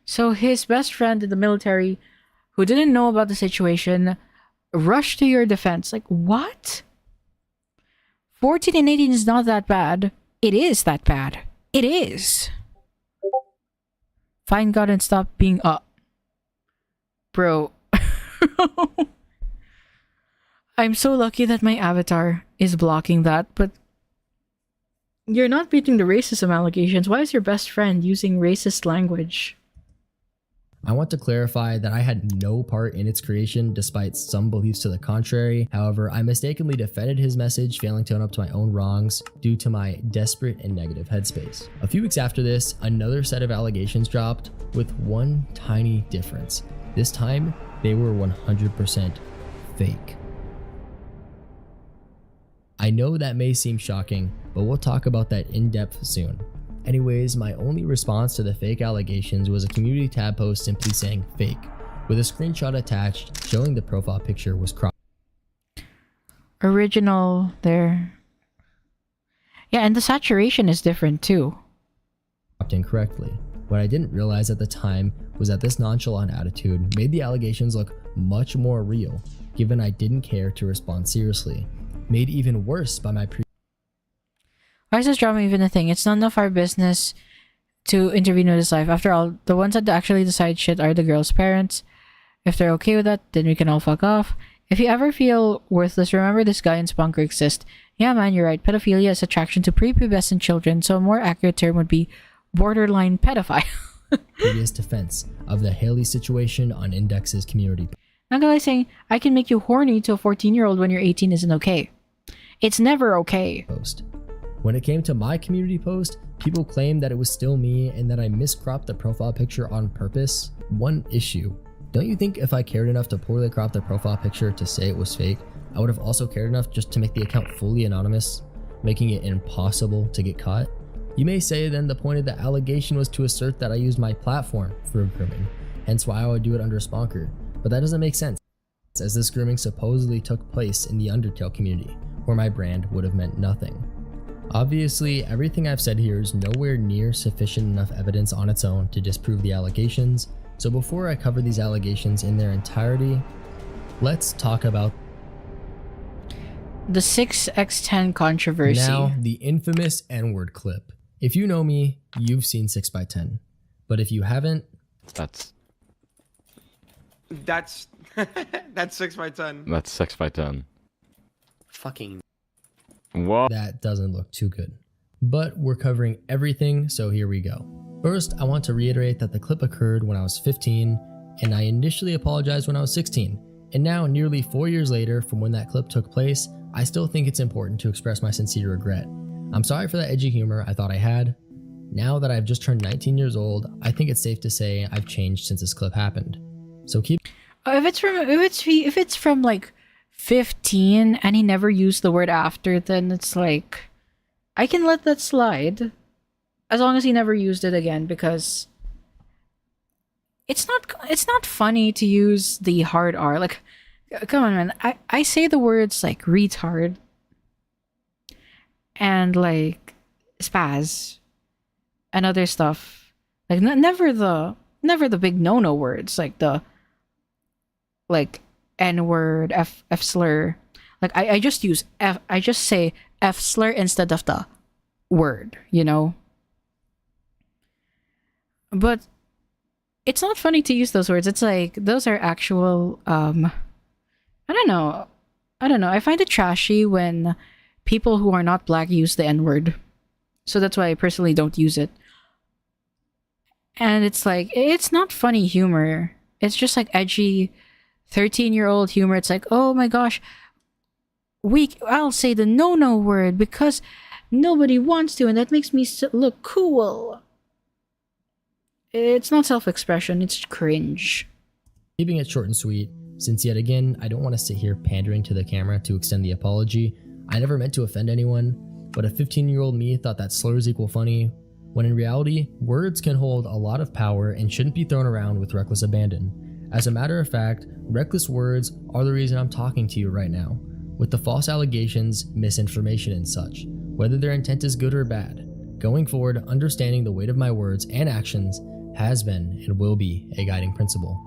So his best friend in the military, who didn't know about the situation, rushed to your defense. Like, what? 14 and 18 is not that bad. It is that bad. It is. Find God and stop being Bro. I'm so lucky that my avatar is blocking that, but you're not beating the racism allegations. Why is your best friend using racist language? I want to clarify that I had no part in its creation despite some beliefs to the contrary. However, I mistakenly defended his message, failing to own up to my own wrongs due to my desperate and negative headspace. A few weeks after this, another set of allegations dropped with one tiny difference. This time, they were 100% fake. I know that may seem shocking, but we'll talk about that in depth soon. Anyways, my only response to the fake allegations was a community tab post simply saying fake, with a screenshot attached showing the profile picture was cropped. Original there. Yeah, and the saturation is different too. Cropped incorrectly. What I didn't realize at the time was that this nonchalant attitude made the allegations look much more real, given I didn't care to respond seriously. Made even worse by my Why is this drama even a thing? It's none of our business to intervene with his life. After all, the ones that actually decide shit are the girl's parents. If they're okay with that, then we can all fuck off. If you ever feel worthless, remember this guy in Sponker exists. Yeah man, you're right. Pedophilia is attraction to prepubescent children, so a more accurate term would be borderline pedophile. previous defense of the Haley situation on Index's community. Not gonna lie, saying I can make you horny to a 14-year-old when you're 18 isn't okay. It's never okay. Post. When it came to my community post, people claimed that it was still me and that I miscropped the profile picture on purpose. One issue. Don't you think if I cared enough to poorly crop the profile picture to say it was fake, I would have also cared enough just to make the account fully anonymous, making it impossible to get caught? You may say then the point of the allegation was to assert that I used my platform for grooming, hence why I would do it under Sponker, but that doesn't make sense, as this grooming supposedly took place in the Undertale community, where my brand would have meant nothing. Obviously, everything I've said here is nowhere near sufficient enough evidence on its own to disprove the allegations, so before I cover these allegations in their entirety, let's talk about the 6x10 controversy. Now, the infamous N-word clip. If you know me, you've seen 6x10, but if you haven't, That's 6x10. That's 6x10. Fucking. What? That doesn't look too good. But we're covering everything, so here we go. First, I want to reiterate that the clip occurred when I was 15, and I initially apologized when I was 16. And now, nearly 4 years later from when that clip took place, I still think it's important to express my sincere regret. I'm sorry for that edgy humor I thought I had. Now that I've just turned 19 years old, I think it's safe to say I've changed since this clip happened. So keep... If it's from like 15 and he never used the word after, then it's like I can let that slide as long as he never used it again, because it's not funny to use the hard R. Like, come on, man. I say the words like retard and like spaz and other stuff. Like never the big no words like the like N word, F slur. Like I just use F. I just say F slur instead of the word, you know. But it's not funny to use those words. It's like those are actual. I don't know. I find it trashy when people who are not black use the N word. So that's why I personally don't use it. And it's like, it's not funny humor. It's just like edgy 13-year-old humor. It's like, oh my gosh, I'll say the no word because nobody wants to, and that makes me look cool. It's not self-expression, it's cringe. Keeping it short and sweet, since yet again, I don't want to sit here pandering to the camera to extend the apology. I never meant to offend anyone, but a 15-year-old me thought that slurs equal funny, when in reality, words can hold a lot of power and shouldn't be thrown around with reckless abandon. As a matter of fact, reckless words are the reason I'm talking to you right now, with the false allegations, misinformation, and such, whether their intent is good or bad. Going forward, understanding the weight of my words and actions has been and will be a guiding principle.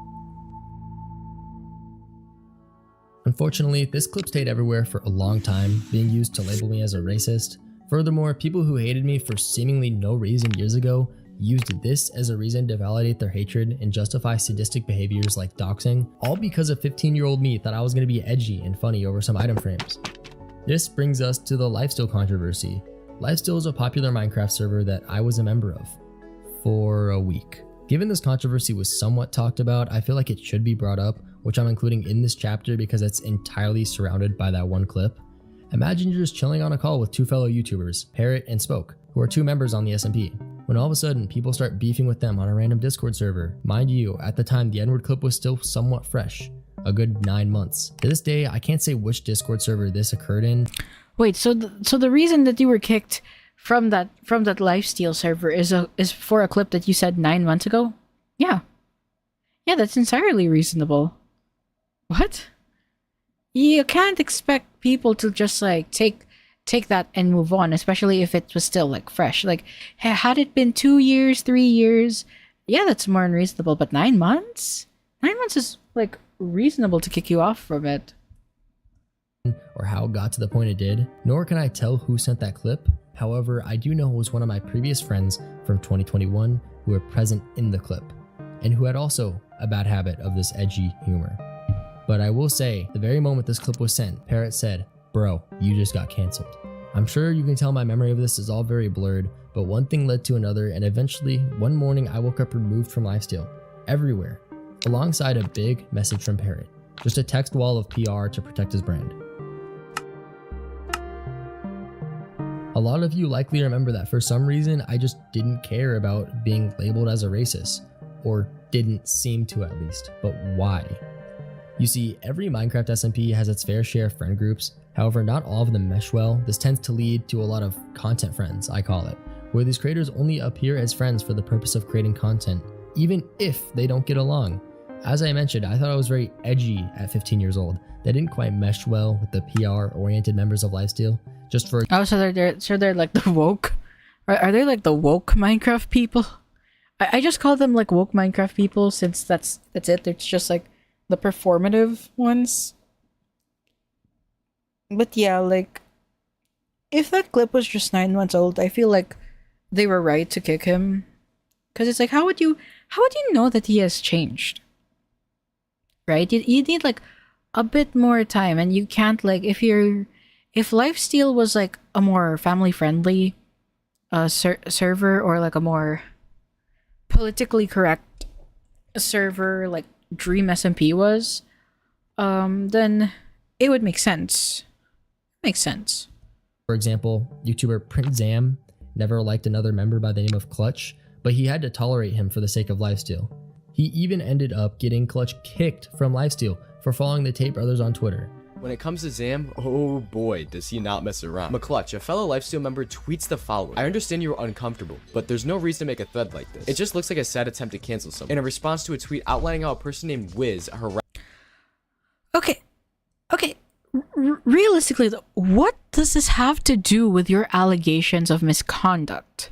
Unfortunately, this clip stayed everywhere for a long time, being used to label me as a racist. Furthermore, people who hated me for seemingly no reason years ago used this as a reason to validate their hatred and justify sadistic behaviors like doxing, all because a 15-year-old me thought I was going to be edgy and funny over some item frames. This brings us to the Lifesteal controversy. Lifesteal is a popular Minecraft server that I was a member of for a week. Given this controversy was somewhat talked about, I feel like it should be brought up, which I'm including in this chapter because it's entirely surrounded by that one clip. Imagine you're just chilling on a call with two fellow YouTubers, Parrot and Spoke, who are two members on the SMP, when all of a sudden people start beefing with them on a random Discord server. Mind you, at the time the N-word clip was still somewhat fresh, a good 9 months. To this day, I can't say which Discord server this occurred in. Wait, so the reason that you were kicked from that Lifesteal server is for a clip that you said 9 months ago? Yeah, that's entirely reasonable. What? You can't expect people to just like take that and move on, especially if it was still like fresh. Like, had it been 2 years, 3 years, yeah, that's more unreasonable. But 9 months? 9 months is like reasonable to kick you off from it. Or how it got to the point it did, nor can I tell who sent that clip. However, I do know it was one of my previous friends from 2021 who were present in the clip, and who had also a bad habit of this edgy humor. But I will say, the very moment this clip was sent, Parrot said, "Bro, you just got cancelled." I'm sure you can tell my memory of this is all very blurred, but one thing led to another, and eventually, one morning I woke up removed from Lifesteal, everywhere, alongside a big message from Parrot. Just a text wall of PR to protect his brand. A lot of you likely remember that for some reason I just didn't care about being labeled as a racist, or didn't seem to at least, but why? You see, every Minecraft SMP has its fair share of friend groups, however not all of them mesh well. This tends to lead to a lot of content friends, I call it, where these creators only appear as friends for the purpose of creating content, even if they don't get along. As I mentioned, I thought I was very edgy at 15 years old. That didn't quite mesh well with the PR-oriented members of Lifesteal. Just for so they're like the woke. Are they like the woke Minecraft people? I just call them like woke Minecraft people since that's it. It's just like the performative ones. But yeah, like if that clip was just 9 months old, I feel like they were right to kick him. Cause it's like how would you know that he has changed? Right? You need like a bit more time, and you can't like if Lifesteal was like a more family friendly server, or like a more politically correct server like Dream SMP was, then it would make sense. Makes sense. For example, YouTuber Print never liked another member by the name of Clutch, but he had to tolerate him for the sake of Lifesteal. He even ended up getting Clutch kicked from Lifesteal for following the Tate brothers on Twitter. When it comes to Zam, oh boy, does he not mess around. McClutch, a fellow Lifesteal member, tweets the following: I understand you are uncomfortable, but there's no reason to make a thread like this. It just looks like a sad attempt to cancel someone. In a response to a tweet outlining how a person named Wiz Okay. Realistically, though, what does this have to do with your allegations of misconduct?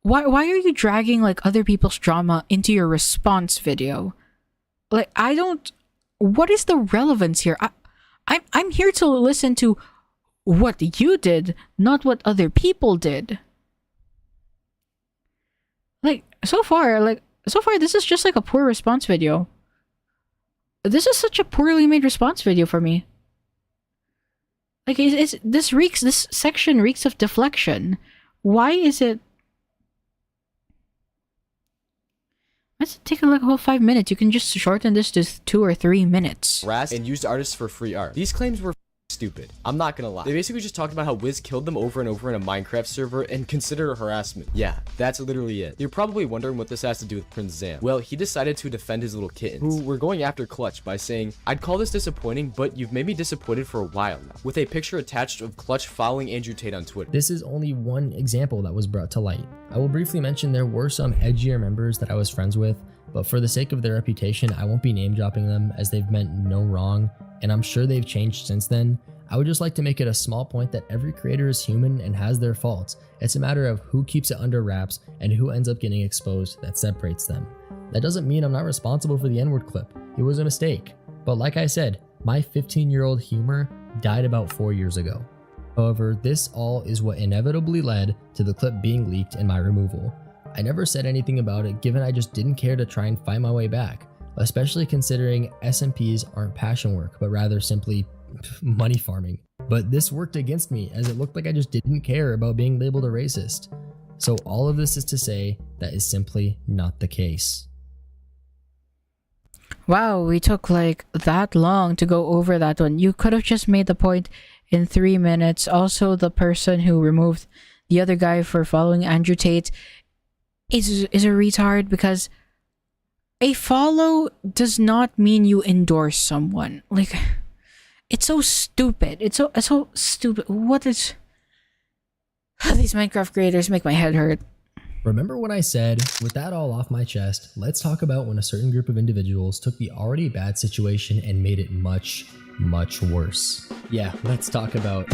Why are you dragging like other people's drama into your response video? Like, what is the relevance here? I'm here to listen to what you did, not what other people did. So far, this is just like a poor response video. This is such a poorly made response video for me. Like, this section reeks of deflection. Why is it? Let's take like a whole 5 minutes. You can just shorten this to 2 or 3 minutes. harassed and used artists for free art. These claims were stupid. I'm not gonna lie. They basically just talked about how Wiz killed them over and over in a Minecraft server and considered it harassment. Yeah, that's literally it. You're probably wondering what this has to do with Prince Zam. Well, he decided to defend his little kittens, who were going after Clutch by saying, I'd call this disappointing, but you've made me disappointed for a while now, with a picture attached of Clutch following Andrew Tate on Twitter. This is only one example that was brought to light. I will briefly mention there were some edgier members that I was friends with, but for the sake of their reputation, I won't be name dropping them as they've meant no wrong, and I'm sure they've changed since then. I would just like to make it a small point that every creator is human and has their faults. It's a matter of who keeps it under wraps and who ends up getting exposed that separates them. That doesn't mean I'm not responsible for the N-word clip. It was a mistake. But like I said, my 15-year-old humor died about 4 years ago. However, this all is what inevitably led to the clip being leaked and my removal. I never said anything about it given I just didn't care to try and find my way back, especially considering SMPs aren't passion work, but rather simply money farming. But this worked against me as it looked like I just didn't care about being labeled a racist. So all of this is to say that is simply not the case. Wow, we took like that long to go over that one. You could have just made the point in 3 minutes. Also, the person who removed the other guy for following Andrew Tate is a retard, because a follow does not mean you endorse someone. Like, it's so stupid. It's so stupid. What is... These Minecraft creators make my head hurt. Remember what I said? With that all off my chest, let's talk about when a certain group of individuals took the already bad situation and made it much, much worse. Yeah, let's talk about...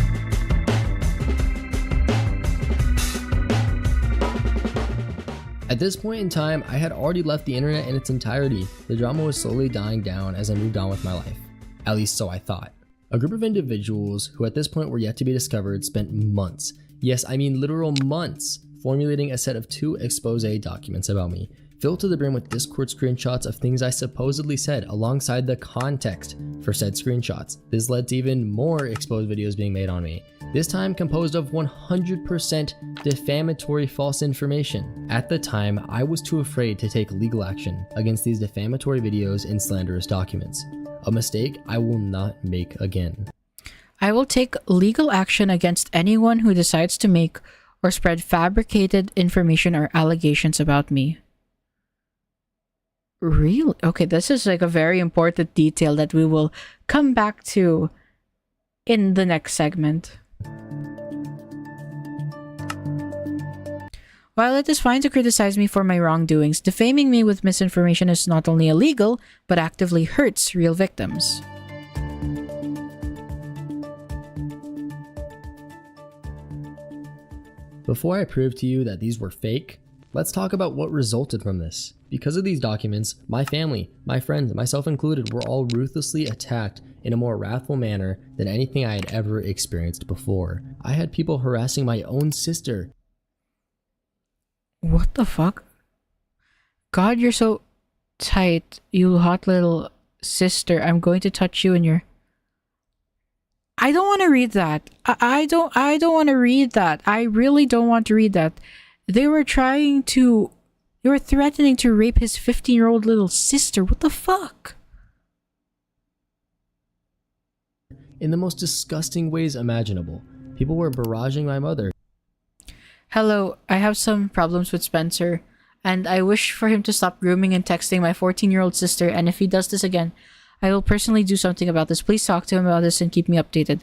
At this point in time, I had already left the internet in its entirety. The drama was slowly dying down as I moved on with my life. At least so I thought. A group of individuals who at this point were yet to be discovered spent months, yes I mean literal months, formulating a set of 2 expose documents about me, filled to the brim with Discord screenshots of things I supposedly said alongside the context for said screenshots. This led to even more exposed videos being made on me, this time composed of 100% defamatory false information. At the time, I was too afraid to take legal action against these defamatory videos and slanderous documents. A mistake I will not make again. I will take legal action against anyone who decides to make or spread fabricated information or allegations about me. Really? Okay, this is like a very important detail that we will come back to in the next segment. While it is fine to criticize me for my wrongdoings, defaming me with misinformation is not only illegal, but actively hurts real victims. Before I prove to you that these were fake, let's talk about what resulted from this. Because of these documents, my family, my friends, myself included, were all ruthlessly attacked in a more wrathful manner than anything I had ever experienced before. I had people harassing my own sister. What the fuck? God, you're so tight, you hot little sister. I'm going to touch you in your... I don't want to read that. I don't want to read that. I really don't want to read that. They were threatening to rape his 15-year-old little sister. What the fuck? In the most disgusting ways imaginable. People were barraging my mother. Hello, I have some problems with Spencer. and I wish for him to stop grooming and texting my 14-year-old sister, and if he does this again, I will personally do something about this. Please talk to him about this and keep me updated.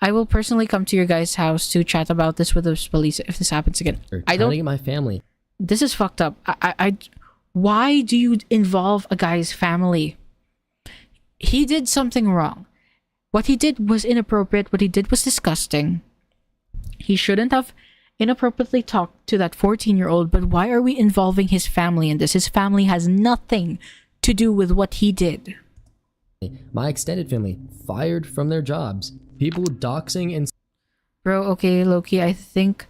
I will personally come to your guys' house to chat about this with the police if this happens again. I don't get my family. This is fucked up. Why do you involve a guy's family? He did something wrong. What he did was inappropriate. What he did was disgusting. He shouldn't have inappropriately talked to that 14-year-old, but why are we involving his family in this? His family has nothing to do with what he did. My extended family fired from their jobs. People doxing and... Bro, okay, Loki, I think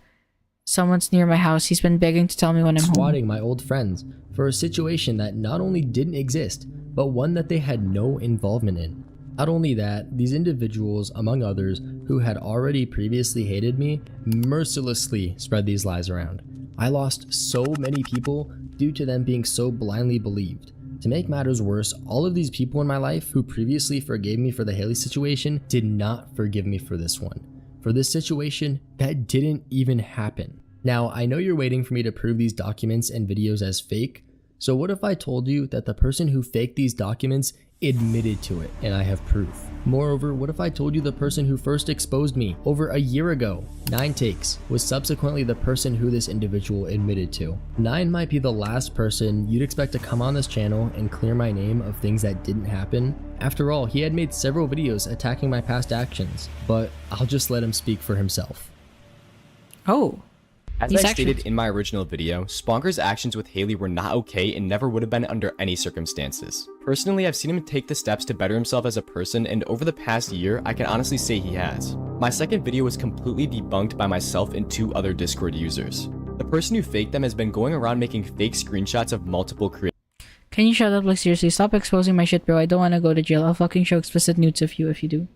someone's near my house. He's been begging to tell me when I'm home. Swatting my old friends for a situation that not only didn't exist, but one that they had no involvement in. Not only that, these individuals, among others, who had already previously hated me, mercilessly spread these lies around. I lost so many people due to them being so blindly believed. To make matters worse, all of these people in my life who previously forgave me for the Haley situation did not forgive me for this one. For this situation that didn't even happen. Now, I know you're waiting for me to prove these documents and videos as fake, so what if I told you that the person who faked these documents admitted to it and I have proof? Moreover, what if I told you the person who first exposed me over a year ago, 9 takes, was subsequently the person who this individual admitted to? 9 might be the last person you'd expect to come on this channel and clear my name of things that didn't happen. After all, he had made several videos attacking my past actions, but I'll just let him speak for himself. Oh. As I stated in my original video, Sponker's actions with Haley were not okay and never would have been under any circumstances. Personally, I've seen him take the steps to better himself as a person, and over the past year, I can honestly say he has. My second video was completely debunked by myself and 2 other Discord users. The person who faked them has been going around making fake screenshots of multiple creators. Can you shut up? Like, seriously, stop exposing my shit, bro. I don't want to go to jail. I'll fucking show explicit nudes of you if you do.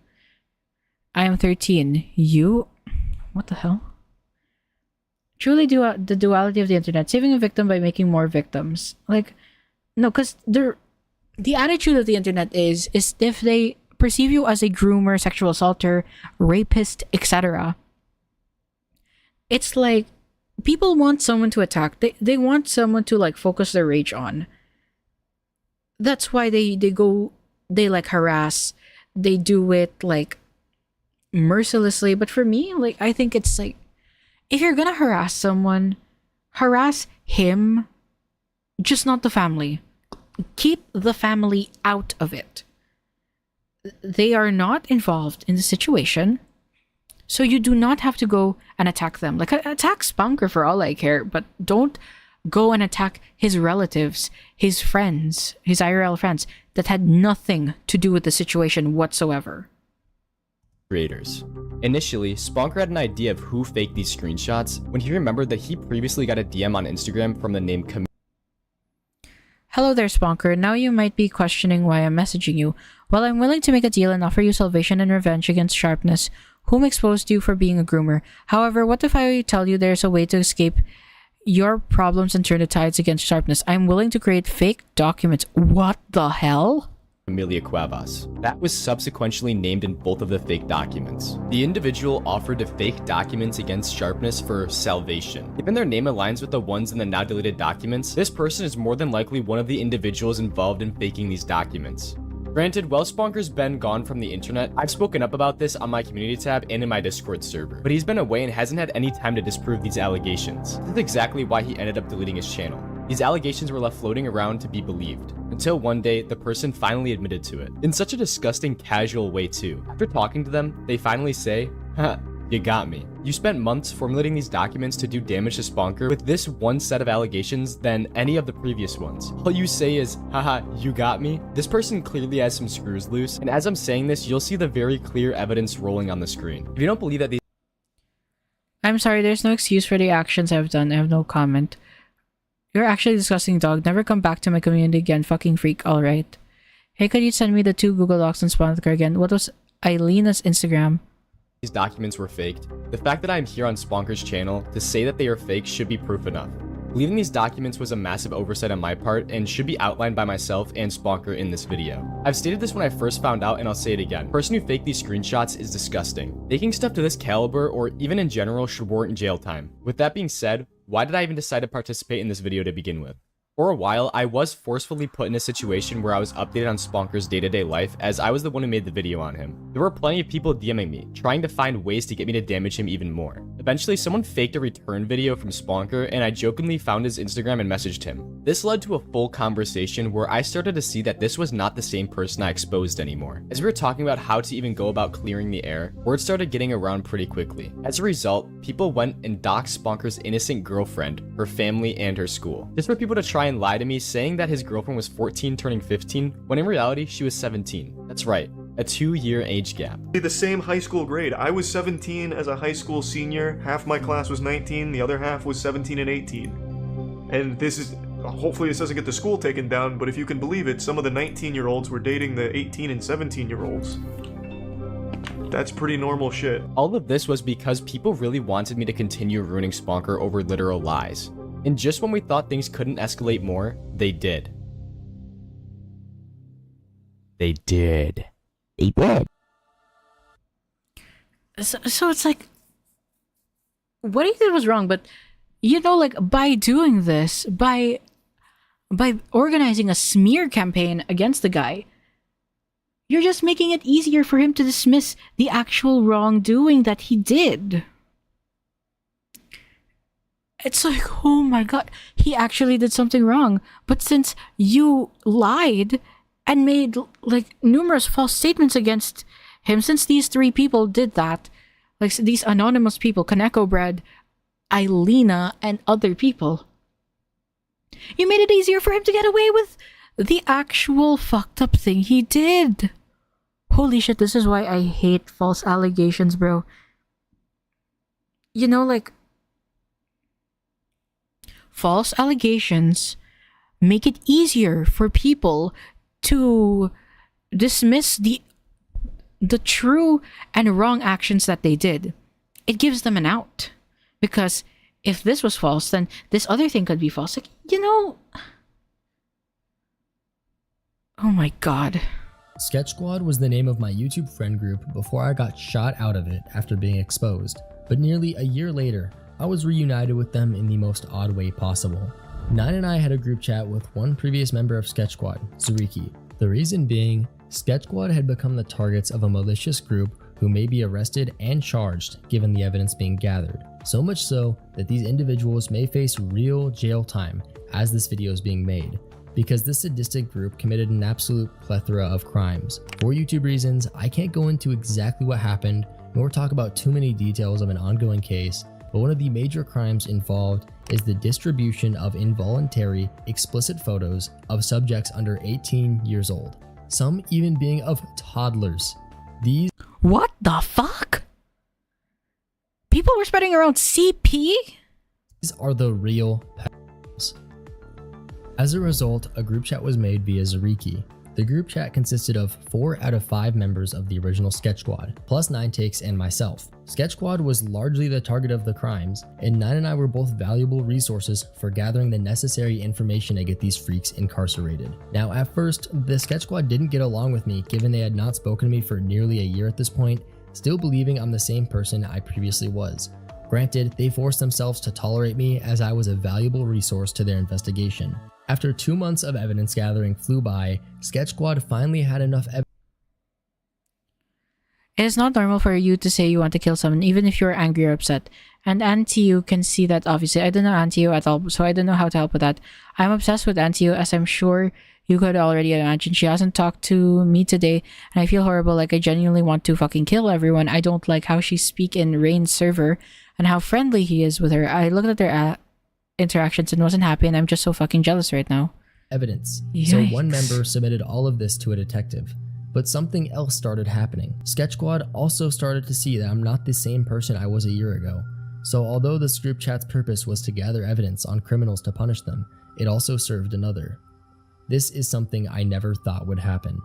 I am 13. You? What the hell? Truly the duality of the internet. Saving a victim by making more victims. Like, no, because the attitude of the internet is if they perceive you as a groomer, sexual assaulter, rapist, etc., it's like people want someone to attack. They want someone to like focus their rage on. That's why they like harass. They do it like mercilessly. But for me, like, I think it's like, if you're gonna harass someone, harass him, just not the family. Keep the family out of it. They are not involved in the situation, so you do not have to go and attack them. Like, attack Sponker for all I care, but don't go and attack his relatives, his friends, his IRL friends that had nothing to do with the situation whatsoever. Creators. Initially, Sponker had an idea of who faked these screenshots when he remembered that he previously got a DM on Instagram from the name Hello there, Sponker. Now you might be questioning why I'm messaging you. Well, I'm willing to make a deal and offer you salvation and revenge against Sharpness, whom exposed you for being a groomer. However, what if I tell you there's a way to escape your problems and turn the tides against Sharpness? I'm willing to create fake documents. What the hell? Amelia Cuevas. That was subsequently named in both of the fake documents. The individual offered to fake documents against Sharpness for salvation. Given their name aligns with the ones in the now deleted documents, this person is more than likely one of the individuals involved in faking these documents. Granted, while Sponker's been gone from the internet, I've spoken up about this on my community tab and in my Discord server, but he's been away and hasn't had any time to disprove these allegations. This is exactly why he ended up deleting his channel. These allegations were left floating around to be believed, until one day, the person finally admitted to it. In such a disgusting, casual way too. After talking to them, they finally say, "Haha, you got me. You spent months formulating these documents to do damage to Sponker with this one set of allegations than any of the previous ones. All you say is, haha, you got me." This person clearly has some screws loose, and as I'm saying this, you'll see the very clear evidence rolling on the screen. If you don't believe that these... I'm sorry, there's no excuse for the actions I've done. I have no comment. You're actually disgusting, dog. Never come back to my community again, fucking freak. Alright. Hey, could you send me the 2 Google Docs and Sponker again? What was Eilena's Instagram? These documents were faked. The fact that I am here on Sponker's channel to say that they are fake should be proof enough. Believing these documents was a massive oversight on my part and should be outlined by myself and Sponker in this video. I've stated this when I first found out and I'll say it again. The person who faked these screenshots is disgusting. Faking stuff to this caliber or even in general should warrant jail time. With that being said, Why did I even decide to participate in this video to begin with? For a while, I was forcefully put in a situation where I was updated on Sponker's day-to-day life, as I was the one who made the video on him. There were plenty of people DMing me, trying to find ways to get me to damage him even more. Eventually, someone faked a return video from Sponker, and I jokingly found his Instagram and messaged him. This led to a full conversation where I started to see that this was not the same person I exposed anymore. As we were talking about how to even go about clearing the air, word started getting around pretty quickly. As a result, people went and doxed Sponker's innocent girlfriend, her family, and her school. Just for people to try and lie to me, saying that his girlfriend was 14 turning 15, when in reality she was 17. That's right, a 2-year age gap. The same high school grade. I was 17 as a high school senior, half my class was 19, the other half was 17 and 18. And this is, hopefully this doesn't get the school taken down, but if you can believe it, some of the 19-year-olds were dating the 18 and 17-year-olds. That's pretty normal shit. All of this was because people really wanted me to continue ruining Sponker over literal lies. And just when we thought things couldn't escalate more, they did. They did. They did. So it's like, what he did was wrong, but you know, like, by doing this, by organizing a smear campaign against the guy, you're just making it easier for him to dismiss the actual wrongdoing that he did. It's like, oh my god, he actually did something wrong. But since you lied and made like numerous false statements against him, since these 3 people did that, like these anonymous people, Kaneko Bread, Eilina, and other people, you made it easier for him to get away with the actual fucked up thing he did. Holy shit, this is why I hate false allegations, bro. You know, like, false allegations make it easier for people to dismiss the true and wrong actions that they did. It gives them an out. Because if this was false, then this other thing could be false. Like, you know... Oh my god. Sketch Squad was the name of my YouTube friend group before I got shot out of it after being exposed. But nearly a year later, I was reunited with them in the most odd way possible. Nine and I had a group chat with one previous member of Sketch Squad, Zuriki. The reason being, Sketch Squad had become the targets of a malicious group who may be arrested and charged given the evidence being gathered. So much so that these individuals may face real jail time as this video is being made, because this sadistic group committed an absolute plethora of crimes. For YouTube reasons, I can't go into exactly what happened, nor talk about too many details of an ongoing case, but one of the major crimes involved is the distribution of involuntary, explicit photos of subjects under 18 years old, some even being of toddlers. These— What the fuck? People were spreading around CP? These are the real pedophiles. As a result, a group chat was made via Zuriki. The group chat consisted of 4 out of 5 members of the original Sketch Squad, plus 9 takes and myself. Sketch Squad was largely the target of the crimes, and 9 and I were both valuable resources for gathering the necessary information to get these freaks incarcerated. Now, at first, the Sketch Squad didn't get along with me given they had not spoken to me for nearly a year at this point, still believing I'm the same person I previously was. Granted, they forced themselves to tolerate me as I was a valuable resource to their investigation. After 2 months of evidence gathering flew by, Sketch Squad finally had enough evidence. It is not normal for you to say you want to kill someone, even if you're angry or upset. And Auntie can see that, obviously. I don't know Auntie at all, so I don't know how to help with that. I'm obsessed with Auntie, as I'm sure you could already imagine. She hasn't talked to me today, and I feel horrible, like I genuinely want to fucking kill everyone. I don't like how she speaks in Rain's server, and how friendly he is with her. I looked at their interactions and wasn't happy, and I'm just so fucking jealous right now. Evidence. Yikes. So one member submitted all of this to a detective. But something else started happening. Sketch Squad also started to see that I'm not the same person I was a year ago. So although this group chat's purpose was to gather evidence on criminals to punish them, it also served another. This is something I never thought would happen.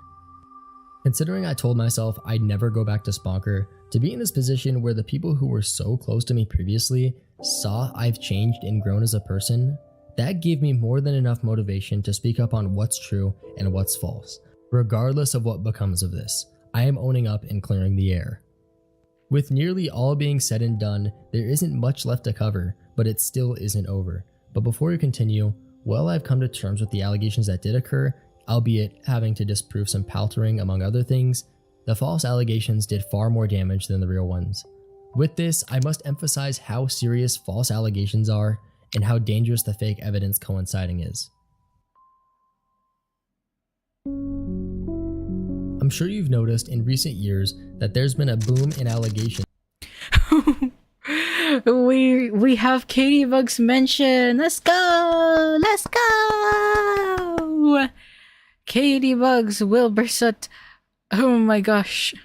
Considering I told myself I'd never go back to Sponker, to be in this position where the people who were so close to me previously saw I've changed and grown as a person, that gave me more than enough motivation to speak up on what's true and what's false. Regardless of what becomes of this, I am owning up and clearing the air. With nearly all being said and done, there isn't much left to cover, but it still isn't over. But before we continue, while I've come to terms with the allegations that did occur, albeit having to disprove some paltering among other things, the false allegations did far more damage than the real ones. With this, I must emphasize how serious false allegations are and how dangerous the fake evidence coinciding is. I'm sure you've noticed in recent years that there's been a boom in allegations. we have Katie Bugs mention. Let's go! Let's go! Katie Bugs, Wilbersut. Oh my gosh.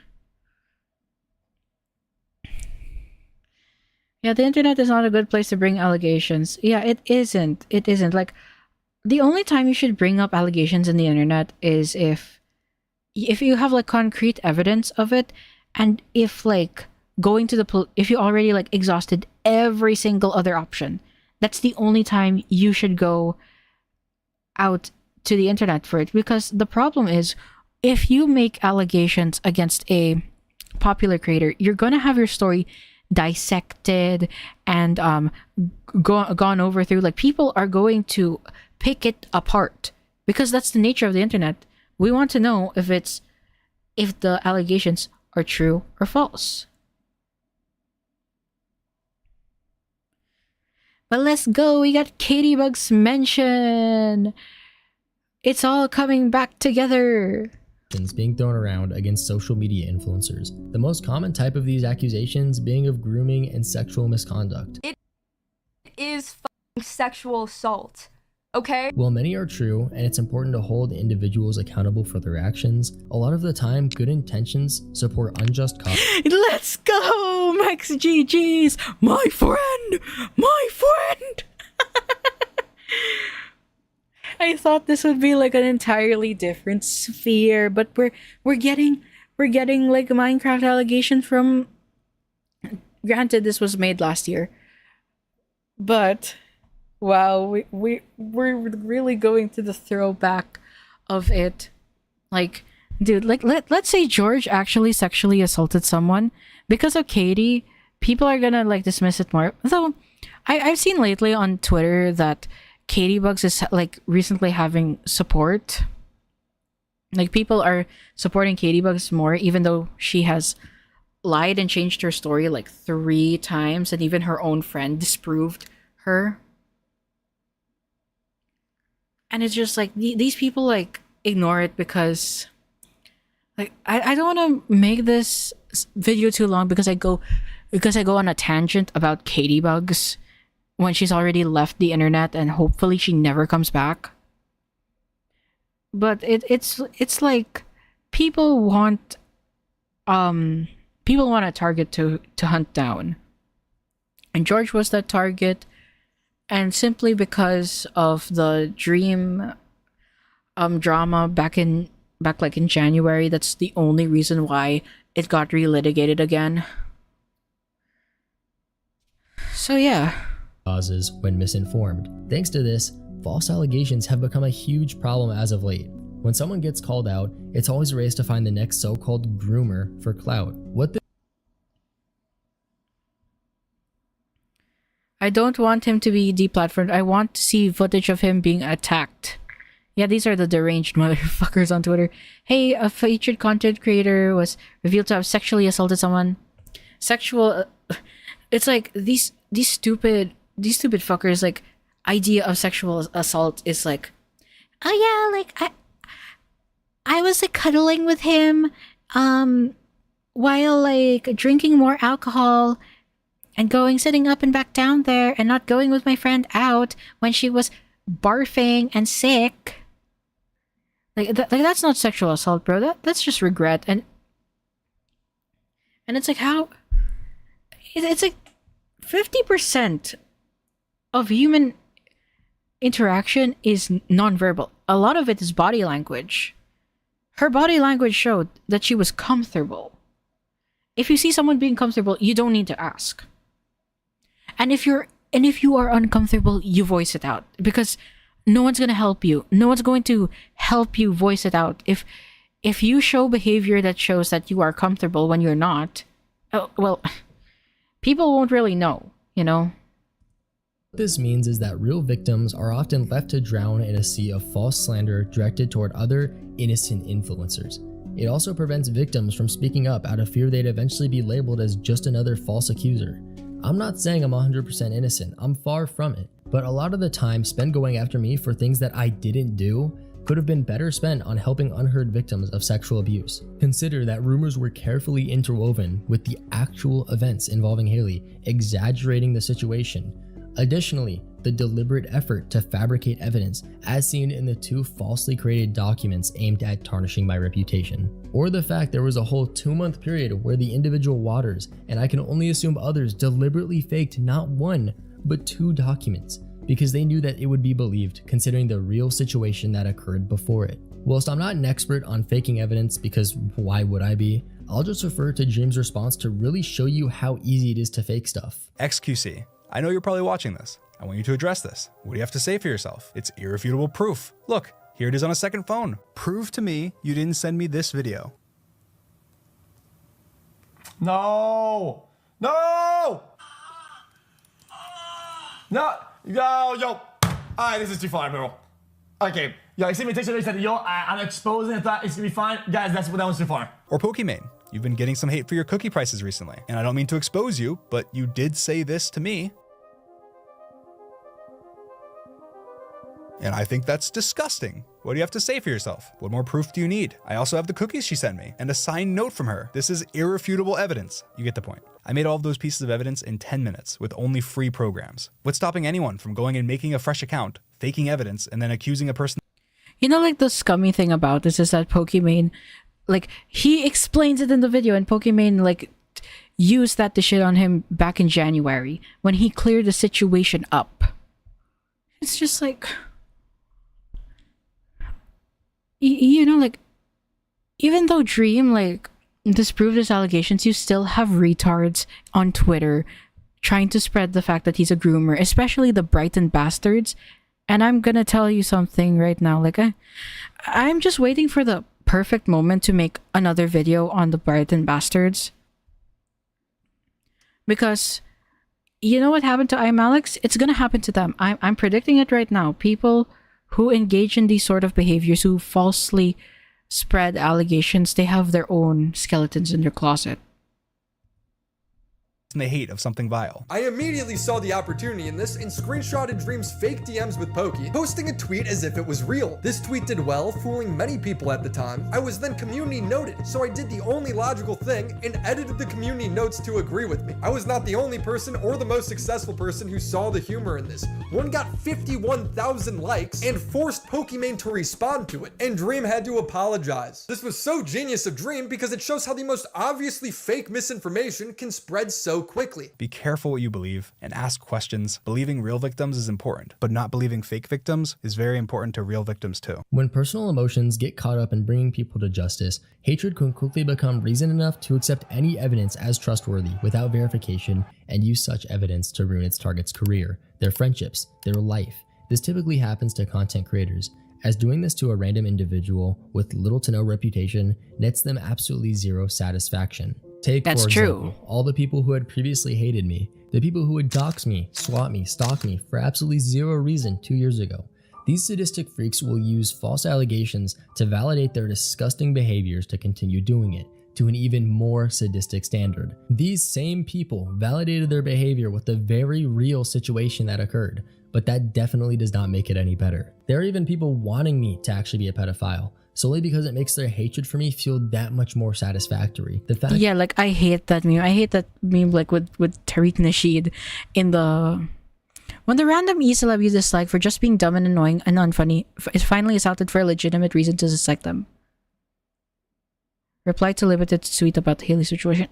Yeah, the internet is not a good place to bring allegations. Yeah, it isn't. It isn't. Like, the only time you should bring up allegations in the internet is if you have like concrete evidence of it, and if like if you already like exhausted every single other option. That's the only time you should go out to the internet for it. Because the problem is, if you make allegations against a popular creator, you're gonna have your story dissected and gone over through. Like, people are going to pick it apart because that's the nature of the internet. We want to know if the allegations are true or false. But let's go. We got Katie Bugs mention. It's all coming back together. Being thrown around against social media influencers. The most common type of these accusations being of grooming and sexual misconduct. It is sexual assault. Okay? While many are true, and it's important to hold individuals accountable for their actions, a lot of the time, good intentions support unjust cause. Let's go, Max GG's, my friend, my friend. I thought this would be like an entirely different sphere, but we're getting like a Minecraft allegation from. Granted, this was made last year, but. Wow, we're really going to the throwback of it. Like, dude, like let's say George actually sexually assaulted someone. Because of Katie, people are gonna like dismiss it more. Though I've seen lately on Twitter that Katie Bugs is like recently having support. Like, people are supporting Katie Bugs more, even though she has lied and changed her story like 3 times, and even her own friend disproved her. And it's just like these people like ignore it because like I don't want to make this video too long because I go on a tangent about Katie Bugs when she's already left the internet and hopefully she never comes back. But it's like people want a target to hunt down. And George was that target. And simply because of the Dream drama back in January, that's the only reason why it got relitigated again. So yeah. Causes when misinformed. Thanks to this, false allegations have become a huge problem as of late. When someone gets called out, it's always a race to find the next so-called groomer for clout. I don't want him to be deplatformed. I want to see footage of him being attacked. Yeah, these are the deranged motherfuckers on Twitter. Hey, a featured content creator was revealed to have sexually assaulted someone. It's like these stupid fuckers. Like, idea of sexual assault is like, oh yeah, like I was like cuddling with him, while like drinking more alcohol. And sitting up and back down there and not going with my friend out when she was barfing and sick. Like that's not sexual assault, bro. That's just regret. And it's like how... It's like 50% of human interaction is nonverbal. A lot of it is body language. Her body language showed that she was comfortable. If you see someone being comfortable, you don't need to ask. And if you are uncomfortable, you voice it out, because no one's gonna help you. No one's going to help you voice it out. If you show behavior that shows that you are comfortable when you're not, Oh, well, people won't really know, you know? What this means is that real victims are often left to drown in a sea of false slander directed toward other innocent influencers. It also prevents victims from speaking up out of fear they'd eventually be labeled as just another false accuser. I'm not saying I'm 100% innocent, I'm far from it, but a lot of the time spent going after me for things that I didn't do could have been better spent on helping unheard victims of sexual abuse. Consider that rumors were carefully interwoven with the actual events involving Haley, exaggerating the situation. Additionally, the deliberate effort to fabricate evidence, as seen in the 2 falsely created documents aimed at tarnishing my reputation. Or the fact there was a whole 2-month period where the individual Waters, and I can only assume others, deliberately faked not 1, but 2 documents, because they knew that it would be believed considering the real situation that occurred before it. Whilst I'm not an expert on faking evidence, because why would I be, I'll just refer to Dream's response to really show you how easy it is to fake stuff. XQC, I know you're probably watching this. I want you to address this. What do you have to say for yourself? It's irrefutable proof. Look, here it is on a second phone. Prove to me you didn't send me this video. No! No! No! Yo! Alright, this is too far, bro. Okay. Yo, I see me text you said, yo, I'm exposing it, that it's gonna be fine. Guys, that was too far. Or Pokimane, you've been getting some hate for your cookie prices recently. And I don't mean to expose you, but you did say this to me. And I think that's disgusting. What do you have to say for yourself? What more proof do you need? I also have the cookies she sent me and a signed note from her. This is irrefutable evidence. You get the point. I made all of those pieces of evidence in 10 minutes with only free programs. What's stopping anyone from going and making a fresh account, faking evidence, and then accusing a person? You know, like, the scummy thing about this is that Pokimane, like, he explains it in the video, and Pokimane, like, used that to shit on him back in January when he cleared the situation up. It's just like... You know, like, even though Dream, like, disproved his allegations, you still have retards on Twitter trying to spread the fact that he's a groomer, especially the Brighton bastards. And I'm gonna tell you something right now, like, I'm just waiting for the perfect moment to make another video on the Brighton bastards. Because, you know what happened to I'm Alex? It's gonna happen to them. I'm predicting it right now. People who engage in these sort of behaviors, who falsely spread allegations, they have their own skeletons in their closet. The hate of something vile. I immediately saw the opportunity in this and screenshotted Dream's fake DMs with Pokey, posting a tweet as if it was real. This tweet did well, fooling many people at the time. I was then community noted, so I did the only logical thing and edited the community notes to agree with me. I was not the only person or the most successful person who saw the humor in this. One got 51,000 likes and forced Pokimane to respond to it, and Dream had to apologize. This was so genius of Dream because it shows how the most obviously fake misinformation can spread so quickly. Be careful what you believe and ask questions. Believing real victims is important, but not believing fake victims is very important to real victims too. When personal emotions get caught up in bringing people to justice, hatred can quickly become reason enough to accept any evidence as trustworthy without verification and use such evidence to ruin its target's career, their friendships, their life. This typically happens to content creators, as doing this to a random individual with little to no reputation nets them absolutely zero satisfaction. Take, That's for true. example, all the people who had previously hated me, the people who would dox me, swat me, stalk me for absolutely zero reason 2 years ago. These sadistic freaks will use false allegations to validate their disgusting behaviors to continue doing it, to an even more sadistic standard. These same people validated their behavior with the very real situation that occurred, but that definitely does not make it any better. There are even people wanting me to actually be a pedophile, solely because it makes their hatred for me feel that much more satisfactory. The fact— Yeah, like, I hate that meme. I hate that meme, like, with Tariq Nasheed in the... When the random e-celeb you dislike for just being dumb and annoying and unfunny is finally assaulted for a legitimate reason to dislike them. Reply to limited tweet about the Haley situation.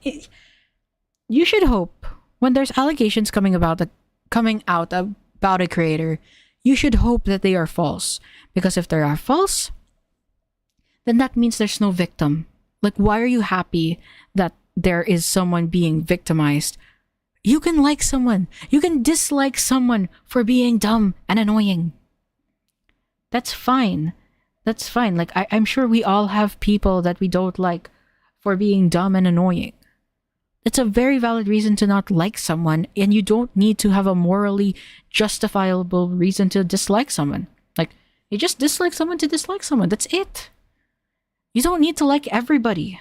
You should hope, when there's allegations coming out about a creator, you should hope that they are false. Because if they are false, then that means there's no victim. Like, why are you happy that there is someone being victimized? You can like someone. You can dislike someone for being dumb and annoying. That's fine. That's fine. Like, I'm sure we all have people that we don't like for being dumb and annoying. it's a very valid reason to not like someone, and you don't need to have a morally justifiable reason to dislike someone. Like, you just dislike someone to dislike someone. That's it. You don't need to like everybody.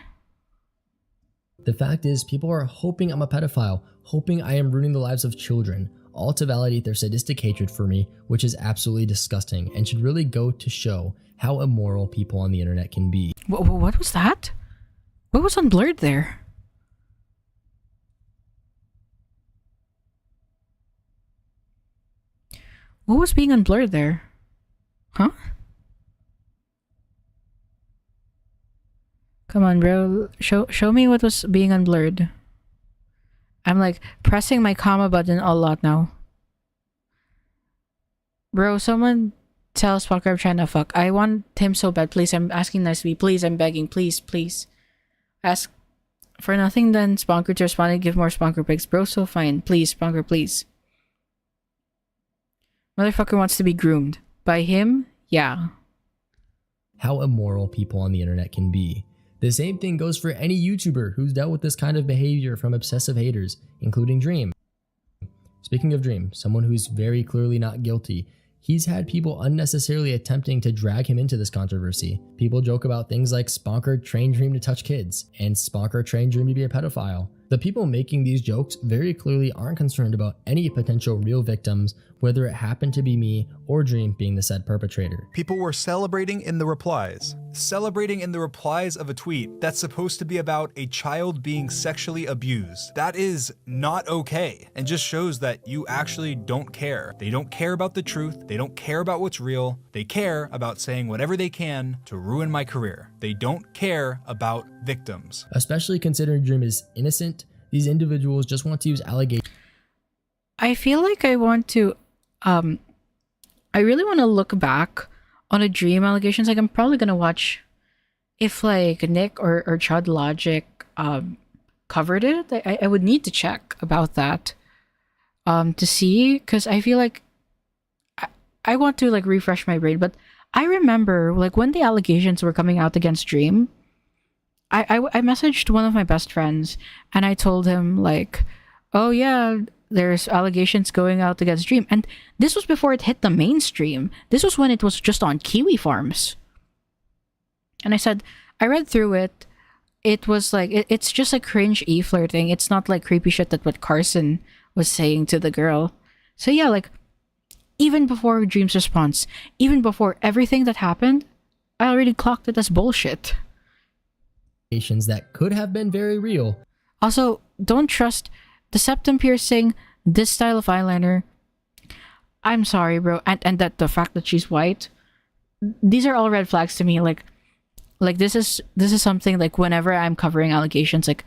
The fact is, people are hoping I'm a pedophile, hoping I am ruining the lives of children, all to validate their sadistic hatred for me, which is absolutely disgusting and should really go to show how immoral people on the internet can be. What was that? What was unblurred there? What was being unblurred there? Huh? Come on, bro. Show me what was being unblurred. I'm like pressing my comma button a lot now. Bro, someone tell Sponker I'm trying to fuck. I want him so bad. Please, I'm asking nicely. Please, I'm begging. Please, please. Ask for nothing then Sponker to respond and give more Sponker pics. Bro, so fine. Please, Sponker, please. Motherfucker wants to be groomed. By him? Yeah. How immoral people on the internet can be. The same thing goes for any YouTuber who's dealt with this kind of behavior from obsessive haters, including Dream. Speaking of Dream, someone who's very clearly not guilty, he's had people unnecessarily attempting to drag him into this controversy. People joke about things like Sponker trained Dream to touch kids, and Sponker trained Dream to be a pedophile. The people making these jokes very clearly aren't concerned about any potential real victims, whether it happened to be me or Dream being the said perpetrator. People were celebrating in the replies. Celebrating in the replies of a tweet that's supposed to be about a child being sexually abused. That is not okay, and just shows that you actually don't care. They don't care about the truth. They don't care about what's real. They care about saying whatever they can to ruin my career. They don't care about victims. Especially considering Dream is innocent, these individuals just want to use allegations. I feel like I want to, I really want to look back on a Dream allegations. Like, I'm probably going to watch if like Nick or Chud Logic covered it. I would need to check about that to see, because I feel like I want to like refresh my brain. But I remember like when the allegations were coming out against Dream, I messaged one of my best friends and I told him like, oh yeah, there's allegations going out against Dream. And this was before it hit the mainstream. This was when it was just on Kiwi Farms. And I said, I read through it. It was like, it's just a cringe e-flirting. It's not like creepy shit that what Carson was saying to the girl. So yeah, like, even before Dream's response, even before everything that happened, I already clocked it as bullshit. That could have been very real. Also, don't trust the septum piercing, this style of eyeliner. I'm sorry, bro. And that the fact that she's white, these are all red flags to me. Like this is something like whenever I'm covering allegations, like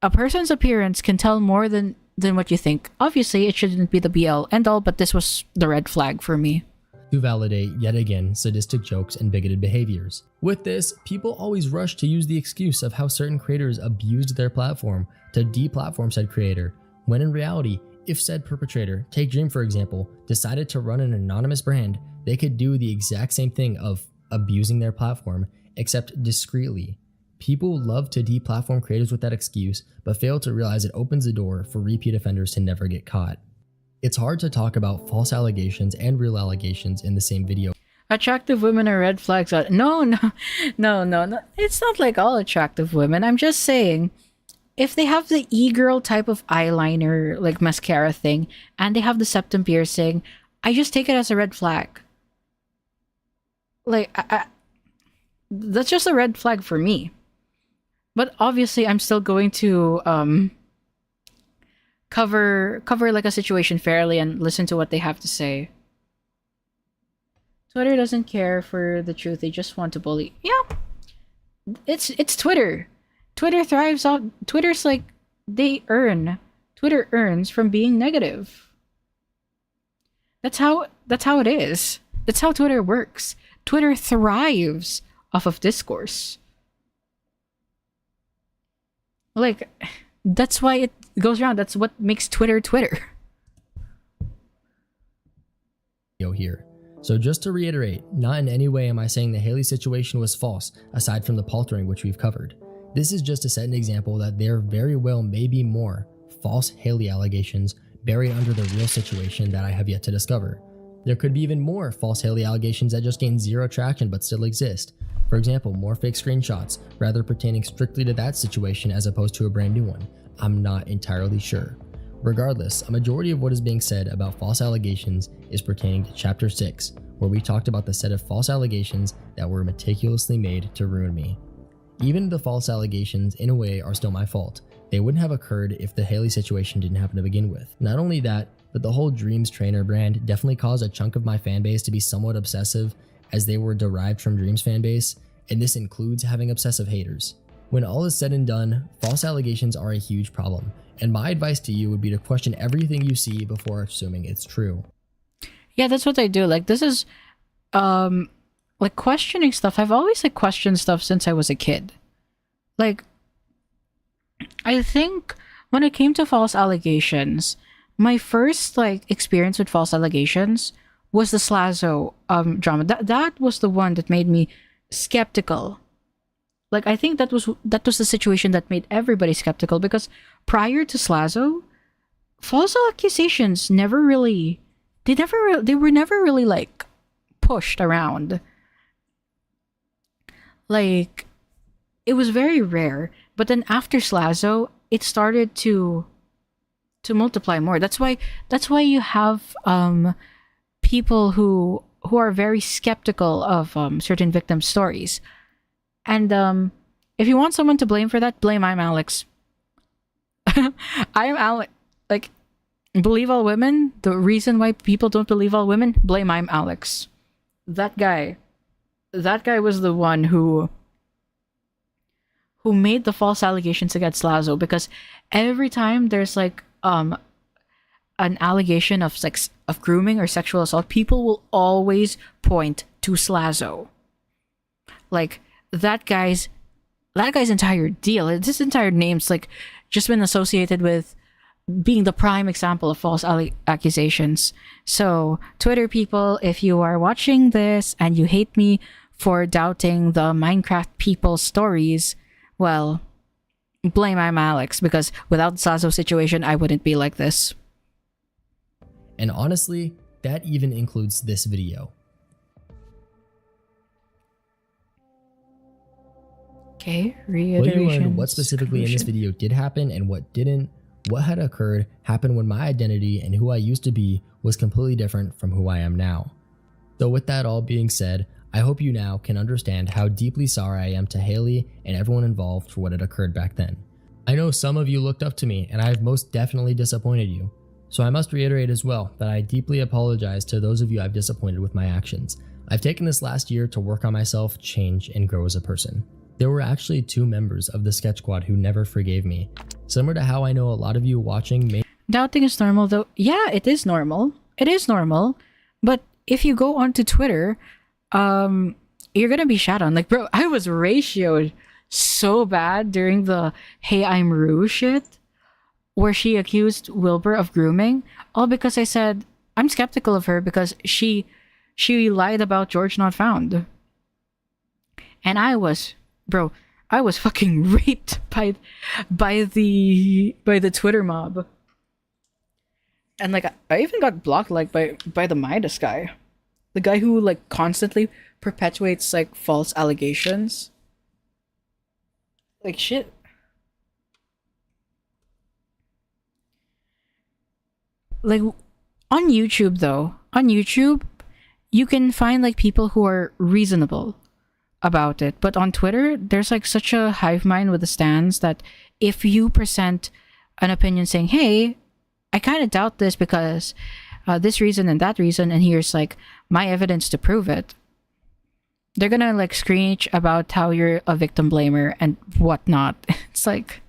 a person's appearance can tell more than what you think. Obviously, it shouldn't be the BL end all, but this was the red flag for me. To validate, yet again, sadistic jokes and bigoted behaviors. With this, people always rush to use the excuse of how certain creators abused their platform to deplatform said creator, when in reality, if said perpetrator, take Dream for example, decided to run an anonymous brand, they could do the exact same thing of abusing their platform, except discreetly. People love to deplatform creators with that excuse, but fail to realize it opens the door for repeat offenders to never get caught. It's hard to talk about false allegations and real allegations in the same video. Attractive women are red flags. No. It's not like all attractive women. I'm just saying, if they have the e-girl type of eyeliner, like mascara thing, and they have the septum piercing, I just take it as a red flag. Like, that's just a red flag for me. But obviously, I'm still going to cover like a situation fairly and listen to what they have to say. Twitter doesn't care for the truth, they just want to bully. Yeah. It's Twitter. Twitter thrives off Twitter's like Twitter earns from being negative. That's how it is. That's how Twitter works. Twitter thrives off of discourse. Like, that's why it goes around. That's what makes Twitter Twitter. Here. So just to reiterate, not in any way am I saying the Haley situation was false, aside from the paltering which we've covered. This is just to set an example that there very well may be more false Haley allegations buried under the real situation that I have yet to discover. There could be even more false Haley allegations that just gain zero traction but still exist. For example, more fake screenshots, rather pertaining strictly to that situation as opposed to a brand new one. I'm not entirely sure. Regardless, a majority of what is being said about false allegations is pertaining to Chapter 6, where we talked about the set of false allegations that were meticulously made to ruin me. Even the false allegations, in a way, are still my fault. They wouldn't have occurred if the Haley situation didn't happen to begin with. Not only that, but the whole Dreams Trainer brand definitely caused a chunk of my fanbase to be somewhat obsessive, as they were derived from Dreams fanbase, and this includes having obsessive haters. When all is said and done, false allegations are a huge problem, and my advice to you would be to question everything you see before assuming it's true. Yeah, that's what I do. Like, this is like questioning stuff. I've always like questioned stuff since I was a kid. Like, I think when it came to false allegations, my first like experience with false allegations was the Slazo drama. That was the one that made me skeptical. Like, I think that was the situation that made everybody skeptical, because prior to Slazo, false accusations they were never really like pushed around. Like, it was very rare. But then after Slazo, it started to multiply more. That's why you have people who are very skeptical of certain victim stories. And if you want someone to blame for that, blame I'm Alex. I'm Alex. Like, believe all women. The reason why people don't believe all women, blame I'm Alex. That guy was the one who made the false allegations against Lazo, because every time there's like an allegation of grooming or sexual assault, people will always point to Slazo. Like, that guy's entire deal, his entire name's like just been associated with being the prime example of false accusations. So, Twitter people, if you are watching this and you hate me for doubting the Minecraft people's stories, well, blame I'm Alex, because without the Slazo situation, I wouldn't be like this. And honestly, that even includes this video. Okay, What you learned what specifically in this video did happen and what didn't, what had occurred, happened when my identity and who I used to be was completely different from who I am now. So with that all being said, I hope you now can understand how deeply sorry I am to Haley and everyone involved for what had occurred back then. I know some of you looked up to me and I have most definitely disappointed you. So I must reiterate as well that I deeply apologize to those of you I've disappointed with my actions. I've taken this last year to work on myself, change, and grow as a person. There were actually 2 members of the Sketch Squad who never forgave me. Similar to how I know a lot of you watching may— Doubting is normal though. Yeah, it is normal. It is normal. But if you go onto Twitter, you're gonna be shat on. Like, bro, I was ratioed so bad during the "Hey, I'm Rue" shit, where she accused Wilbur of grooming, all because I said I'm skeptical of her because she lied about George Not Found. And I was fucking raped by the Twitter mob. And like, I even got blocked like by the Midas guy. The guy who like constantly perpetuates like false allegations. Like, shit. Like, on YouTube though, you can find like people who are reasonable about it. But on Twitter, there's like such a hive mind with the stands that if you present an opinion saying, hey, I kind of doubt this because this reason and that reason, and here's like my evidence to prove it, they're gonna like screech about how you're a victim blamer and whatnot. It's like,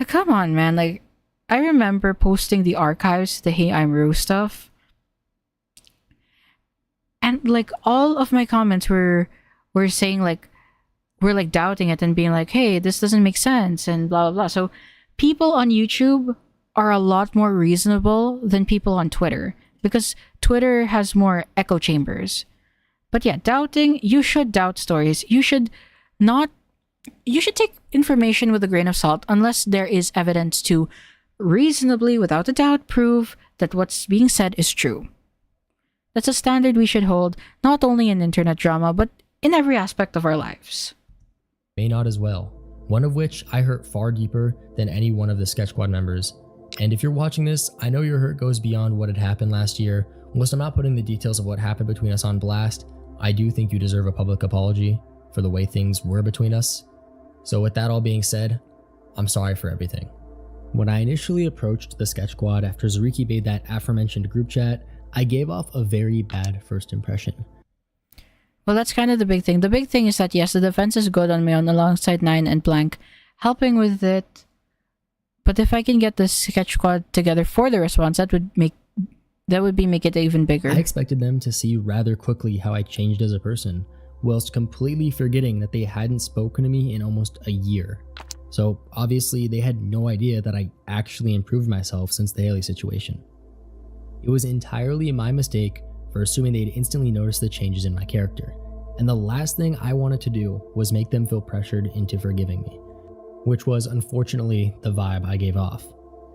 come on, man. Like, I remember posting the archives, the Hey, I'm Rue stuff, and like all of my comments were saying like, we're like doubting it and being like, hey, this doesn't make sense and blah blah blah. So people on YouTube are a lot more reasonable than people on Twitter, because Twitter has more echo chambers. But yeah, doubting, you should doubt stories. You should not you should take information with a grain of salt unless there is evidence to reasonably, without a doubt, prove that what's being said is true. That's a standard we should hold, not only in internet drama, but in every aspect of our lives. May not as well. One of which I hurt far deeper than any one of the Sketch Squad members. And if you're watching this, I know your hurt goes beyond what had happened last year. Whilst I'm not putting the details of what happened between us on blast, I do think you deserve a public apology for the way things were between us. So with that all being said, I'm sorry for everything. When I initially approached the Sketch Squad after Zariki made that aforementioned group chat, I gave off a very bad first impression. Well, that's kind of the big thing. The big thing is that yes, the defense is good on my own alongside 9 and Blank, helping with it. But if I can get the Sketch Squad together for the response, that would make it even bigger. I expected them to see rather quickly how I changed as a person, whilst completely forgetting that they hadn't spoken to me in almost a year. So obviously they had no idea that I actually improved myself since the Haley situation. It was entirely my mistake for assuming they'd instantly notice the changes in my character, and the last thing I wanted to do was make them feel pressured into forgiving me, which was unfortunately the vibe I gave off.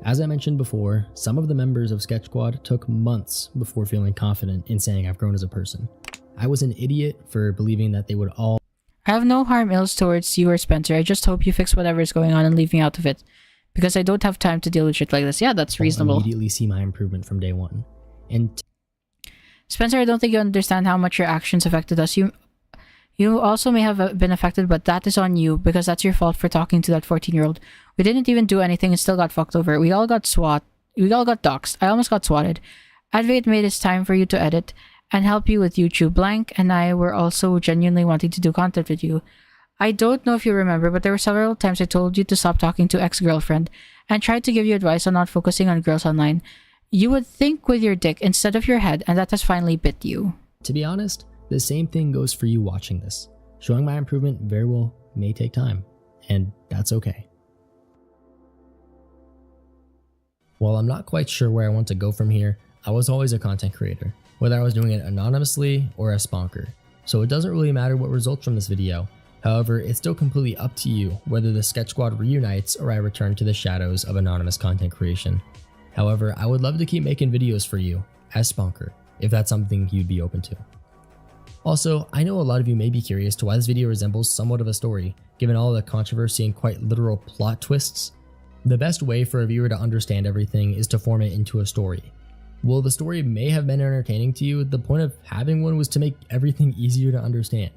As I mentioned before, some of the members of Sketch Squad took months before feeling confident in saying I've grown as a person. I was an idiot for believing that they would all— I have no harm ills towards you or Spencer. I just hope you fix whatever is going on and leave me out of it, because I don't have time to deal with shit like this. Yeah, that's reasonable. Immediately see my improvement from day one. And Spencer, I don't think you understand how much your actions affected us. You also may have been affected, but that is on you, because that's your fault for talking to that 14-year-old. We didn't even do anything and still got fucked over. We all got doxxed. I almost got swatted. Advait made it time for you to edit and help you with YouTube. Blank and I were also genuinely wanting to do content with you. I don't know if you remember, but there were several times I told you to stop talking to ex-girlfriend and tried to give you advice on not focusing on girls online. You would think with your dick instead of your head, and that has finally bit you. To be honest, the same thing goes for you watching this. Showing my improvement very well may take time, and that's okay. While I'm not quite sure where I want to go from here, I was always a content creator, whether I was doing it anonymously or as Sponker, so it doesn't really matter what results from this video. However, it's still completely up to you whether the Sketch Squad reunites or I return to the shadows of anonymous content creation. However, I would love to keep making videos for you, as Sponker, if that's something you'd be open to. Also, I know a lot of you may be curious to why this video resembles somewhat of a story, given all the controversy and quite literal plot twists. The best way for a viewer to understand everything is to form it into a story. While the story may have been entertaining to you, the point of having one was to make everything easier to understand.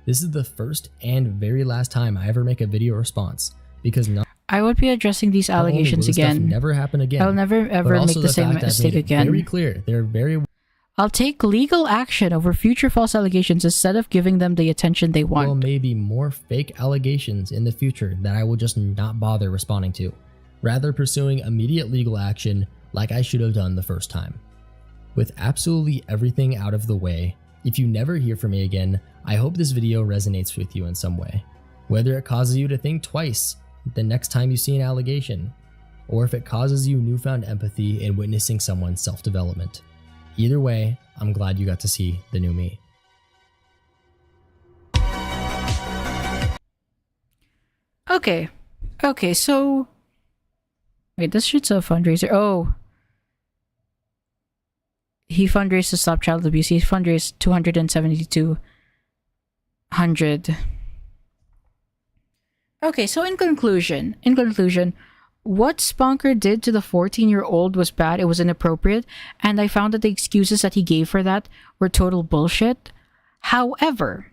This is the first and very last time I ever make a video response, because I would be addressing these allegations again. Never happen again. I'll never ever make the same mistake again. Very clear. They're very. I'll take legal action over future false allegations instead of giving them the attention they want. Well, maybe more fake allegations in the future that I will just not bother responding to, rather pursuing immediate legal action like I should have done the first time. With absolutely everything out of the way, if you never hear from me again, I hope this video resonates with you in some way. Whether it causes you to think twice the next time you see an allegation, or if it causes you newfound empathy in witnessing someone's self-development. Either way, I'm glad you got to see the new me. Okay, so... Wait, this shit's a fundraiser. Oh. He fundraised to stop child abuse. He fundraised $272,100. Okay, so in conclusion, what Sponker did to the 14-year-old was bad, it was inappropriate, and I found that the excuses that he gave for that were total bullshit. However,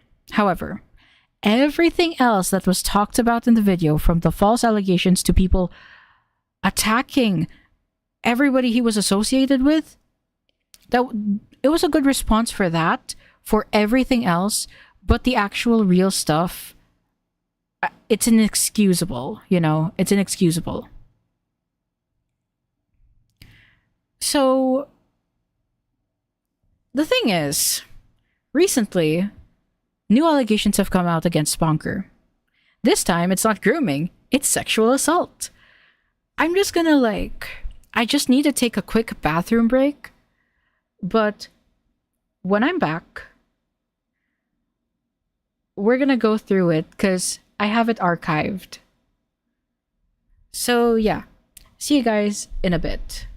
everything else that was talked about in the video, from the false allegations to people attacking everybody he was associated with, it was a good response for that. For everything else, but the actual real stuff, it's inexcusable, it's inexcusable. So, the thing is, recently, new allegations have come out against Sponker. This time, it's not grooming, it's sexual assault. I'm just gonna I just need to take a quick bathroom break, but when I'm back, we're gonna go through it, because I have it archived. So yeah, see you guys in a bit.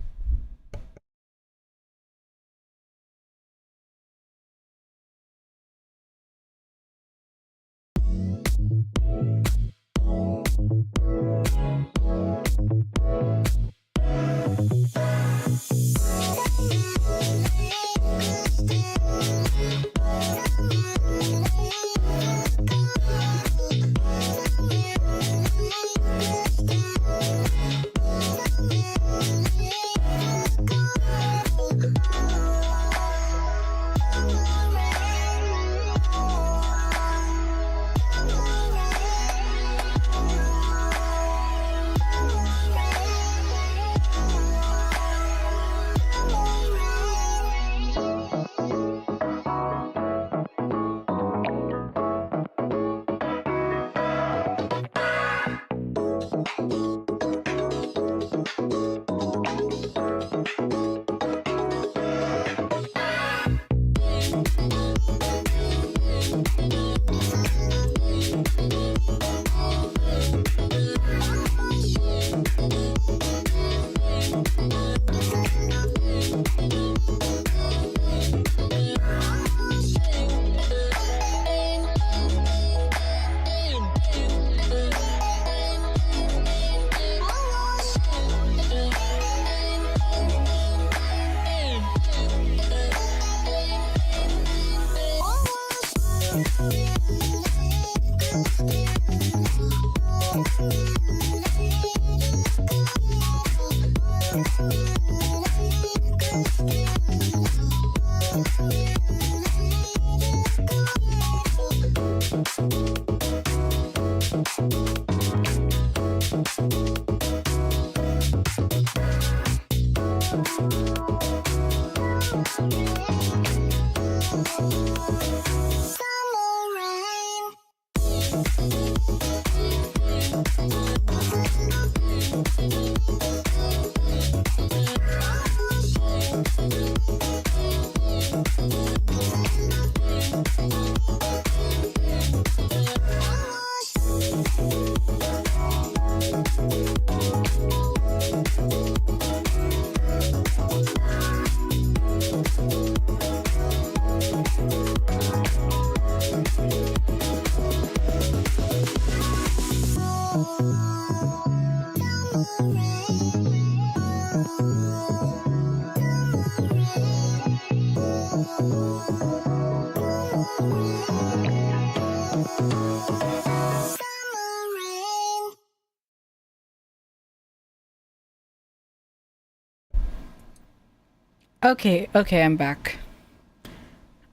Okay, I'm back.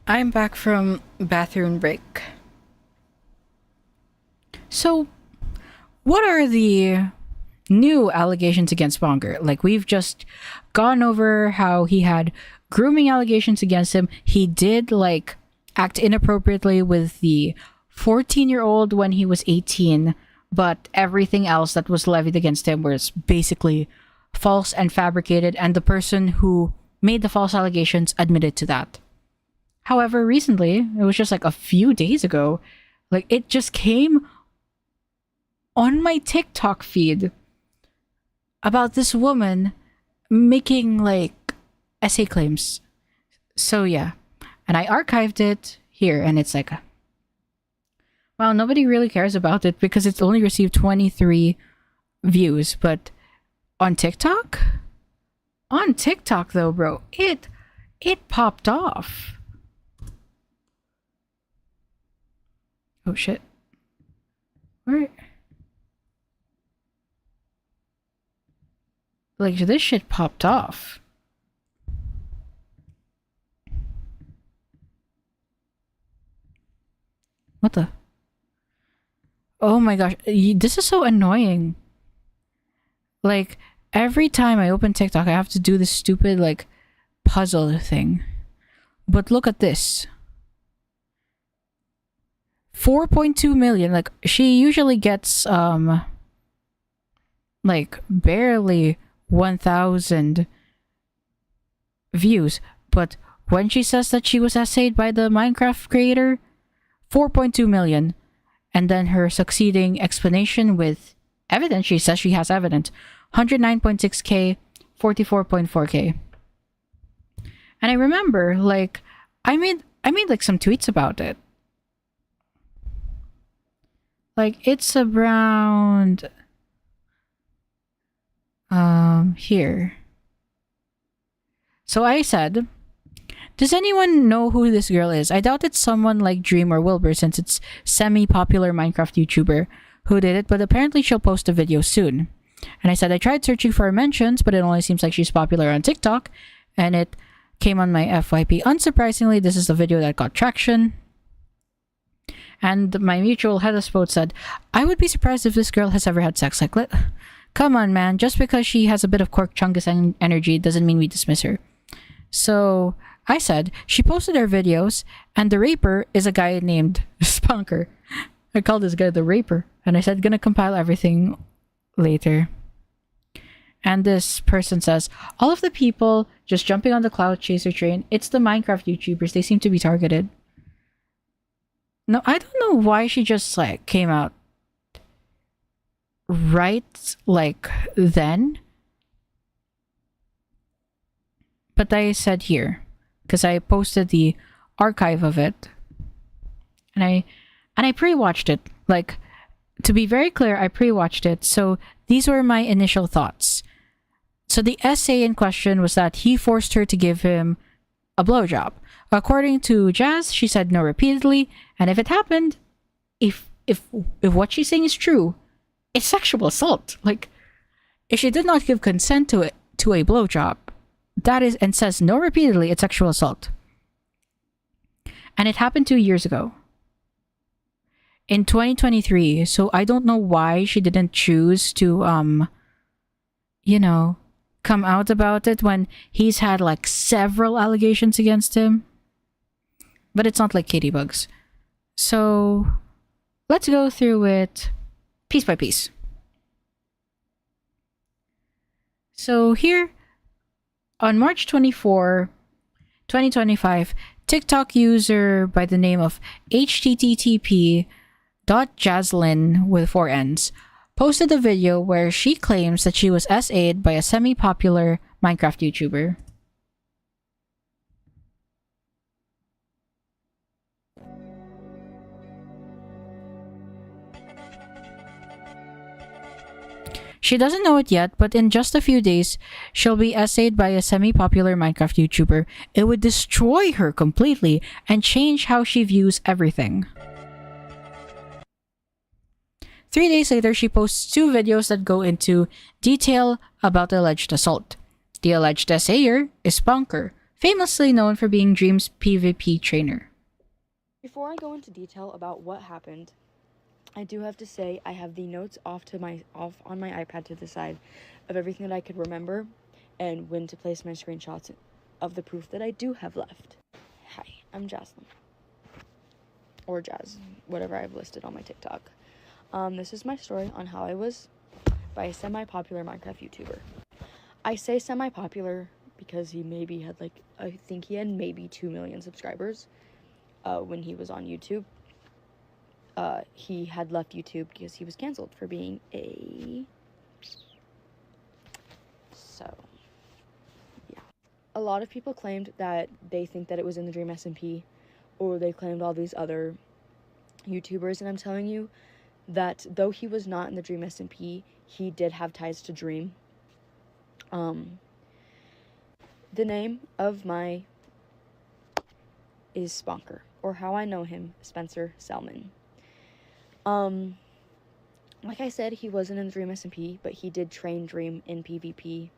I'm back from bathroom break. So, what are the new allegations against Sponker? Like, we've just gone over how he had grooming allegations against him. He did, like, act inappropriately with the 14-year-old when he was 18, but everything else that was levied against him was basically false and fabricated, and the person who made the false allegations admitted to that. However, recently, it was just like a few days ago, like it just came on my TikTok feed about this woman making like essay claims. So yeah, and I archived it here, and it's like, well, nobody really cares about it because it's only received 23 views, but on TikTok? On TikTok though, bro, it popped off. Oh shit. Where? Like, this shit popped off. What the? Oh my gosh, this is so annoying. Like, every time I open TikTok, I have to do this stupid, like, puzzle thing. But look at this. 4.2 million. Like, she usually gets, like, barely 1,000 views. But when she says that she was essayed by the Minecraft creator, 4.2 million. And then her succeeding explanation with evidence, she says she has evidence, 109.6k, 44.4k. And I remember, like, I made like some tweets about it. Like, it's around here. So I said, does anyone know who this girl is? I doubt it's someone like Dream or Wilbur, since it's semi-popular Minecraft YouTuber who did it, but apparently she'll post a video soon. And I said I tried searching for her mentions, but it only seems like she's popular on TikTok, and it came on my FYP. Unsurprisingly, this is the video that got traction. And my mutual Heatherspout said, I would be surprised if this girl has ever had sex. Like, come on, man. Just because she has a bit of Cork Chungus energy doesn't mean we dismiss her. So I said, she posted her videos, and the raper is a guy named Sponker. I called this guy the raper. And I said, gonna compile everything later. And this person says, all of the people just jumping on the Cloud Chaser train, it's the Minecraft YouTubers. They seem to be targeted. No, I don't know why she just like came out right like then. But I said here, because I posted the archive of it. And I pre-watched it. Like, to be very clear, I pre-watched it. So these were my initial thoughts. So the essay in question was that he forced her to give him a blowjob. According to Jazz, she said no repeatedly, and if it happened, if what she's saying is true, it's sexual assault. Like, if she did not give consent to a blowjob, that is, and says no repeatedly, it's sexual assault. And it happened 2 years ago. In 2023, so I don't know why she didn't choose to, come out about it when he's had like several allegations against him. But it's not like Katie Bugs. So let's go through it piece by piece. So here, on March 24, 2025, TikTok user by the name of http.jaslyn with 4 N's posted a video where she claims that she was SA'd by a semi-popular Minecraft YouTuber. She doesn't know it yet, but in just a few days, she'll be essayed by a semi-popular Minecraft YouTuber. It would destroy her completely and change how she views everything. 3 days later, she posts 2 videos that go into detail about the alleged assault. The alleged assayer is Sponker, famously known for being Dream's PvP trainer. Before I go into detail about what happened, I do have to say I have the notes off on my iPad to the side of everything that I could remember and when to place my screenshots of the proof that I do have left. Hi, I'm Jaslyn. Or Jazz, whatever I've listed on my TikTok. This is my story on how I was by a semi-popular Minecraft YouTuber. I say semi-popular because he maybe had I think he had maybe 2 million subscribers when he was on YouTube. He had left YouTube because he was canceled for being So, yeah. A lot of people claimed that they think that it was in the Dream SMP, or they claimed all these other YouTubers, and I'm telling you that though he was not in the Dream SMP, he did have ties to Dream. The name of my is Sponker, or how I know him, Spencer Selman. Like I said, he wasn't in the Dream SMP, but he did train Dream in PvP.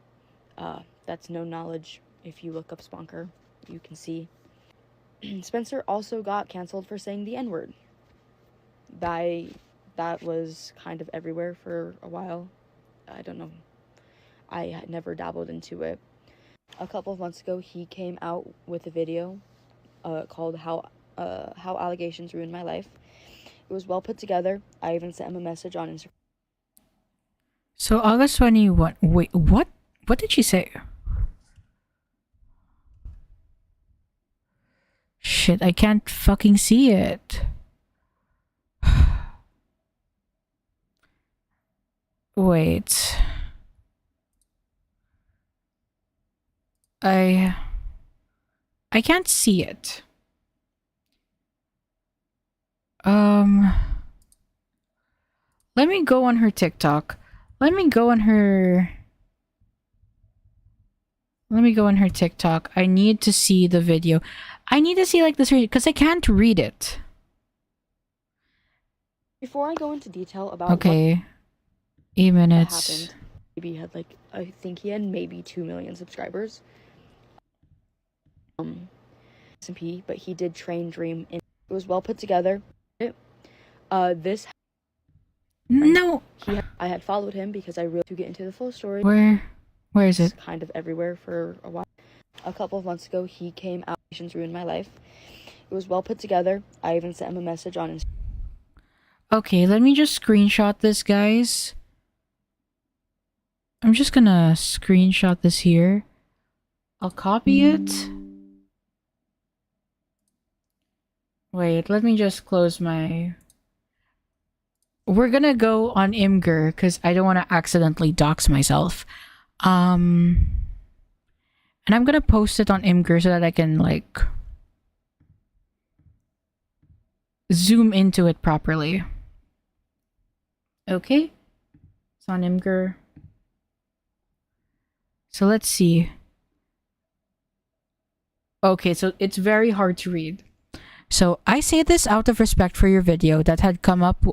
That's no knowledge. If you look up Sponker, you can see. Spencer also got canceled for saying the N-word. That was kind of everywhere for a while. I don't know. I had never dabbled into it. A couple of months ago, he came out with a video called How Allegations Ruined My Life. It was well put together. I even sent him a message on Instagram. So August 21. Wait, what? What did she say? Shit, I can't fucking see it. Wait. I can't see it. Let me go on her TikTok. Let me go on her TikTok. I need to see the video. I need to see like this because I can't read it. Before I go into detail about Okay. 8 what minutes. happened, maybe he had like, I think he had maybe 2 million subscribers. SMP, but he did train Dream. It was well put together. This. No. I had followed him because I really to get into the full story. Where is it? Kind of everywhere for a while. A couple of months ago, he came out. Ruined my life. It was well put together. I even sent him a message on Instagram. Okay, let me just screenshot this, guys. I'm just gonna screenshot this here. I'll copy it. Wait, let me just close my... We're gonna go on Imgur because I don't want to accidentally dox myself. And I'm gonna post it on Imgur so that I can like zoom into it properly. Okay, it's on Imgur. So let's see. Okay, so it's very hard to read. So I say this out of respect for your video that had come up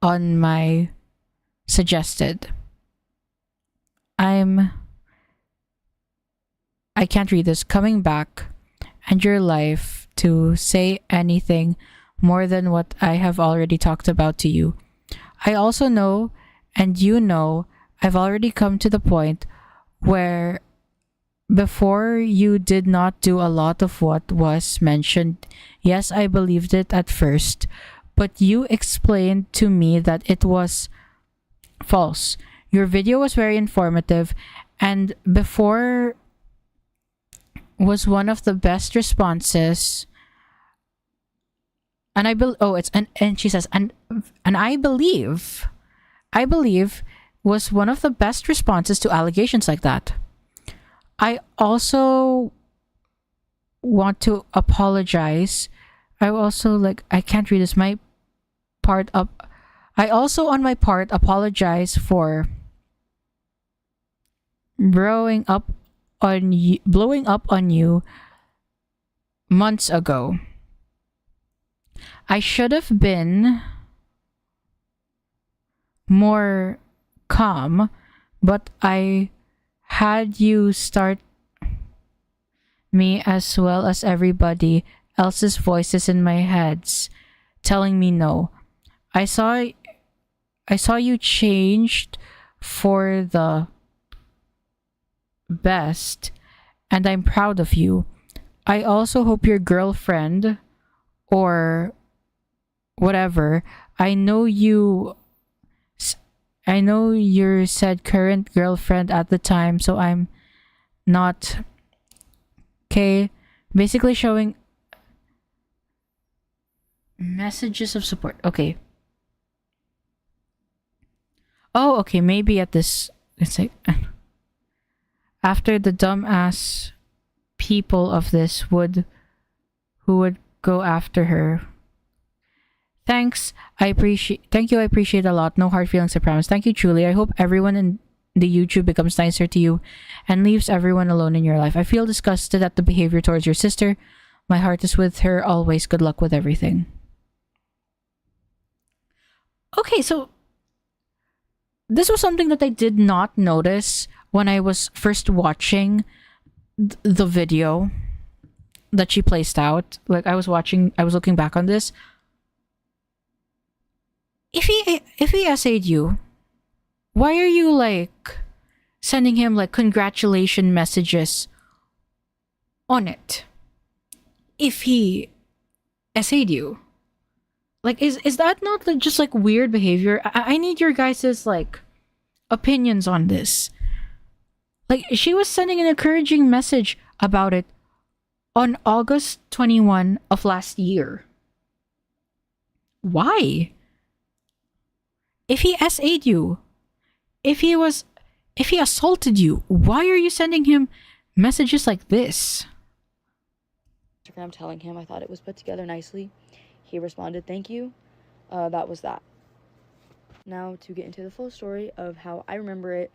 on my suggested. I can't read this. Coming back and your life to say anything more than what I have already talked about to you. I also know, and you know, I've already come to the point where before you did not do a lot of what was mentioned. Yes, I believed it at first, but you explained to me that it was false. Your video was very informative, and before was one of the best responses. And and she says, and I believe was one of the best responses to allegations like that. I also want to apologize. I can't read this. My part up. I also, on my part, apologize for blowing up on you months ago. I should have been more calm, but I had you start me as well as everybody else's voices in my heads telling me no. I saw you changed for the best, and I'm proud of you. I also hope your girlfriend or whatever, I know your said current girlfriend at the time, so I'm not okay. Basically showing messages of support. Okay. Oh, okay, maybe at this, let's say, after the dumbass people of this who would go after her. Thank you, I appreciate a lot. No hard feelings, I promise. Thank you, truly. I hope everyone in the YouTube becomes nicer to you and leaves everyone alone in your life. I feel disgusted at the behavior towards your sister. My heart is with her always. Good luck with everything. Okay, so this was something that I did not notice when I was first watching the video that she placed out. Like I was looking back on this. If he essayed you, why are you like sending him like congratulation messages on it? If he essayed you, like is that not like, just like weird behavior? I need your guys's like opinions on this. Like she was sending an encouraging message about it on August 21 of last year. Why? If he SA'd you, if he assaulted you, why are you sending him messages like this? Instagram telling him I thought it was put together nicely. He responded, "Thank you." That was that. Now to get into the full story of how I remember it.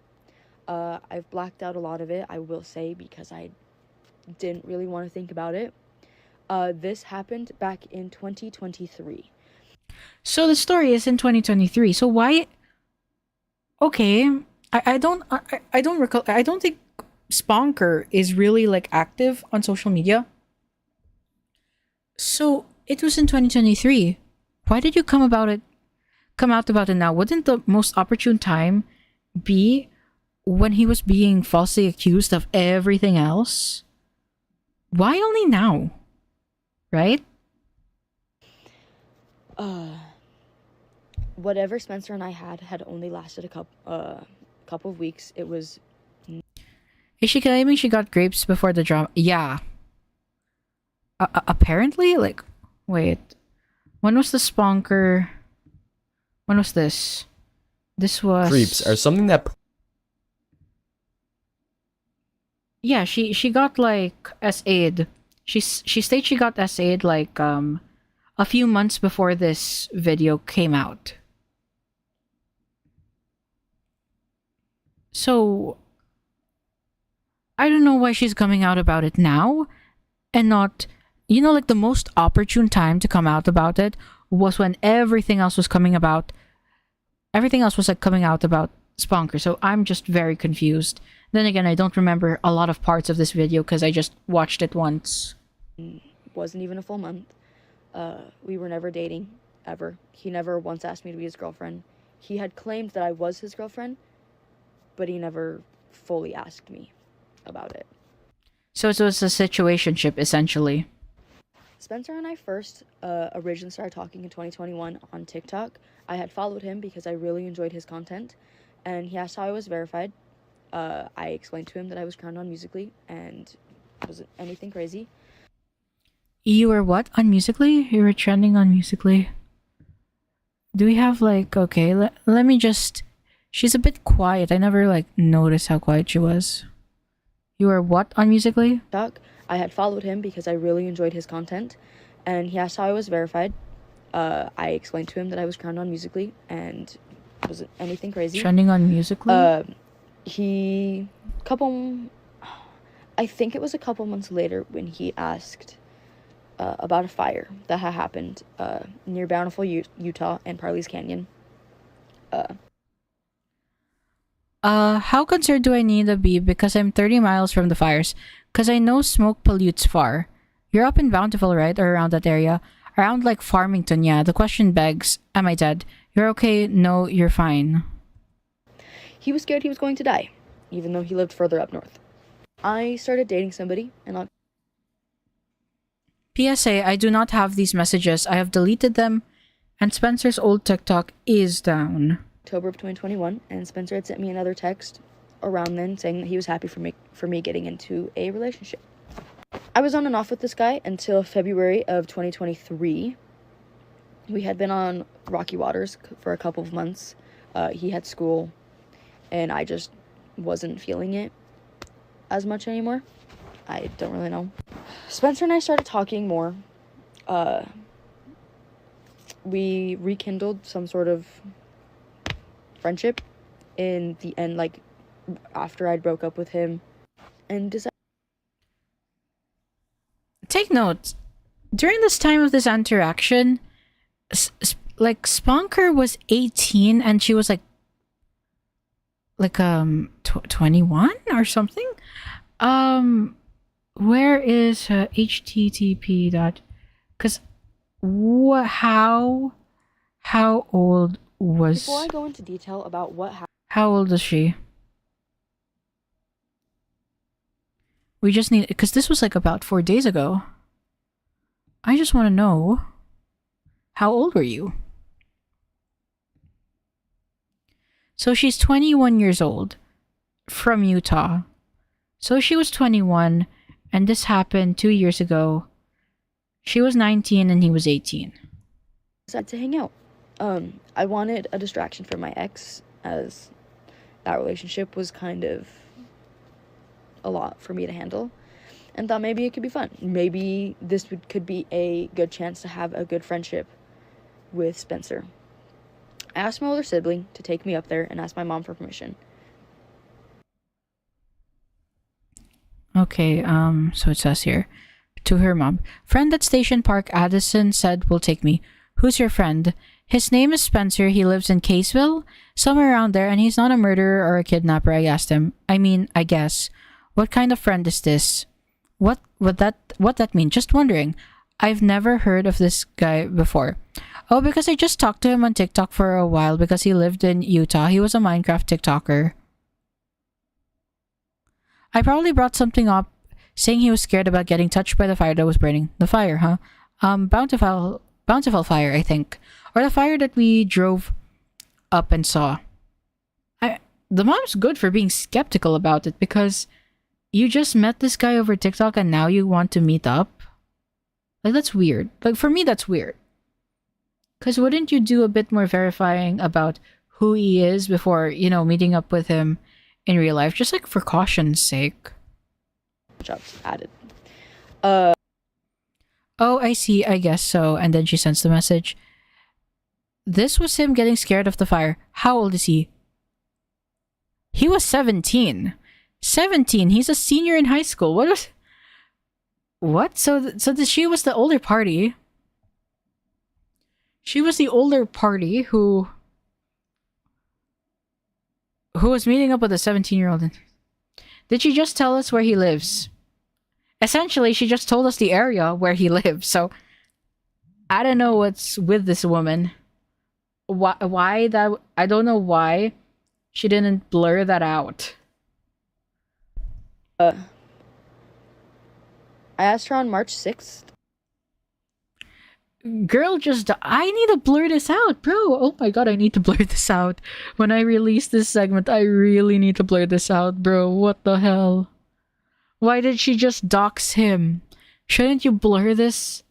I've blacked out a lot of it, I will say, because I didn't really want to think about it. This happened back in 2023. So the story is in 2023. So why? Okay, I don't recall. I don't think Sponker is really like active on social media. So it was in 2023. Why did you come out about it now? Wouldn't the most opportune time be when he was being falsely accused of everything else? Why only now? Right? Whatever Spencer and I had only lasted a couple of weeks. It was. Is she claiming she got grapes before the drama? Yeah. Apparently, like, wait. When was the Sponker? When was this? This was... Creeps are something that... Yeah, she got, like, SA'd. She stated she got SA'd, like, a few months before this video came out. So... I don't know why she's coming out about it now, and not... You know, like, the most opportune time to come out about it was when everything else was coming about. Everything else was, like, coming out about Sponker. So I'm just very confused. Then again, I don't remember a lot of parts of this video because I just watched it once. Wasn't even a full month. We were never dating, ever. He never once asked me to be his girlfriend. He had claimed that I was his girlfriend, but he never fully asked me about it. So it was a situationship, essentially. Spencer and I first originally started talking in 2021 on TikTok. I had followed him because I really enjoyed his content, and he asked how I was verified. I explained to him that I was crowned on Musically, and it wasn't anything crazy. You were what on Musically? You were trending on Musically. Do we have like... Okay, let me just... She's a bit quiet. I never like noticed how quiet she was. You were what on Musically? I had followed him because I really enjoyed his content, and he asked how I was verified. I explained to him that I was crowned on Musically, and it wasn't anything crazy. Trending on Musically? I think it was a couple months later when he asked about a fire that had happened near Bountiful, Utah, and Parley's Canyon. How concerned do I need to be because I'm 30 miles from the fires? Because I know smoke pollutes far. You're up in Bountiful, right? Or around that area? Around, like, Farmington, yeah. The question begs, am I dead? You're okay? No, you're fine. He was scared he was going to die, even though he lived further up north. I started dating somebody, and PSA, I do not have these messages. I have deleted them, and Spencer's old TikTok is down. October of 2021, and Spencer had sent me another text around then saying that he was happy for me getting into a relationship. I was on and off with this guy until February of 2023. We had been on rocky waters for a couple of months. He had school, and I just wasn't feeling it as much anymore. I don't really know. Spencer and I started talking more. We rekindled some sort of friendship in the end, like after I broke up with him, and decided. Take note, during this time of this interaction, like Sponker was 18 and she was like 21 or something. Where is http dot? Because how old was? Before I go into detail about what happened. How old is she? We just need, because this was like about 4 days ago. I just want to know, how old were you? So she's 21 years old from Utah. So she was 21 and this happened 2 years ago. She was 19 and he was 18. Decided to hang out. I wanted a distraction from my ex, as that relationship was kind of a lot for me to handle, and thought maybe it could be fun. Maybe could be a good chance to have a good friendship with Spencer. I asked my older sibling to take me up there and asked my mom for permission. Okay, so it says here, to her mom, friend at Station Park, Addison said will take me. Who's your friend? His name is Spencer. He lives in Caseville, somewhere around there, and he's not a murderer or a kidnapper, I asked him. I mean, I guess. What kind of friend is this? What that mean? Just wondering. I've never heard of this guy before. Oh, because I just talked to him on TikTok for a while because he lived in Utah. He was a Minecraft TikToker. I probably brought something up saying he was scared about getting touched by the fire that was burning. The fire, huh? Bountiful fire, I think. Or the fire that we drove up and saw. The mom's good for being skeptical about it because you just met this guy over TikTok and now you want to meet up? Like, that's weird. Like, for me, that's weird. Because wouldn't you do a bit more verifying about who he is before, meeting up with him in real life? Just, like, for caution's sake. Jobs added. Oh, I see. I guess so. And then she sends the message. This was him getting scared of the fire. How old is he? He was 17. 17. He's a senior in high school. What? So she was the older party. She was the older party who was meeting up with a 17-year-old. Did she just tell us where he lives? Essentially, she just told us the area where he lives. So I don't know what's with this woman. Why that? I don't know why she didn't blur that out. I asked her on March 6th. Girl, I need to blur this out, bro. Oh my god, I need to blur this out. When I release this segment, I really need to blur this out, bro. What the hell? Why did she just dox him? Shouldn't you blur this?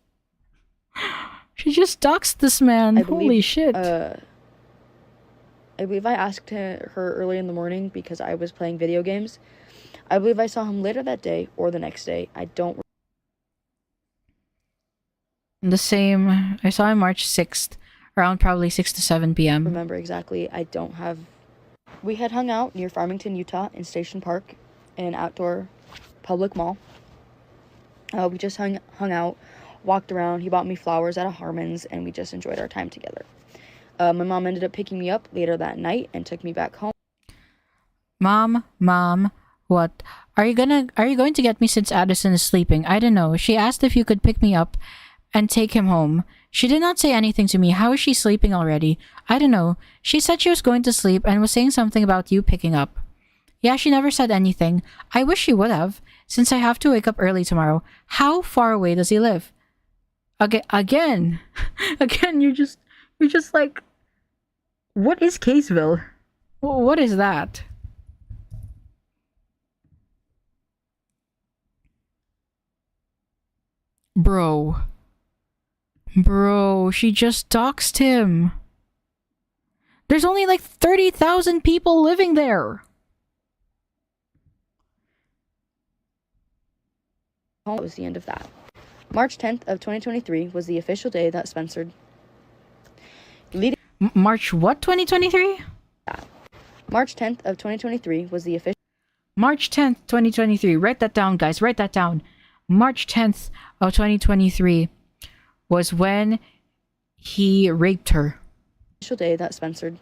She just doxed this man. Holy shit. I believe I asked her early in the morning because I was playing video games. I believe I saw him later that day or the next day. I don't... The same. I saw him March 6th, around probably 6 to 7 p.m. remember exactly. I don't have... We had hung out near Farmington, Utah in Station Park, an outdoor public mall. We just hung out, walked around. He bought me flowers at a Harmon's, and we just enjoyed our time together. My mom ended up picking me up later that night and took me back home. Mom, what? Are you going to get me since Addison is sleeping? I don't know. She asked if you could pick me up and take him home. She did not say anything to me. How is she sleeping already? I don't know. She said she was going to sleep and was saying something about you picking up. Yeah, she never said anything. I wish she would have, since I have to wake up early tomorrow. How far away does he live? Again, you're just like, what is Caseville? What is that? Bro, she just doxed him. There's only like 30,000 people living there. That was the end of that. March 10th of 2023 was the official day that Spencer... March what, 2023? March 10th of 2023 was the official... March 10th, 2023. Write that down, guys. Write that down. March 10th of 2023 was when he raped her. Official day that Spencer...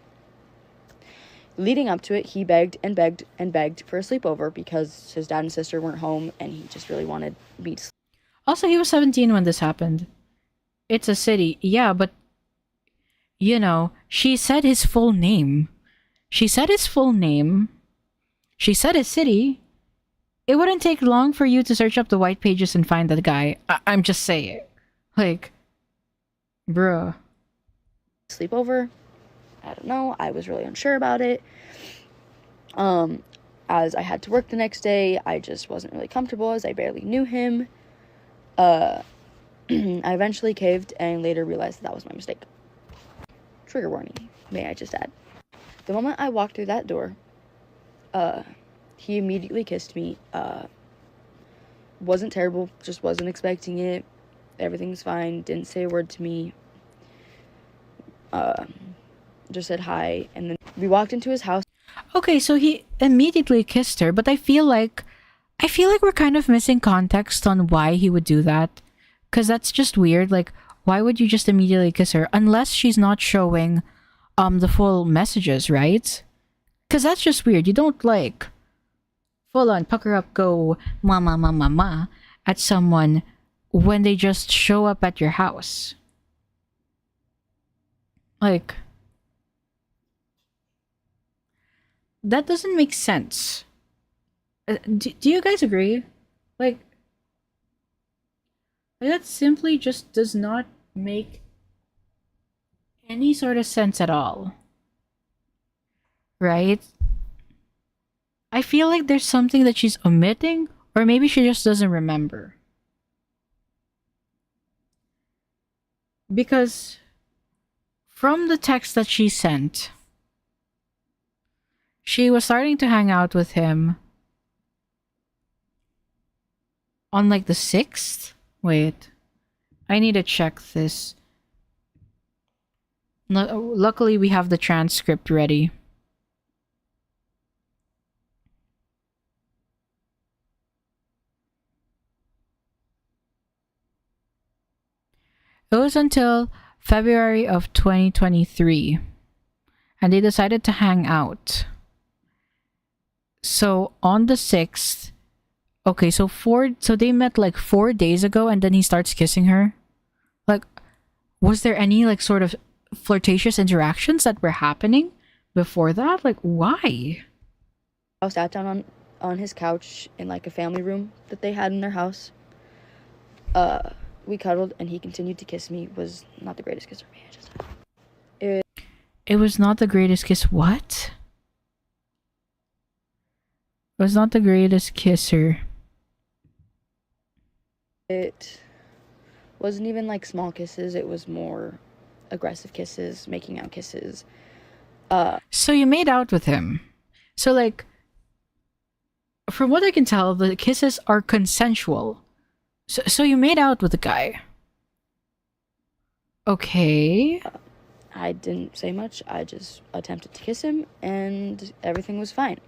Leading up to it, he begged and begged and begged for a sleepover because his dad and sister weren't home and he just really wanted me to sleep. Also, he was 17 when this happened. It's a city. Yeah, but... she said his full name. She said his full name. She said his city. It wouldn't take long for you to search up the white pages and find that guy. I'm just saying. Like, bruh. Sleepover? I don't know. I was really unsure about it. As I had to work the next day, I just wasn't really comfortable as I barely knew him. I eventually caved and later realized that was my mistake. Trigger warning, may I just add. The moment I walked through that door, He immediately kissed me. Wasn't terrible, just wasn't expecting it. Everything's fine, didn't say a word to me. Just said hi, and then we walked into his house. Okay, so he immediately kissed her, but I feel like we're kind of missing context on why he would do that. Cause that's just weird. Like, why would you just immediately kiss her? Unless she's not showing the full messages, right? Cause that's just weird. You don't like full on pucker up, go ma ma ma ma ma at someone when they just show up at your house. Like, that doesn't make sense. Do you guys agree? Like, that simply just does not make any sort of sense at all. Right? I feel like there's something that she's omitting, or maybe she just doesn't remember. Because from the text that she sent, she was starting to hang out with him on like the 6th? Wait, I need to check this. Luckily, we have the transcript ready. It was until February of 2023, and they decided to hang out. So on the 6th, okay, so they met like 4 days ago, and then he starts kissing her. Like, was there any like sort of flirtatious interactions that were happening before that? Like, why? I sat down on his couch in like a family room that they had in their house. We cuddled, and he continued to kiss me. Was not the greatest kiss for me. It was not the greatest kiss. What? It was not the greatest kisser. It wasn't even like small kisses. It was more aggressive kisses, making out kisses. So you made out with him. So like, from what I can tell, the kisses are consensual. So you made out with the guy. Okay. I didn't say much. I just attempted to kiss him, and everything was fine.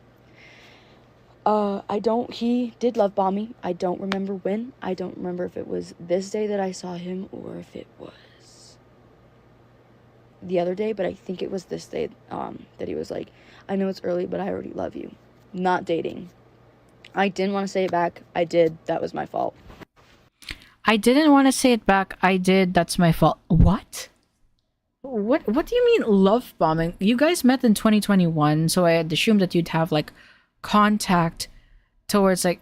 He did love bomb me. I don't remember when. I don't remember if it was this day that I saw him or if it was the other day, but I think it was this day, that he was like, I know it's early, but I already love you. Not dating. I didn't want to say it back. I did. That was my fault. I didn't want to say it back. I did. That's my fault. What? What do you mean love bombing? You guys met in 2021, so I had assumed that you'd have like contact towards like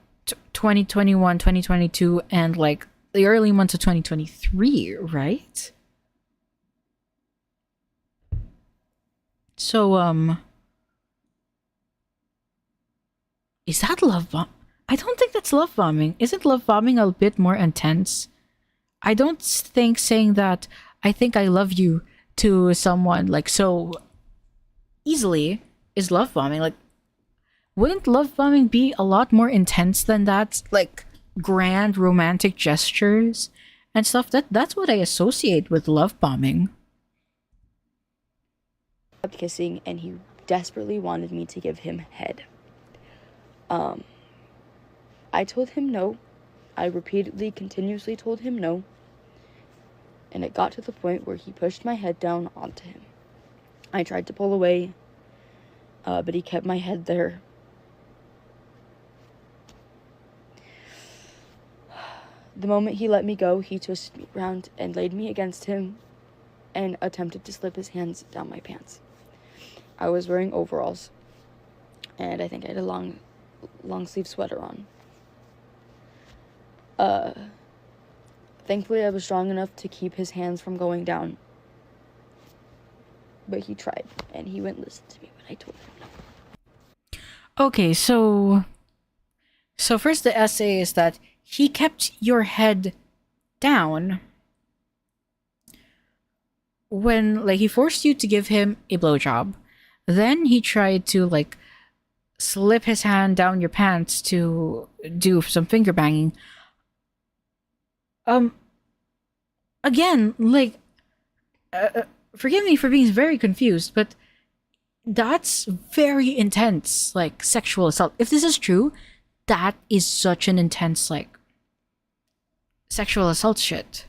2021, 2022, and like the early months of 2023, right? So, is that love bomb? I don't think that's love bombing. Isn't love bombing a bit more intense? I don't think saying that I think I love you to someone like so easily is love bombing. Like, wouldn't love bombing be a lot more intense than that? Like grand romantic gestures and stuff. That's what I associate with love bombing. Kept kissing, and he desperately wanted me to give him head. I told him no. I repeatedly, continuously told him no. And it got to the point where he pushed my head down onto him. I tried to pull away, but he kept my head there. The moment he let me go, he twisted me around and laid me against him and attempted to slip his hands down my pants. I was wearing overalls, and I think I had a long sleeve sweater on. Thankfully I was strong enough to keep his hands from going down. But he tried, and he wouldn't listen to me when I told him no. Okay, so first the essay is that he kept your head down when like he forced you to give him a blowjob. Then he tried to like slip his hand down your pants to do some finger banging. Again, like, forgive me for being very confused, but that's very intense, like, sexual assault. If this is true, that is such an intense, like, sexual assault shit.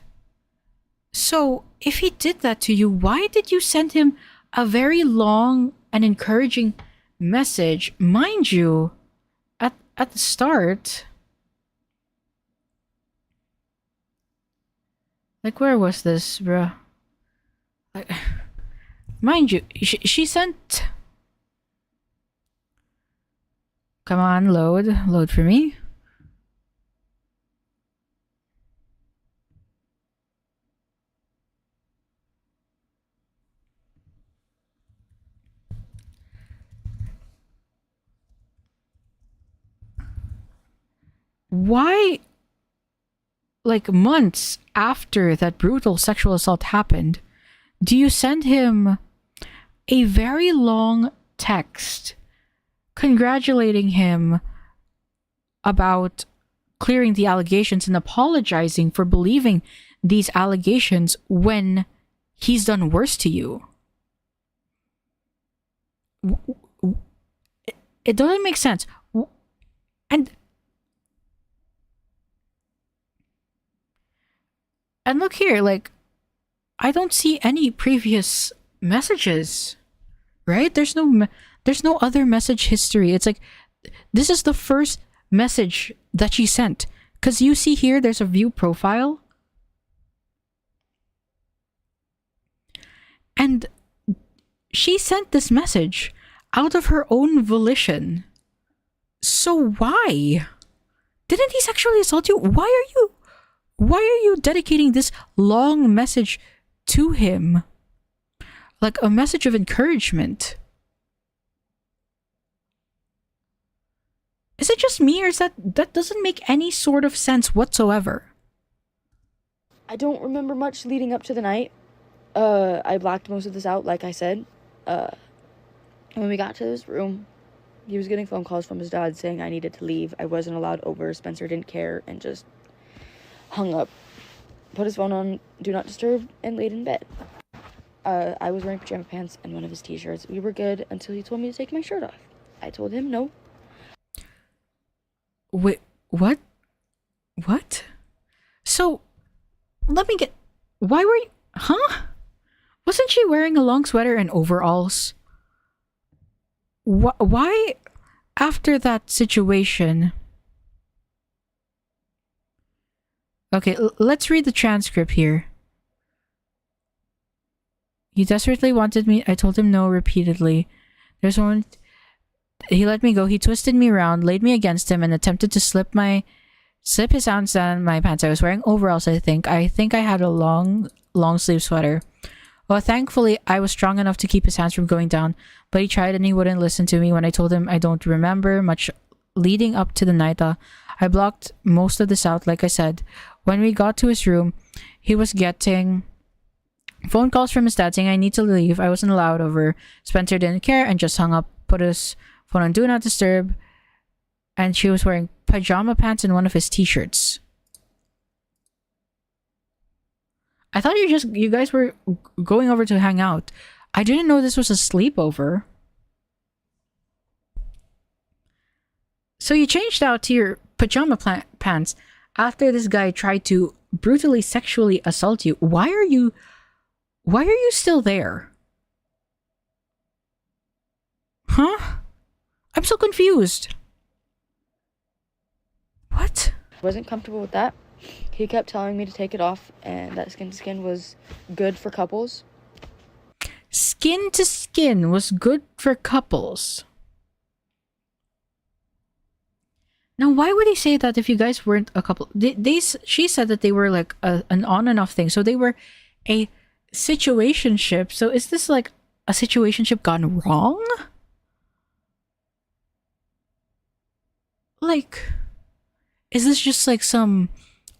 So, if he did that to you, why did you send him a very long and encouraging message? Mind you, at the start, like, where was this, bruh? Like, mind you, she sent... Come on, load for me. Why, like, months after that brutal sexual assault happened, do you send him a very long text congratulating him about clearing the allegations and apologizing for believing these allegations when he's done worse to you? It doesn't make sense. And look here, like, I don't see any previous messages, right? There's no other message history. It's like, this is the first message that she sent. Because you see here, there's a view profile. And she sent this message out of her own volition. So why? Didn't he sexually assault you? Why are you dedicating this long message to him? Like a message of encouragement. Is it just me, or is that doesn't make any sort of sense whatsoever? I don't remember much leading up to the night. I blacked most of this out, like I said. When we got to this room, he was getting phone calls from his dad saying I needed to leave. I wasn't allowed over. Spencer didn't care and just hung up, put his phone on Do Not Disturb, and laid in bed. I was wearing pajama pants and one of his t-shirts. We were good until he told me to take my shirt off. I told him no. Wait, what? What? So, let me get... Why were you... Huh? Wasn't she wearing a long sweater and overalls? Why, after that situation... Okay, let's read the transcript here. He desperately wanted me. I told him no repeatedly. There's one... He let me go. He twisted me around, laid me against him, and attempted to slip his hands down my pants. I was wearing overalls, I think. I had a long sleeve sweater. Well, thankfully, I was strong enough to keep his hands from going down, but he tried and he wouldn't listen to me when I told him I don't remember much leading up to the night. I blocked most of this out, like I said. When we got to his room, he was getting phone calls from his dad saying I need to leave. I wasn't allowed over. Spencer didn't care and just hung up, put his phone on Do Not Disturb, and she was wearing pajama pants and one of his t-shirts. I thought you guys were going over to hang out. I didn't know this was a sleepover. So you changed out to your pajama pants after this guy tried to brutally sexually assault you. Why are you still there? Huh? I'm so confused. What? Wasn't comfortable with that. He kept telling me to take it off and that skin to skin was good for couples. Skin to skin was good for couples. Now, why would he say that if you guys weren't a couple? She said that they were like an on and off thing. So they were a situationship. So is this like a situationship gone wrong? Like, is this just like some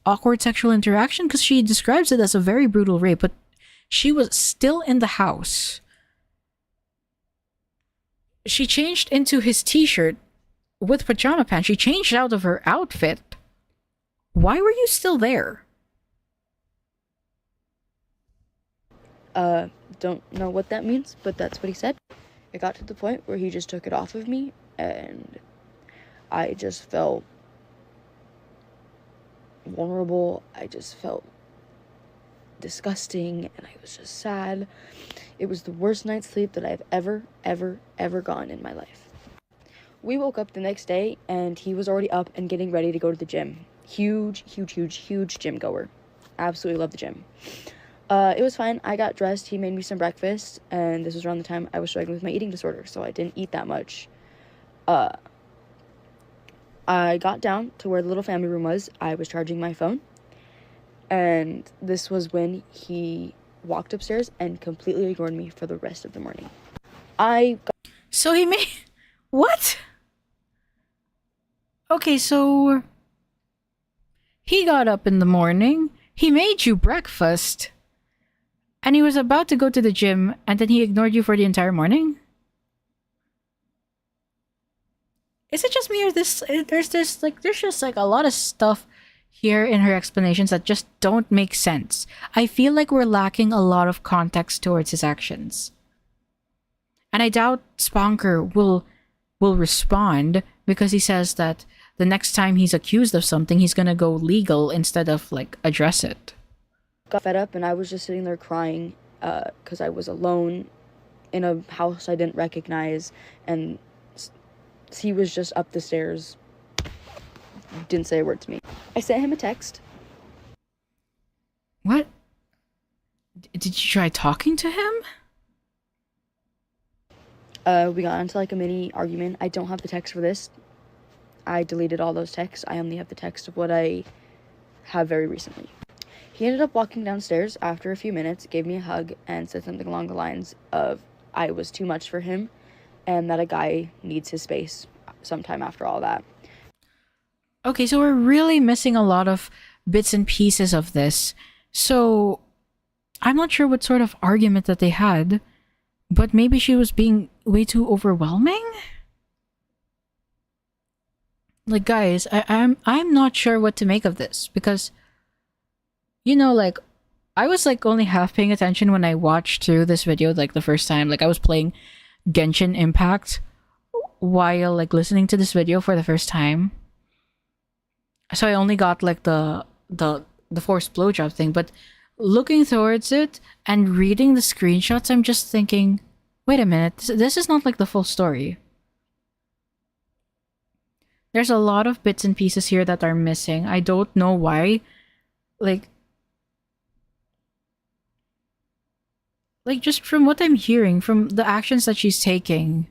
awkward sexual interaction? Because she describes it as a very brutal rape, but she was still in the house. she changed into his t-shirt with pajama pants. She changed out of her outfit. Why were you still there? Don't know what that means, but that's what he said. It got to the point where he just took it off of me, and I just felt vulnerable. I just felt disgusting, and I was just sad. It was the worst night's sleep that I've ever gotten in my life. We woke up the next day, and he was already up and getting ready to go to the gym. Huge gym goer. Absolutely love the gym. It was fine. I got dressed. He made me some breakfast, and this was around the time I was struggling with my eating disorder, so I didn't eat that much. I got down to where the little family room was. I was charging my phone, and this was when he walked upstairs and completely ignored me for the rest of the morning. So he made... What? Okay, so... He got up in the morning, he made you breakfast, and he was about to go to the gym, and then he ignored you for the entire morning? Is it just me, or there's just like a lot of stuff here in her explanations that just don't make sense. I feel like we're lacking a lot of context towards his actions. And I doubt Sponker will respond, because he says that the next time he's accused of something, he's gonna go legal instead of like address it. Got fed up, and I was just sitting there crying because I was alone in a house I didn't recognize, and he was just up the stairs, didn't say a word to me. I sent him a text. What? Did you try talking to him? We got into like a mini argument. I don't have the text for this. I deleted all those texts. I only have the text of what I have very recently. He ended up walking downstairs after a few minutes, gave me a hug, and said something along the lines of I was too much for him, and that a guy needs his space sometime after all that. Okay, so we're really missing a lot of bits and pieces of this. So I'm not sure what sort of argument that they had, but maybe she was being way too overwhelming? Like, guys, I'm not sure what to make of this, because, you know, like, I was like only half paying attention when I watched through this video like the first time. Like, I was playing Genshin Impact while like listening to this video for the first time. So I only got like the forced blowjob thing, but looking towards it and reading the screenshots, I'm just thinking, wait a minute, this is not like the full story. There's a lot of bits and pieces here that are missing. I don't know why. Like just from what I'm hearing, from the actions that she's taking,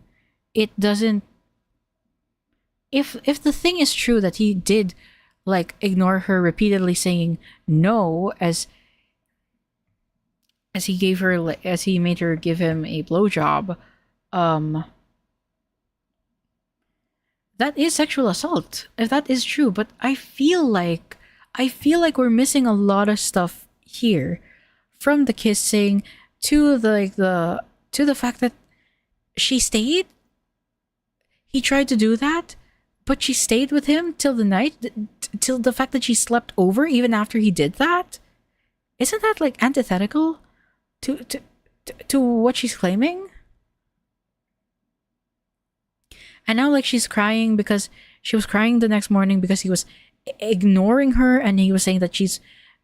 it doesn't... If the thing is true that he did like ignore her, repeatedly saying no as he gave her, as he made her give him a blowjob, that is sexual assault, if that is true. But I feel like we're missing a lot of stuff here, from the kissing to the fact that she stayed. He tried to do that, but she stayed with him till the night, till the fact that she slept over even after he did that. Isn't that like antithetical to what she's claiming? And now like she's crying because she was crying the next morning because he was ignoring her, and he was saying that she's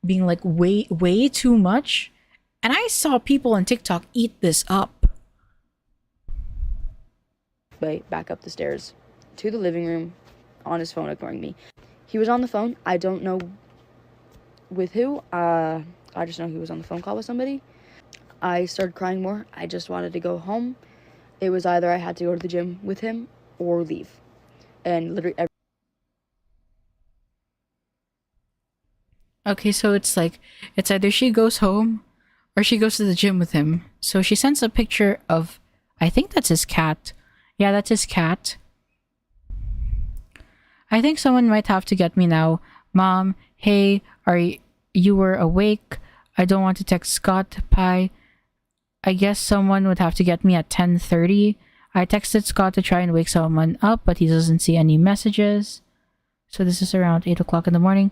being like way too much. And I saw people on TikTok eat this up. Back up the stairs to the living room on his phone, ignoring me. He was on the phone. I don't know with who. I just know he was on the phone call with somebody. I started crying more. I just wanted to go home. It was either I had to go to the gym with him or leave. And literally Okay, so it's like, it's either she goes home or she goes to the gym with him. So she sends a picture of, I think that's his cat. Yeah, that's his cat. I think someone might have to get me now. Mom, hey, you were awake? I don't want to text Scott. Pie. I guess someone would have to get me at 10:30. I texted Scott to try and wake someone up, but he doesn't see any messages. So this is around 8 o'clock in the morning.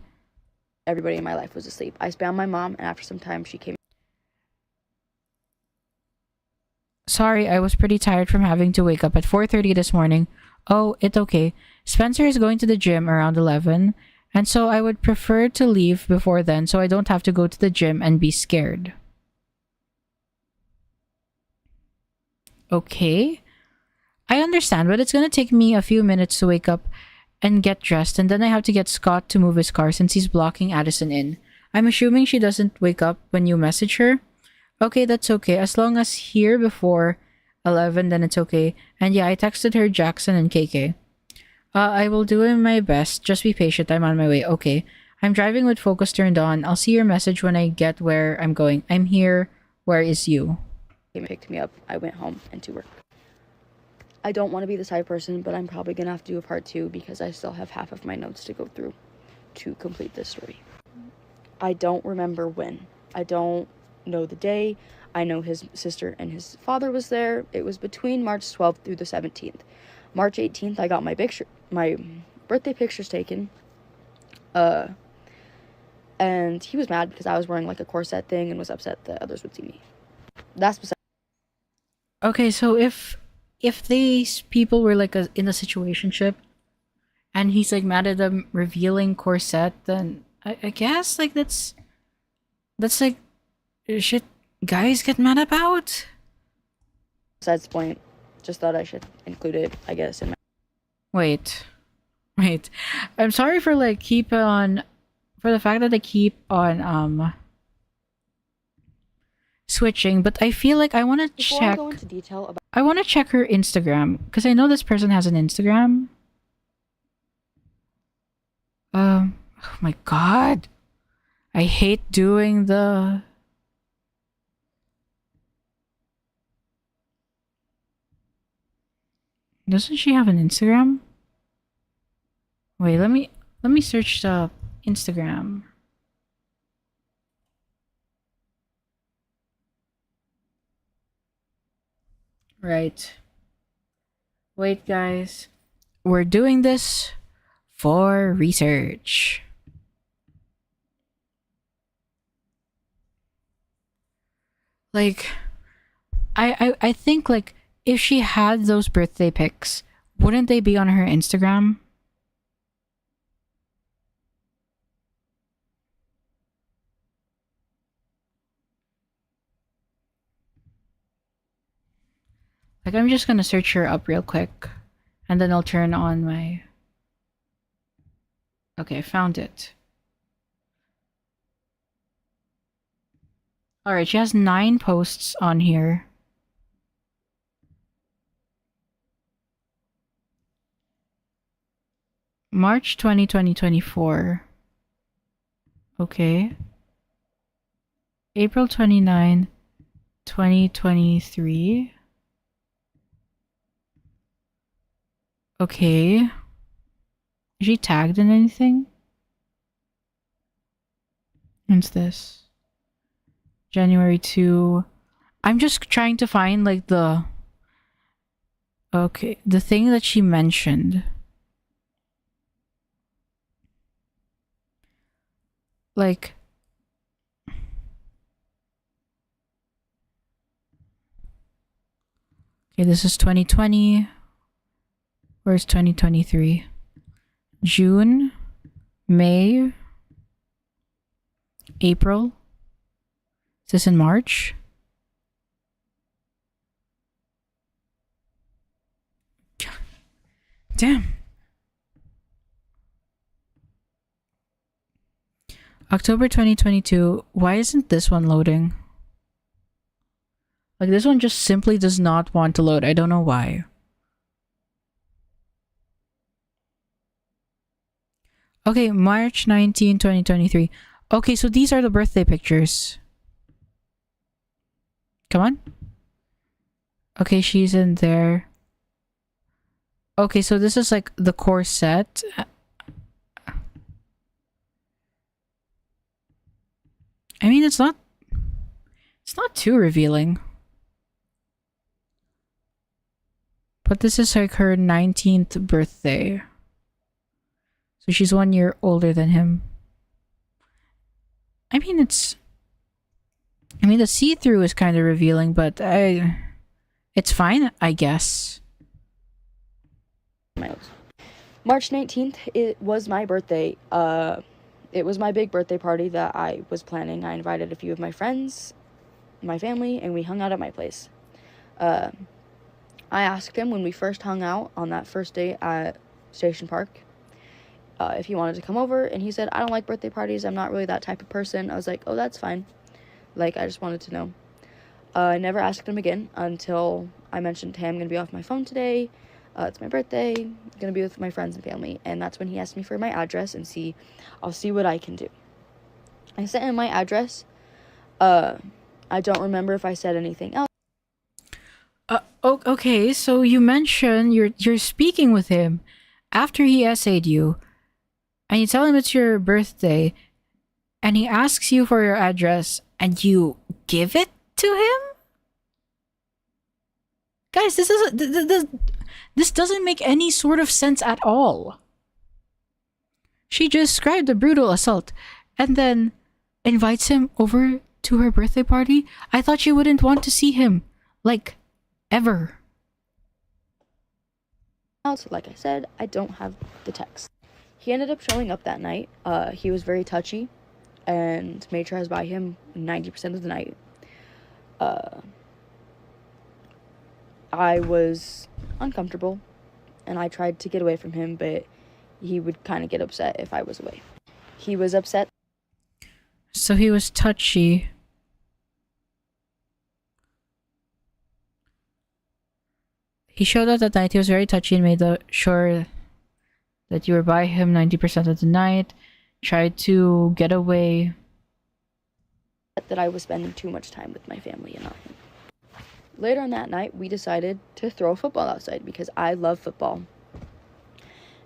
Everybody in my life was asleep. I spammed my mom, and after some time, she came. Sorry, I was pretty tired from having to wake up at 4:30 this morning. Oh, it's okay. Spencer is going to the gym around 11, and so I would prefer to leave before then so I don't have to go to the gym and be scared. Okay. I understand, but it's gonna take me a few minutes to wake up and get dressed, and then I have to get Scott to move his car since he's blocking Addison in. I'm assuming she doesn't wake up when you message her. Okay, that's okay. As long as here before 11, then it's okay. And yeah, I texted her Jackson and KK. I will do my best. Just be patient. I'm on my way. Okay. I'm driving with focus turned on. I'll see your message when I get where I'm going. I'm here. Where is you? Came and picked me up. I went home and to work. I don't want to be the side person, but I'm probably gonna have to do a part 2 because I still have half of my notes to go through to complete this story. I don't remember when. I don't know the day. I know his sister and his father was there. It was between March 12th through the 17th. March 18th, I got my birthday pictures taken. And he was mad because I was wearing like a corset thing and was upset that others would see me. That's beside. Okay, so if these people were like in a situationship and he's like mad at them revealing corset, then I guess like that's like shit guys get mad about. Besides the point, just thought I should include it, I guess, in my. Wait. I'm sorry for like for the fact that I keep on switching, but I feel like I want to Before check. I go into detail about. I want to check her Instagram because I know this person has an Instagram. Oh my god, I hate doing the. Doesn't she have an Instagram? Wait, let me search the Instagram. Right. Wait, guys. We're doing this for research. Like, I think like if she had those birthday pics, wouldn't they be on her Instagram? Like, I'm just gonna search her up real quick, and then I'll turn on my. Okay, I found it. Alright, she has 9 posts on here. March 20, 2024. Okay. April 29, 2023. Okay. Is she tagged in anything? What's this? January 2. I'm just trying to find like the. Okay, the thing that she mentioned. Like. Okay, this is 2020. Where's 2023? June, May, April. Is this in March? Damn. October 2022. Why isn't this one loading? Like, this one just simply does not want to load. I don't know why. Okay, March 19, 2023. Okay, so these are the birthday pictures. Come on. Okay, she's in there. Okay, so this is like the core set. I mean, it's not too revealing. But this is like her 19th birthday. So she's 1 year older than him. I mean, the see-through is kind of revealing, but it's fine, I guess. March 19th, it was my birthday. It was my big birthday party that I was planning. I invited a few of my friends, my family, and we hung out at my place. I asked him when we first hung out on that first day at Station Park if he wanted to come over, and he said, I don't like birthday parties. I'm not really that type of person. I was like, oh, that's fine. Like, I just wanted to know. I never asked him again until I mentioned, hey, I'm going to be off my phone today. It's my birthday. I'm going to be with my friends and family. And that's when he asked me for my address and I'll see what I can do. I sent him my address. I don't remember if I said anything else. Okay, so you mentioned you're speaking with him after he essayed you, and you tell him it's your birthday, and he asks you for your address, and you give it to him? Guys, this doesn't make any sort of sense at all. She described the brutal assault, and then invites him over to her birthday party? I thought she wouldn't want to see him, like, ever. So like I said, I don't have the text. He ended up showing up that night. He was very touchy and made sure I was by him 90% of the night. I was uncomfortable and I tried to get away from him, but he would kind of get upset if I was away. He was upset. So he was touchy. He showed up that night. He was very touchy and made sure that you were by him 90% of the night. Tried to get away. That I was spending too much time with my family and not him. Later on that night, we decided to throw football outside because I love football.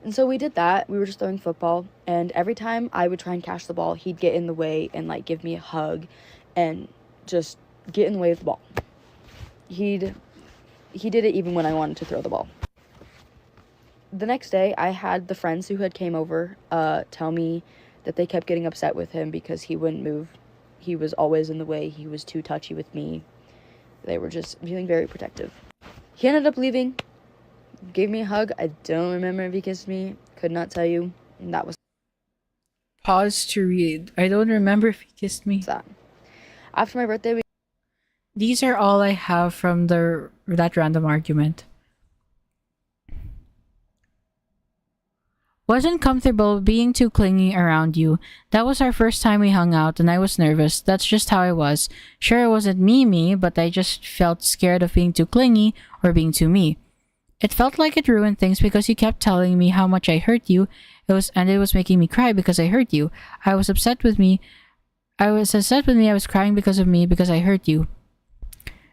And so we did that. We were just throwing football. And every time I would try and catch the ball, he'd get in the way and like give me a hug and just get in the way of the ball. He did it even when I wanted to throw the ball. The next day, I had the friends who had came over tell me that they kept getting upset with him because he wouldn't move. He was always in the way. He was too touchy with me. They were just feeling very protective. He ended up leaving, gave me a hug. I don't remember if he kissed me. Could not tell you. And that was... Pause to read. I don't remember if he kissed me. That. After my birthday, These are all I have from that random argument. Wasn't comfortable being too clingy around you. That was our first time we hung out and I was nervous. That's just how I was. Sure, it wasn't me, but I just felt scared of being too clingy or being too me. It felt like it ruined things because you kept telling me how much I hurt you. It was making me cry because I hurt you. I was upset with me. I was crying because of me because I hurt you.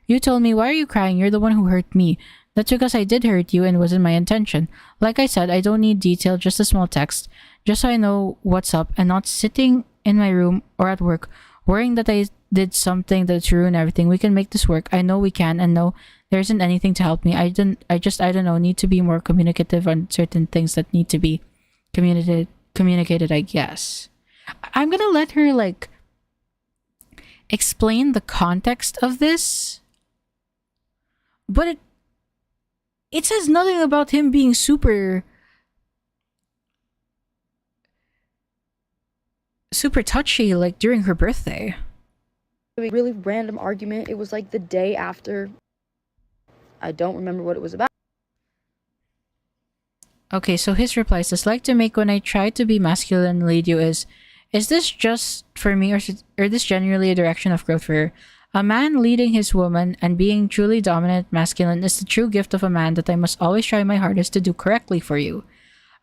You told me, why are you crying? You're the one who hurt me. That's because I did hurt you and wasn't my intention. Like I said, I don't need detail, just a small text. Just so I know what's up and not sitting in my room or at work worrying that I did something that's ruined everything. We can make this work. I know we can, and no, there isn't anything to help me. I don't know, need to be more communicative on certain things that need to be communicated, I guess. I'm gonna let her, like, explain the context of this. But it says nothing about him being super touchy, like, during her birthday. A really random argument. It was like the day after. I don't remember what it was about. Okay, so his reply says, like to make when I try to be masculine, lead you is this just for me or this generally a direction of growth for her? A man leading his woman and being truly dominant masculine is the true gift of a man that I must always try my hardest to do correctly for you.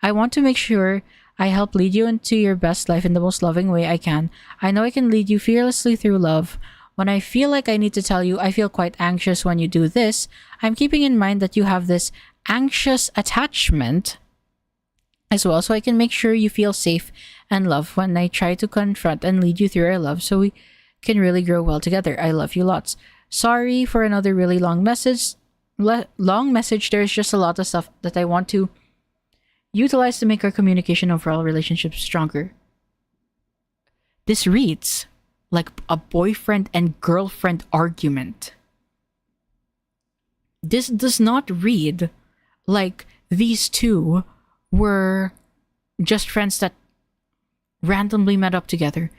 I want to make sure I help lead you into your best life in the most loving way I can. I know I can lead you fearlessly through love. When I feel like I need to tell you I feel quite anxious when you do this, I'm keeping in mind that you have this anxious attachment as well, so I can make sure you feel safe and loved when I try to confront and lead you through our love so we can really grow well together. I love you lots. Sorry for another really long message. long message, there's just a lot of stuff that I want to utilize to make our communication overall relationship stronger. This reads like a boyfriend and girlfriend argument. This does not read like these two were just friends that randomly met up together.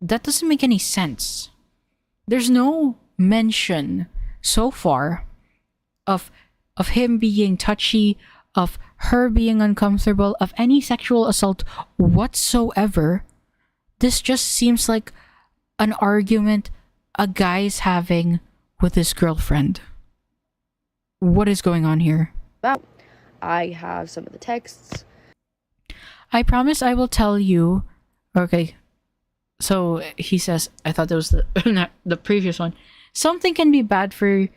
That doesn't make any sense. There's no mention so far of him being touchy, of her being uncomfortable, of any sexual assault whatsoever. This just seems like an argument a guy's having with his girlfriend. What is going on here? Well, I have some of the texts. I promise I will tell you. Okay. So he says, I thought that was the previous one. Something can be bad for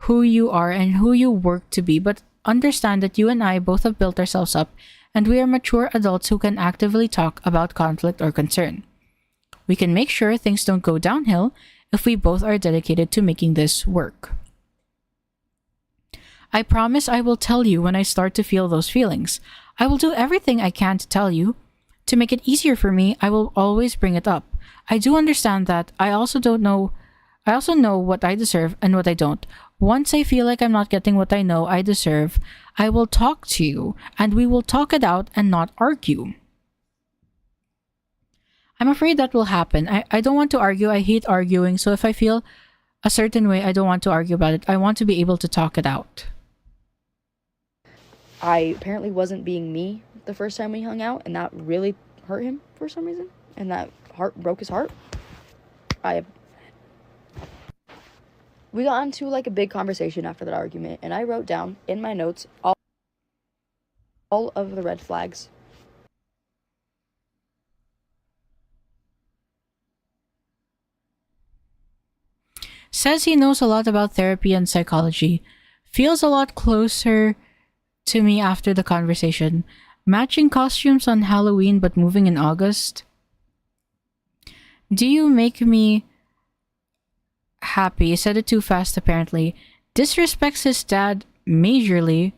who you are and who you work to be, but understand that you and I both have built ourselves up, and we are mature adults who can actively talk about conflict or concern. We can make sure things don't go downhill if we both are dedicated to making this work. I promise I will tell you when I start to feel those feelings. I will do everything I can to tell you. To make it easier for me, I will always bring it up. I do understand that. I also know what I deserve and what I don't. Once I feel like I'm not getting what I know I deserve, I will talk to you, and we will talk it out and not argue. I'm afraid that will happen. I don't want to argue. I hate arguing, so if I feel a certain way, I don't want to argue about it. I want to be able to talk it out. I apparently wasn't being me the first time we hung out, and that really hurt him for some reason, and that broke his heart. We got into like a big conversation after that argument, and I wrote down in my notes all of the red flags. Says he knows a lot about therapy and psychology. Feels a lot closer to me after the conversation. Matching costumes on Halloween but moving in August. Do you make me happy? Said it too fast apparently. Disrespects his dad majorly.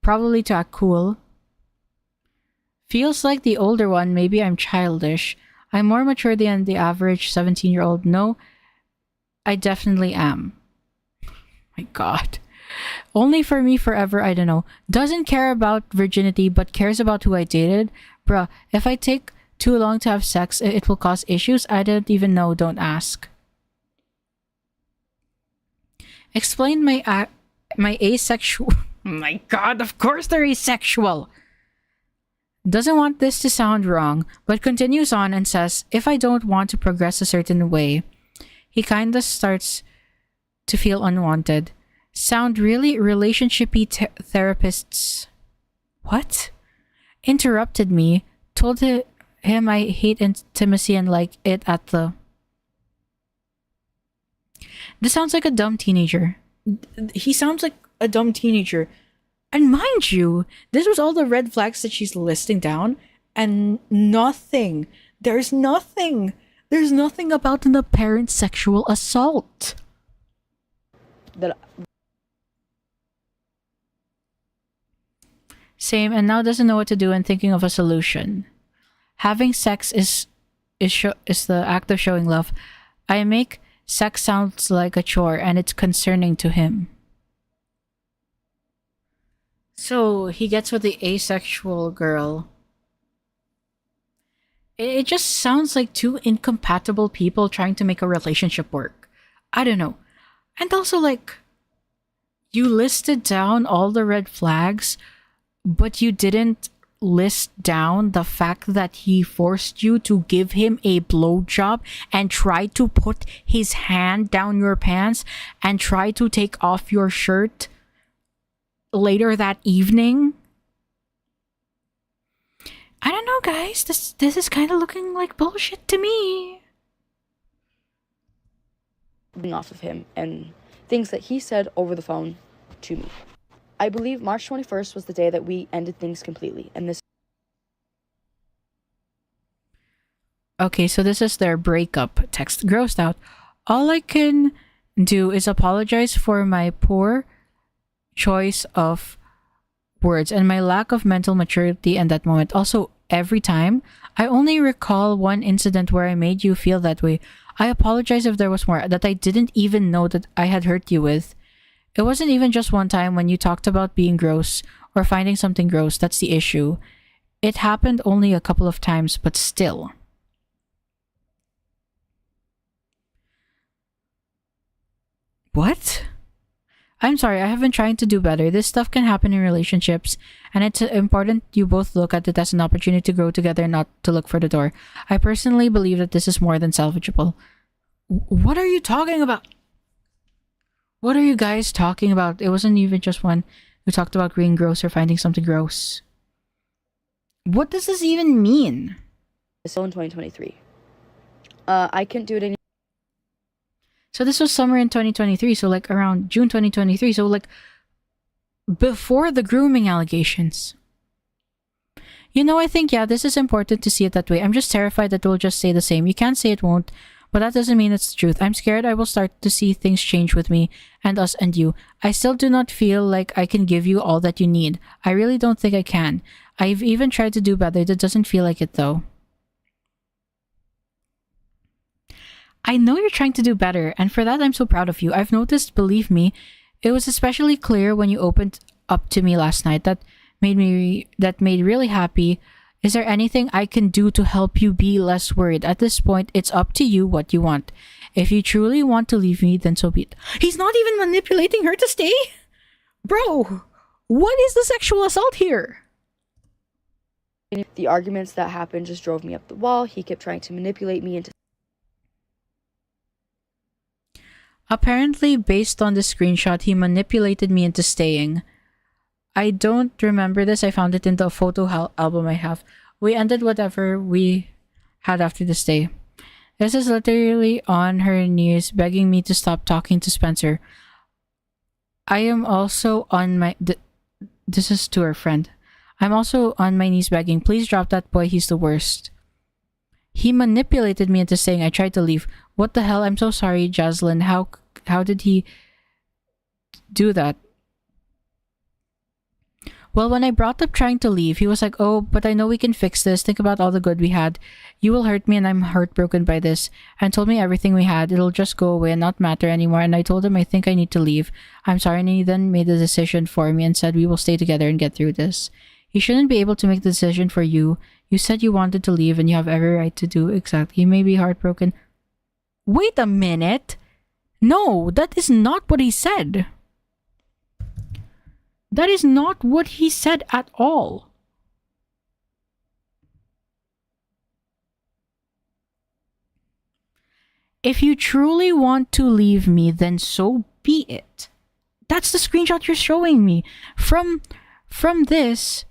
Probably to act cool. Feels like the older one. Maybe I'm childish. I'm more mature than the average 17-year-old. No, I definitely am. My God. Only for me forever, I don't know. Doesn't care about virginity, but cares about who I dated. Bruh, if I take too long to have sex, it will cause issues. I don't even know, don't ask. Explain my asexual... My God, of course they're asexual! Doesn't want this to sound wrong, but continues on and says, if I don't want to progress a certain way, he kinda starts to feel unwanted. Sound really relationshipy therapists. What? Interrupted me. Told him I hate intimacy and like it at the... This sounds like a dumb teenager. He sounds like a dumb teenager. And mind you, this was all the red flags that she's listing down, and nothing. There's nothing about an apparent sexual assault. Same, and now doesn't know what to do and thinking of a solution. Having sex is the act of showing love. I make sex sounds like a chore, and it's concerning to him. So he gets with the asexual girl. It just sounds like two incompatible people trying to make a relationship work. I don't know. And also, like, you listed down all the red flags, but you didn't list down the fact that he forced you to give him a blowjob and tried to put his hand down your pants and try to take off your shirt later that evening. I don't know, guys. This is kind of looking like bullshit to me. Off of him and things that he said over the phone to me. I believe March 21st was the day that we ended things completely, and this... Okay, so this is their breakup text. Grossed out. All I can do is apologize for my poor choice of words and my lack of mental maturity in that moment. Also, every time, I only recall one incident where I made you feel that way. I apologize if there was more that I didn't even know that I had hurt you with. It wasn't even just one time when you talked about being gross or finding something gross. That's the issue. It happened only a couple of times, but still. What? I'm sorry, I have been trying to do better. This stuff can happen in relationships, and it's important you both look at it as an opportunity to grow together, not to look for the door. I personally believe that this is more than salvageable. What are you talking about? What are you guys talking about? It wasn't even just one who talked about being gross or finding something gross. What does this even mean? Still in 2023. I couldn't do it anymore. So this was summer in 2023, so like around June 2023, so like before the grooming allegations. You know, I think, yeah, this is important to see it that way. I'm just terrified that we'll just say the same. You can't say it won't, but that doesn't mean it's the truth. I'm scared I will start to see things change with me and us and you. I still do not feel like I can give you all that you need. I really don't think I can. I've even tried to do better. That doesn't feel like it though. I know you're trying to do better, and for that I'm so proud of you. I've noticed, believe me, it was especially clear when you opened up to me last night. That made me really happy. Is there anything I can do to help you be less worried? At this point, it's up to you what you want. If you truly want to leave me, then so be it. He's not even manipulating her to stay? Bro, what is the sexual assault here? The arguments that happened just drove me up the wall. He kept trying to manipulate me into... Apparently, based on the screenshot, he manipulated me into staying. I don't remember this. I found it in the photo album I have. We ended whatever we had after the stay. This is literally on her knees begging me to stop talking to Spencer. I am also on my... this is to her friend. I'm also on my knees begging, please drop that boy, he's the worst. He manipulated me into saying I tried to leave. What the hell? I'm so sorry, Jaslyn. How did he do that? Well, when I brought up trying to leave, he was like, oh, but I know we can fix this. Think about all the good we had. You will hurt me and I'm heartbroken by this. And told me everything we had. It'll just go away and not matter anymore. And I told him I think I need to leave. I'm sorry. And he then made the decision for me and said we will stay together and get through this. He shouldn't be able to make the decision for you. You said you wanted to leave and you have every right to do exactly. You may be heartbroken. Wait a minute. No, that is not what he said. That is not what he said at all. If you truly want to leave me, then so be it. That's the screenshot you're showing me. From this,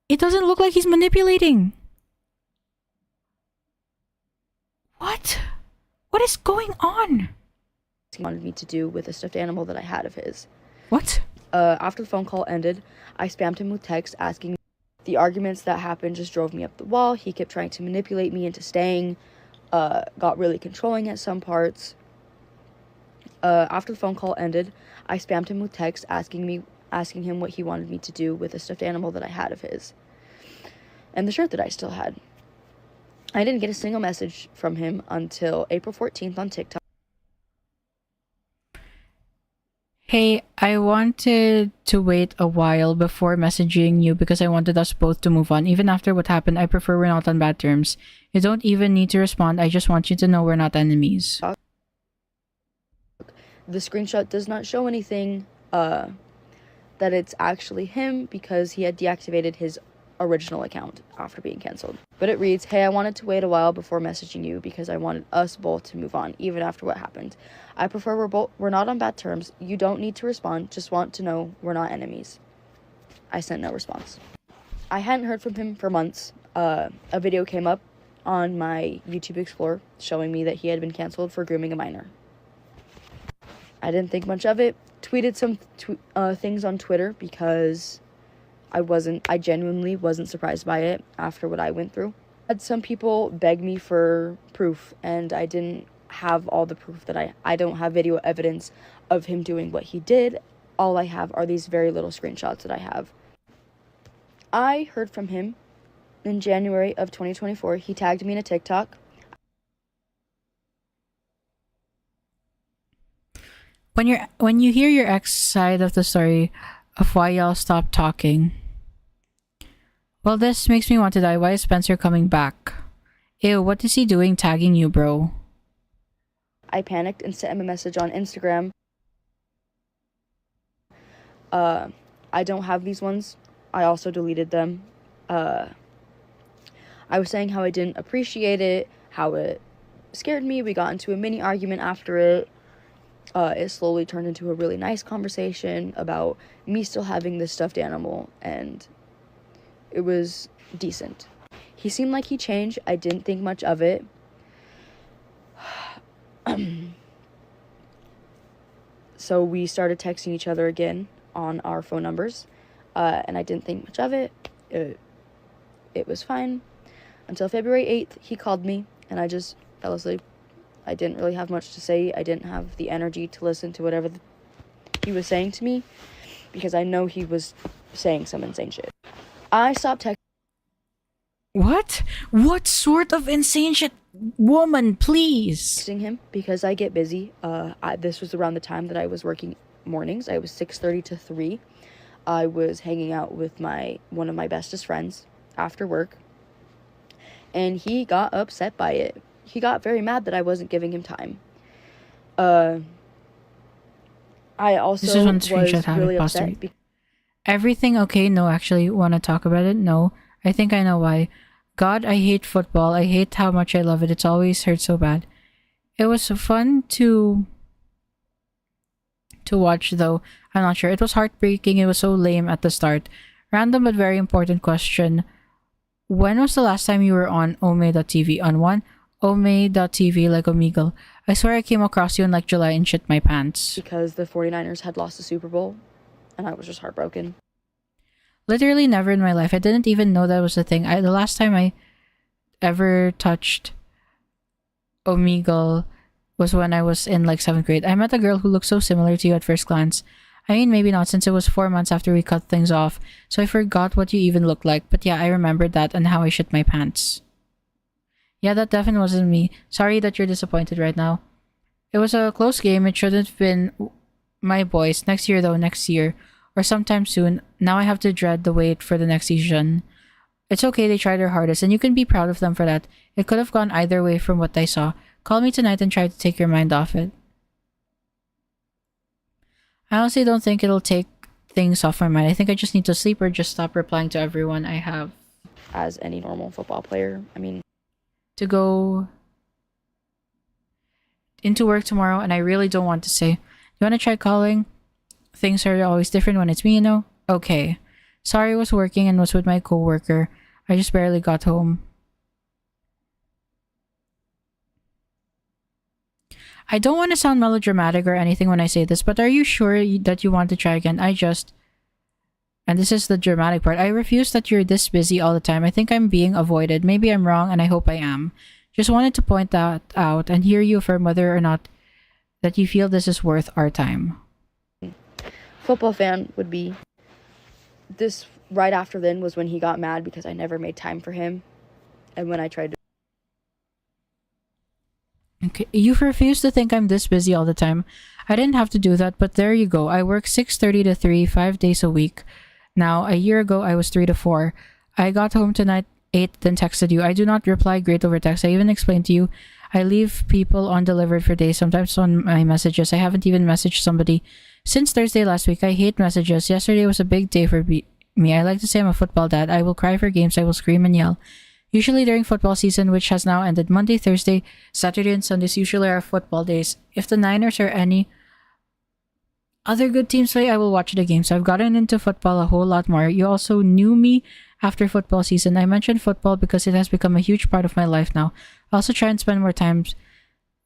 it doesn't look like he's manipulating. What? What is going on? He wanted me to do with a stuffed animal that I had of his. What? After the phone call ended, I spammed him with texts asking. The arguments that happened just drove me up the wall. He kept trying to manipulate me into staying, got really controlling at some parts. After the phone call ended, I spammed him with texts asking him what he wanted me to do with a stuffed animal that I had of his. And the shirt that I still had. I didn't get a single message from him until April 14th on TikTok. Hey, I wanted to wait a while before messaging you because I wanted us both to move on. Even after what happened, I prefer we're not on bad terms. You don't even need to respond. I just want you to know we're not enemies. The screenshot does not show anything that it's actually him because he had deactivated his original account after being canceled. But it reads, hey, I wanted to wait a while before messaging you because I wanted us both to move on, even after what happened. I prefer we're not on bad terms. You don't need to respond. Just want to know we're not enemies. I sent no response. I hadn't heard from him for months. A video came up on my YouTube Explorer showing me that he had been canceled for grooming a minor. I didn't think much of it. Tweeted some things on Twitter because I genuinely wasn't surprised by it after what I went through. I had some people beg me for proof, and I didn't have all the proof that I don't have video evidence of him doing what he did. All I have are these very little screenshots that I have. I heard from him in January of 2024. He tagged me in a TikTok. When you hear your ex side of the story of why y'all stopped talking, well, this makes me want to die. Why is Spencer coming back? Ew, what is he doing tagging you, bro? I panicked and sent him a message on Instagram. I don't have these ones. I also deleted them. I was saying how I didn't appreciate it, how it scared me. We got into a mini argument after it. It slowly turned into a really nice conversation about me still having this stuffed animal, and it was decent. He seemed like he changed. I didn't think much of it. So we started texting each other again on our phone numbers, and I didn't think much of it. It was fine until February 8th. He called me, and I just fell asleep. I didn't really have much to say. I didn't have the energy to listen to whatever he was saying to me, because I know he was saying some insane shit. I stopped texting. What? What sort of insane shit? Woman, please. Texting him because I get busy. This was around the time that I was working mornings. I was 6:30 to 3. I was hanging out with one of my bestest friends after work, and he got upset by it. He got very mad that I wasn't giving him time. I also This is one was screenshot how really it upset. Everything okay? No, actually, want to talk about it? No. I think I know why. God, I hate football. I hate how much I love it. It's always hurt so bad. It was so fun to watch, though. I'm not sure. It was heartbreaking. It was so lame at the start. Random but very important question. When was the last time you were on Ome.tv? On one? Ome.tv like Omegle. I swear I came across you in like July and shit my pants. Because the 49ers had lost the Super Bowl, and I was just heartbroken. Literally never in my life. I didn't even know that was a thing. The last time I ever touched Omegle was when I was in like 7th grade. I met a girl who looked so similar to you at first glance. I mean, maybe not, since it was 4 months after we cut things off, so I forgot what you even looked like. But yeah, I remembered that and how I shit my pants. Yeah, that definitely wasn't me. Sorry that you're disappointed right now. It was a close game. It shouldn't have been my boys. Next year, though, next year. Or sometime soon. Now I have to dread the wait for the next season. It's okay, they tried their hardest, and you can be proud of them for that. It could have gone either way from what I saw. Call me tonight and try to take your mind off it. I honestly don't think it'll take things off my mind. I think I just need to sleep or just stop replying to everyone I have. As any normal football player, I mean... To go into work tomorrow, and I really don't want to say. You want to try calling? Things are always different when it's me, you know? Okay. Sorry, I was working and was with my coworker. I just barely got home. I don't want to sound melodramatic or anything when I say this, but are you sure that you want to try again? And this is the dramatic part. I refuse that you're this busy all the time. I think I'm being avoided. Maybe I'm wrong, and I hope I am. Just wanted to point that out and hear you affirm whether or not that you feel this is worth our time. Football fan would be. This right after then was when he got mad because I never made time for him. And when I tried to... Okay, you refuse to think I'm this busy all the time. I didn't have to do that, but there you go. I work 6:30 to 3, 5 days a week. Now, a year ago, I was 3 to 4. I got home tonight 8, then texted you. I do not reply great over text. I even explained to you. I leave people undelivered for days, sometimes on my messages. I haven't even messaged somebody since Thursday last week. I hate messages. Yesterday was a big day for me. I like to say I'm a football dad. I will cry for games. I will scream and yell. Usually during football season, which has now ended, Monday, Thursday, Saturday, and Sundays usually are football days. If the Niners or any other good teams play, I will watch the games. I've gotten into football a whole lot more. You also knew me after football season. I mentioned football because it has become a huge part of my life now. I also try and spend more time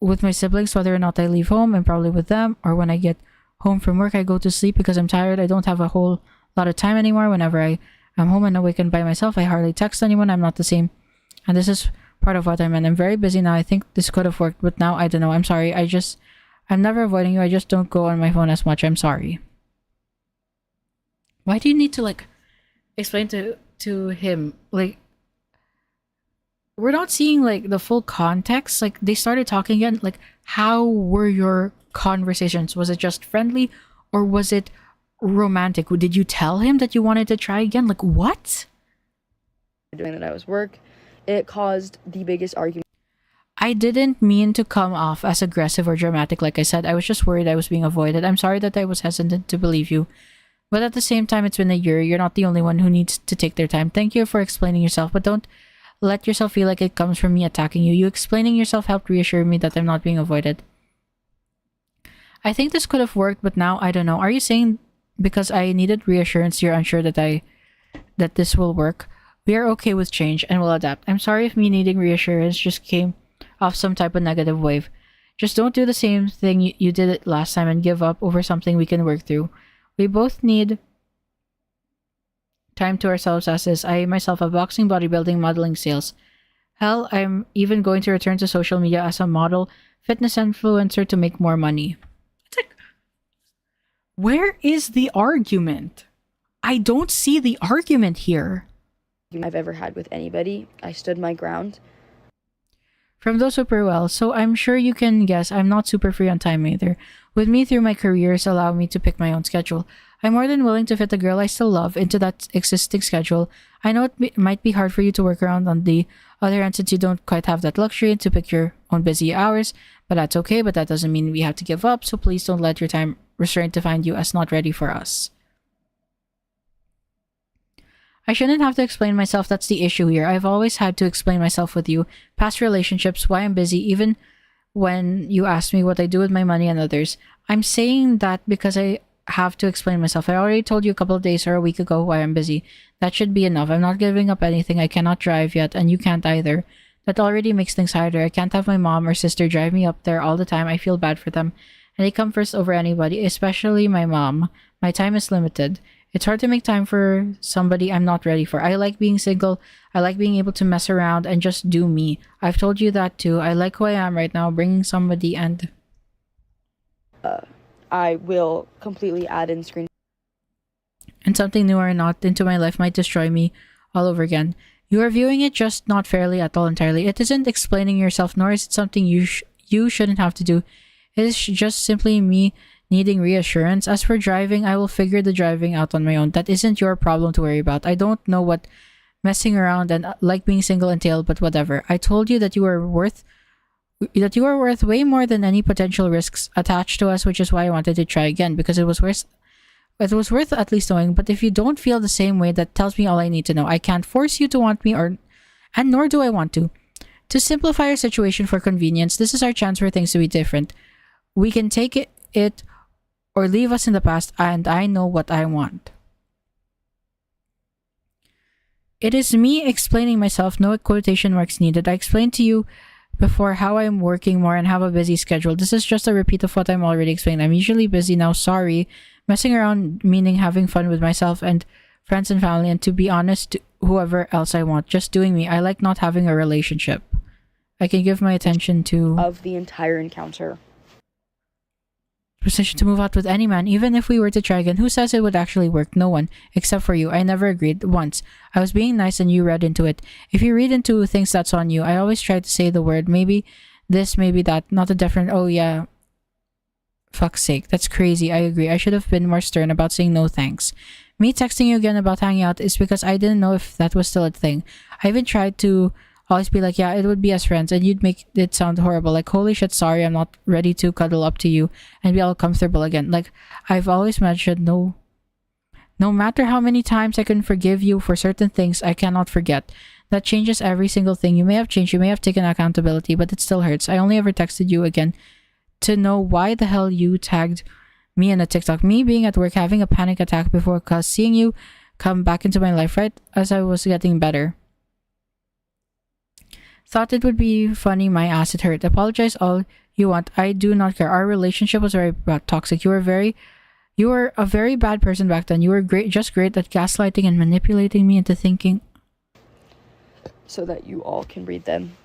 with my siblings, whether or not I leave home. I'm probably with them, or when I get home from work, I go to sleep because I'm tired. I don't have a whole lot of time anymore. Whenever I'm home and awakened by myself, I hardly text anyone. I'm not the same. And this is part of what I meant. I'm very busy now. I think this could have worked, but now I don't know. I'm sorry. I'm never avoiding you. I just don't go on my phone as much. I'm sorry. Why do you need to like explain to him? Like, we're not seeing like the full context. Like, they started talking again. Like, how were your conversations? Was it just friendly or was it romantic? Did you tell him that you wanted to try again? Like, what? Doing that I was work, it caused the biggest argument. I didn't mean to come off as aggressive or dramatic. Like I said, I was just worried I was being avoided. I'm sorry that I was hesitant to believe you. But at the same time, it's been a year. You're not the only one who needs to take their time. Thank you for explaining yourself, but don't let yourself feel like it comes from me attacking you. You explaining yourself helped reassure me that I'm not being avoided. I think this could have worked, but now I don't know. Are you saying because I needed reassurance, you're unsure that this will work? We are okay with change and will adapt. I'm sorry if me needing reassurance just came off some type of negative wave. Just don't do the same thing you did it last time and give up over something we can work through. We both need time to ourselves as is. I myself have boxing, bodybuilding, modeling, sales. Hell, I'm even going to return to social media as a model, fitness influencer to make more money. It's like, where is the argument? I don't see the argument here. I've ever had with anybody. I stood my ground. From those super well, so I'm sure you can guess I'm not super free on time either. With me through my careers allow me to pick my own schedule. I'm more than willing to fit the girl I still love into that existing schedule. I know it might be hard for you to work around on the other end since you don't quite have that luxury to pick your own busy hours, but that's okay, but that doesn't mean we have to give up, so please don't let your time restraint define you as not ready for us. I shouldn't have to explain myself, that's the issue here. I've always had to explain myself with you. Past relationships, why I'm busy, even when you ask me what I do with my money and others. I'm saying that because I have to explain myself. I already told you a couple of days or a week ago why I'm busy. That should be enough. I'm not giving up anything. I cannot drive yet, and you can't either. That already makes things harder. I can't have my mom or sister drive me up there all the time. I feel bad for them. And they come first over anybody, especially my mom. My time is limited. It's hard to make time for somebody I'm not ready for. I like being single. I like being able to mess around and just do me. I've told you that too. I like who I am right now, bringing somebody and... I will completely add in screen. And something new or not into my life might destroy me all over again. You are viewing it just not fairly at all entirely. It isn't explaining yourself, nor is it something you shouldn't have to do. It is just simply me needing reassurance. As for driving, I will figure the driving out on my own. That isn't your problem to worry about. I don't know what messing around and like being single entail, but whatever. I told you that you are worth way more than any potential risks attached to us, which is why I wanted to try again, because it was worth at least knowing. But if you don't feel the same way, that tells me all I need to know. I can't force you to want me, and nor do I want to. To simplify our situation for convenience, this is our chance for things to be different. We can take it or leave us in the past, and I know what I want. It is me explaining myself, no quotation marks needed. I explained to you before how I'm working more and have a busy schedule. This is just a repeat of what I'm already explaining. I'm usually busy now, sorry. Messing around meaning having fun with myself and friends and family, and to be honest, whoever else I want. Just doing me. I like not having a relationship. I can give my attention to... of the entire encounter. Position to move out with any man, even if we were to try again. Who says it would actually work? No one, except for you. I never agreed once. I was being nice and you read into it. If you read into things, that's on you. I always try to say the word, maybe this, maybe that, not a different, oh yeah, fuck's sake, that's crazy. I agree. I should have been more stern about saying no thanks. Me texting you again about hanging out is because I didn't know if that was still a thing. I even tried to always be like, yeah, it would be as friends, and you'd make it sound horrible, like, holy shit, sorry, I'm not ready to cuddle up to you and be all comfortable again. Like, I've always mentioned, no matter how many times I can forgive you for certain things, I cannot forget. That changes every single thing. You may have changed, you may have taken accountability, but it still hurts. I only ever texted you again to know why the hell you tagged me in a TikTok. Me being at work, having a panic attack before cause seeing you come back into my life right as I was getting better. Thought it would be funny, my ass, it hurt. Apologize all you want. I do not care. Our relationship was very toxic. You were a very bad person back then. You were just great at gaslighting and manipulating me into thinking. So that you all can read them.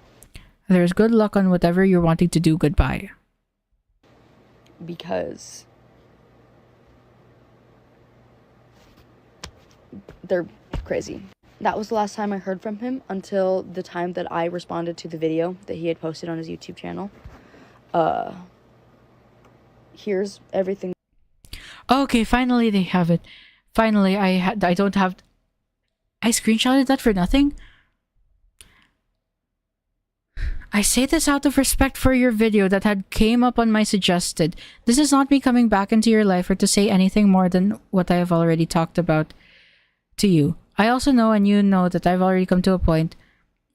There's good luck on whatever you're wanting to do. Goodbye. Because they're crazy. That was the last time I heard from him until the time that I responded to the video that he had posted on his YouTube channel. Here's everything. Okay, finally they have it. Finally, I don't have... I screenshotted that for nothing? I say this out of respect for your video that had came up on my suggested. This is not me coming back into your life or to say anything more than what I have already talked about to you. I also know, and you know, that I've already come to a point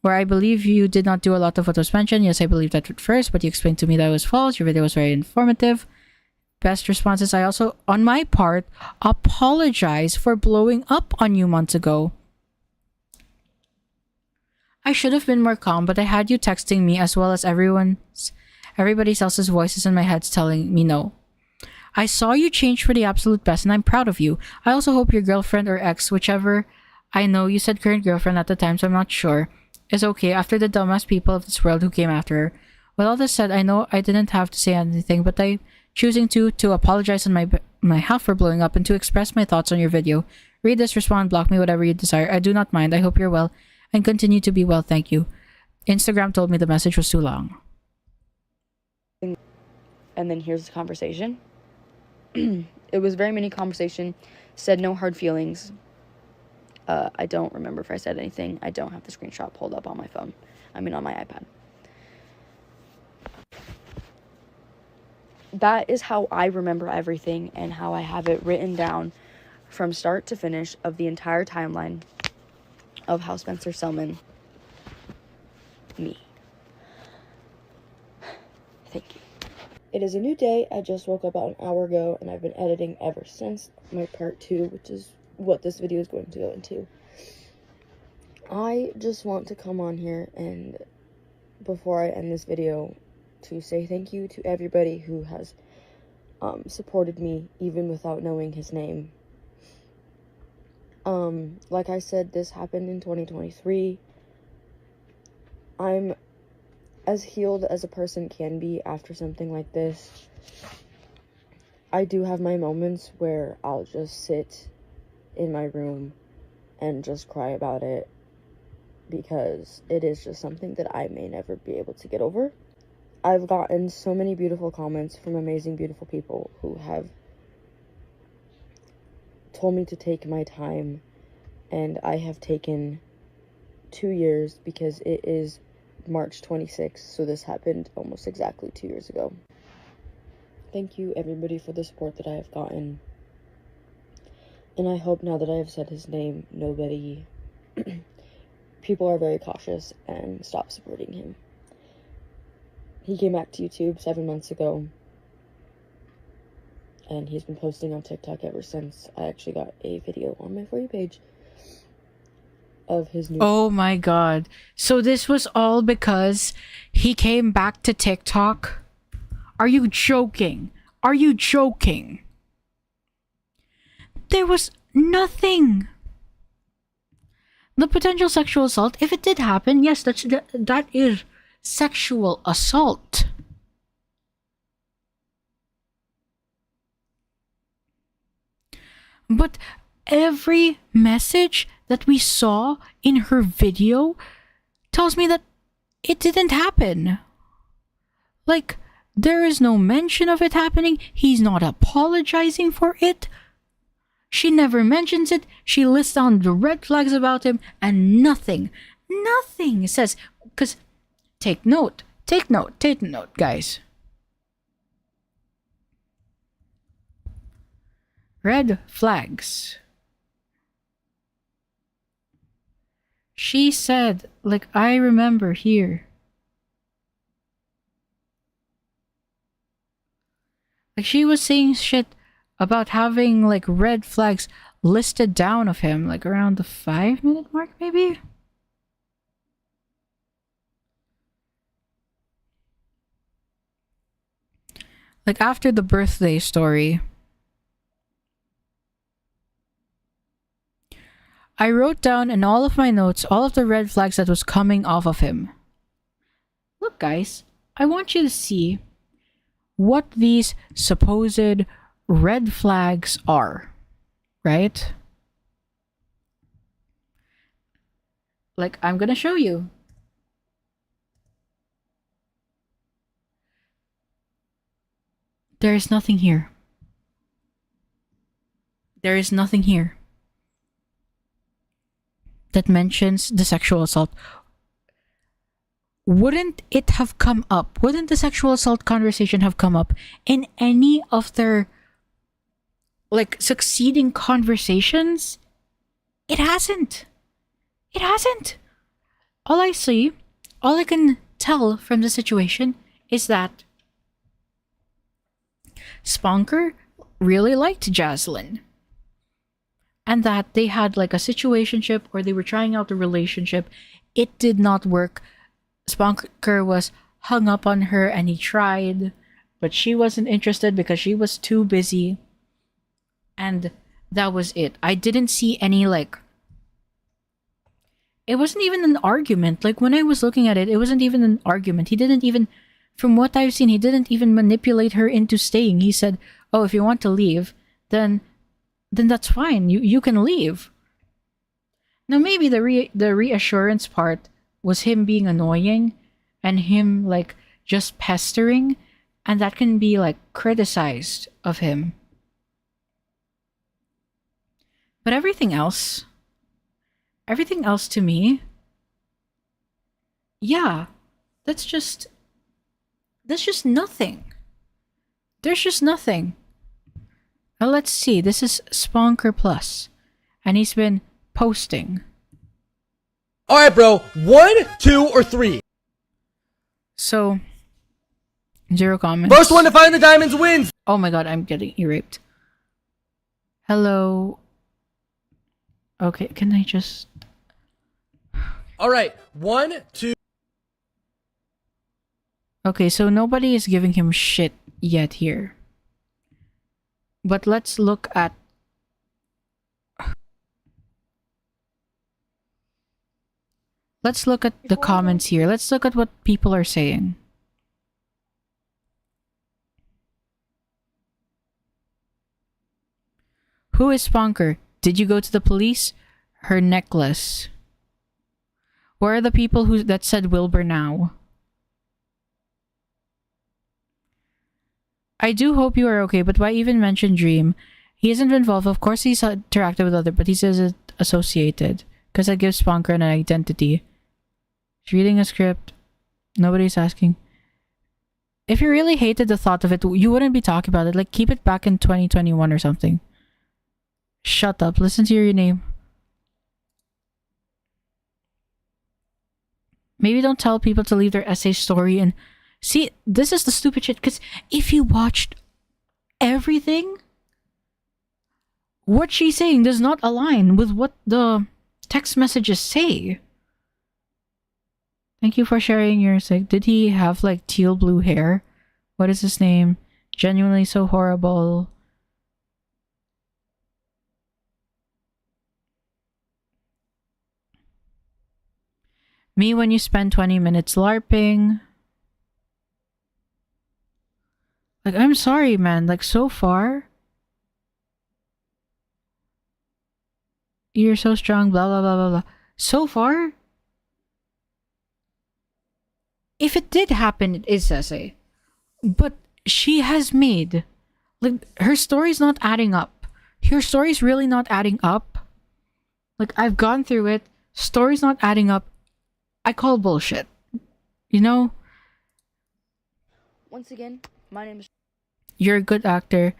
where I believe you did not do a lot of what was mentioned. Yes, I believed that at first, but you explained to me that it was false. Your video was very informative. Best responses. I also, on my part, apologize for blowing up on you months ago. I should have been more calm, but I had you texting me as well as everybody else's voices in my head telling me no. I saw you change for the absolute best, and I'm proud of you. I also hope your girlfriend or ex, whichever, I know you said current girlfriend at the time, so I'm not sure, is okay after the dumbass people of this world who came after her. With all this said, I know I didn't have to say anything, but I'm choosing to apologize on my behalf for blowing up and to express my thoughts on your video. Read this, respond, block me, whatever you desire. I do not mind. I hope you're well and continue to be well. Thank you. Instagram told me the message was too long. And then here's the conversation. It was very mini conversation. Said no hard feelings. I don't remember if I said anything. I don't have the screenshot pulled up on my phone. I mean on my iPad. That is how I remember everything and how I have it written down from start to finish of the entire timeline of how Spencer Selman me. Thank you. It is a new day. I just woke up about an hour ago and I've been editing ever since my part 2, which is what this video is going to go into. I just want to come on here and before I end this video to say thank you to everybody who has supported me even without knowing his name. Like I said, this happened in 2023. I'm as healed as a person can be after something like this. I do have my moments where I'll just sit in my room and just cry about it because it is just something that I may never be able to get over. I've gotten so many beautiful comments from amazing, beautiful people who have told me to take my time, and I have taken 2 years because it is March 26th, so this happened almost exactly 2 years ago. Thank you, everybody, for the support that I have gotten. And I hope now that I have said his name, people are very cautious and stop supporting him. He came back to YouTube 7 months ago, and he's been posting on TikTok ever since. I actually got a video on my For You page of his new... Oh my god. So this was all because he came back to TikTok? Are you joking? Are you joking? There was nothing. The potential sexual assault, if it did happen, yes, that is sexual assault. But every message that we saw in her video tells me that it didn't happen. Like, there is no mention of it happening. He's not apologizing for it. She never mentions it. She lists down the red flags about him and nothing says, because take note, guys. Red flags. She said, like, I remember here. Like, she was saying shit about having, like, red flags listed down of him, like, around the 5-minute mark, maybe? Like, after the birthday story, I wrote down in all of my notes all of the red flags that was coming off of him. Look, look, guys, I want you to see what these supposed red flags are, right? Like, I'm gonna show you. There is nothing here. There is nothing here that mentions the sexual assault. Wouldn't it have come up? Wouldn't the sexual assault conversation have come up in any of their like succeeding conversations? It hasn't. It hasn't. All I see, all I can tell from the situation is that Sponker really liked Jaslyn. And that they had like a situationship or they were trying out a relationship. It did not work. Sponker was hung up on her and he tried, but she wasn't interested because she was too busy. And that was it. I didn't see any like... It wasn't even an argument. Like when I was looking at it, it wasn't even an argument. He didn't even... From what I've seen, he didn't even manipulate her into staying. He said, oh, if you want to leave, then that's fine. You can leave. Now maybe the reassurance part was him being annoying and him like just pestering, and that can be like criticized of him. But everything else to me, yeah, that's just nothing. There's just nothing. Now let's see. This is Sponker Plus, and he's been posting. All right, bro. 1, 2, or 3. So, 0 comments. First one to find the diamonds wins. Oh my god, I'm getting raped. Hello. Okay, can I just... All right, 1, 2. Okay, so nobody is giving him shit yet here. But let's look at... Let's look at the comments here. Let's look at what people are saying. Who is Sponker? Did you go to the police? Her necklace. Where are the people that said Wilbur now? I do hope you are okay, but why even mention Dream? He isn't involved. Of course he's interacted with other, but he says associated. Because that gives Sponker an identity. He's reading a script. Nobody's asking. If you really hated the thought of it, you wouldn't be talking about it. Like, keep it back in 2021 or something. Shut up. Listen to your name. Maybe don't tell people to leave their essay story and... See, this is the stupid shit, because if you watched everything, what she's saying does not align with what the text messages say. Thank you for sharing your sick. Did he have like teal blue hair? What is his name? Genuinely so horrible. Me when you spend 20 minutes LARPing. Like, I'm sorry, man. Like, so far, you're so strong, blah, blah, blah, blah, blah. So far, if it did happen, it is essay. But she has made, like, her story's not adding up. Her story's really not adding up. Like, I've gone through it. Story's not adding up. I call bullshit. You know? Once again, my name is... You're a good actor.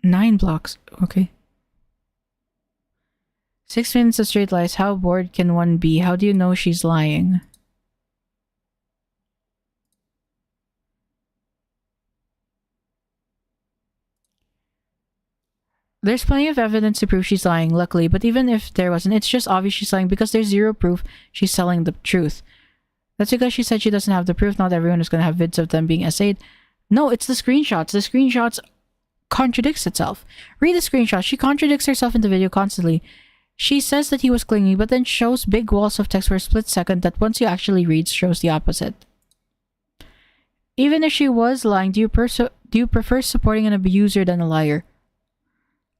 9 blocks. Okay. 6 minutes of straight lies. How bored can one be? How do you know she's lying? There's plenty of evidence to prove she's lying, luckily, but even if there wasn't, it's just obvious she's lying because there's zero proof she's telling the truth. That's because she said she doesn't have the proof. Not everyone is going to have vids of them being essayed. No, it's the screenshots. The screenshots contradicts itself. Read the screenshot. She contradicts herself in the video constantly. She says that he was clingy, but then shows big walls of text for a split second that once you actually read shows the opposite. Even if she was lying, do you prefer supporting an abuser than a liar?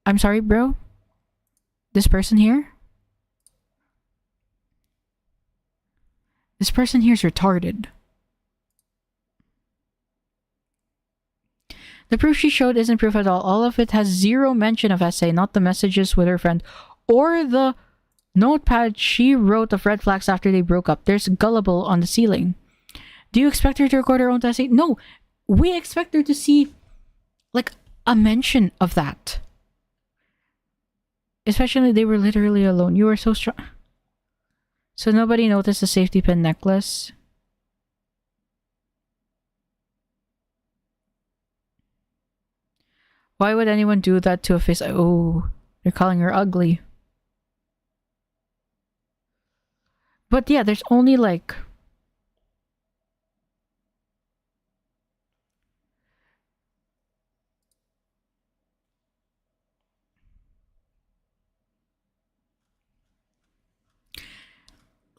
I'm sorry, bro? This person here? This person here's retarded. The proof she showed isn't proof at all. All of it has zero mention of SA, not the messages with her friend, or the notepad she wrote of red flags after they broke up. There's gullible on the ceiling. Do you expect her to record her own essay? No, we expect her to see, like, a mention of that. Especially, they were literally alone. You were so strong. So nobody noticed the safety pin necklace. Why would anyone do that to a face? Oh, they're calling her ugly. But yeah, there's only like...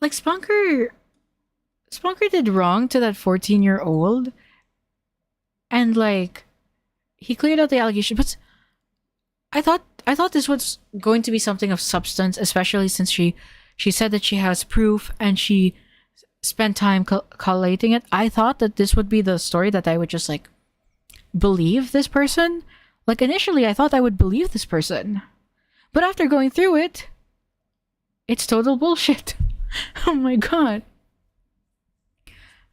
Like, Spunker did wrong to that 14-year-old. And like, he cleared out the allegation, but I thought this was going to be something of substance, especially since she said that she has proof and she spent time collating it. I thought that this would be the story that I would just like believe this person. Like, initially I thought I would believe this person, but after going through it, it's total bullshit. Oh my god.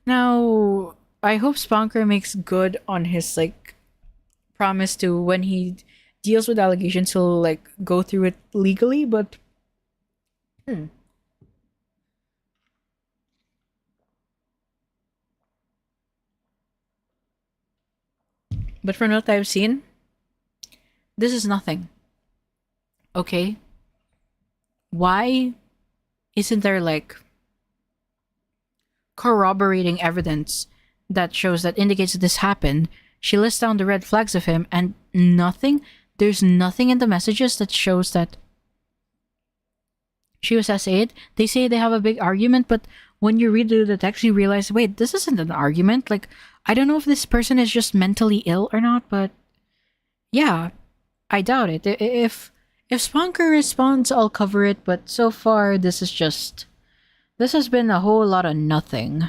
Now, I hope Sponker makes good on his like promise to, when he deals with allegations, he'll like go through it legally, but but from what I've seen, this is nothing. Okay? Why isn't there like corroborating evidence that shows, that indicates that this happened? She lists down the red flags of him and nothing. There's nothing in the messages that shows that she was SA'd. They say they have a big argument, but when you read the text, you realize, wait, this isn't an argument. Like, I don't know if this person is just mentally ill or not, but yeah, I doubt it. If Sponker responds, I'll cover it, but so far, this has been a whole lot of nothing.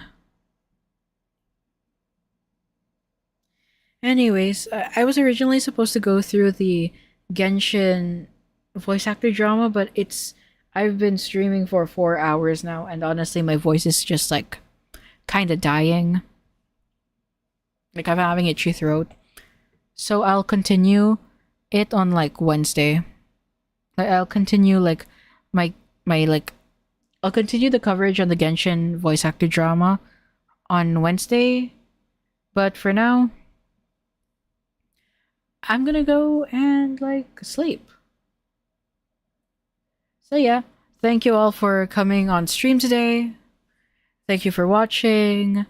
Anyways, I was originally supposed to go through the Genshin voice actor drama, but I've been streaming for 4 hours now, and honestly, my voice is just like kind of dying. Like, I'm having itchy throat. So I'll continue it on like Wednesday. I'll continue like I'll continue the coverage on the Genshin voice actor drama on Wednesday. But for now, I'm gonna go and like sleep. So yeah, thank you all for coming on stream today. Thank you for watching.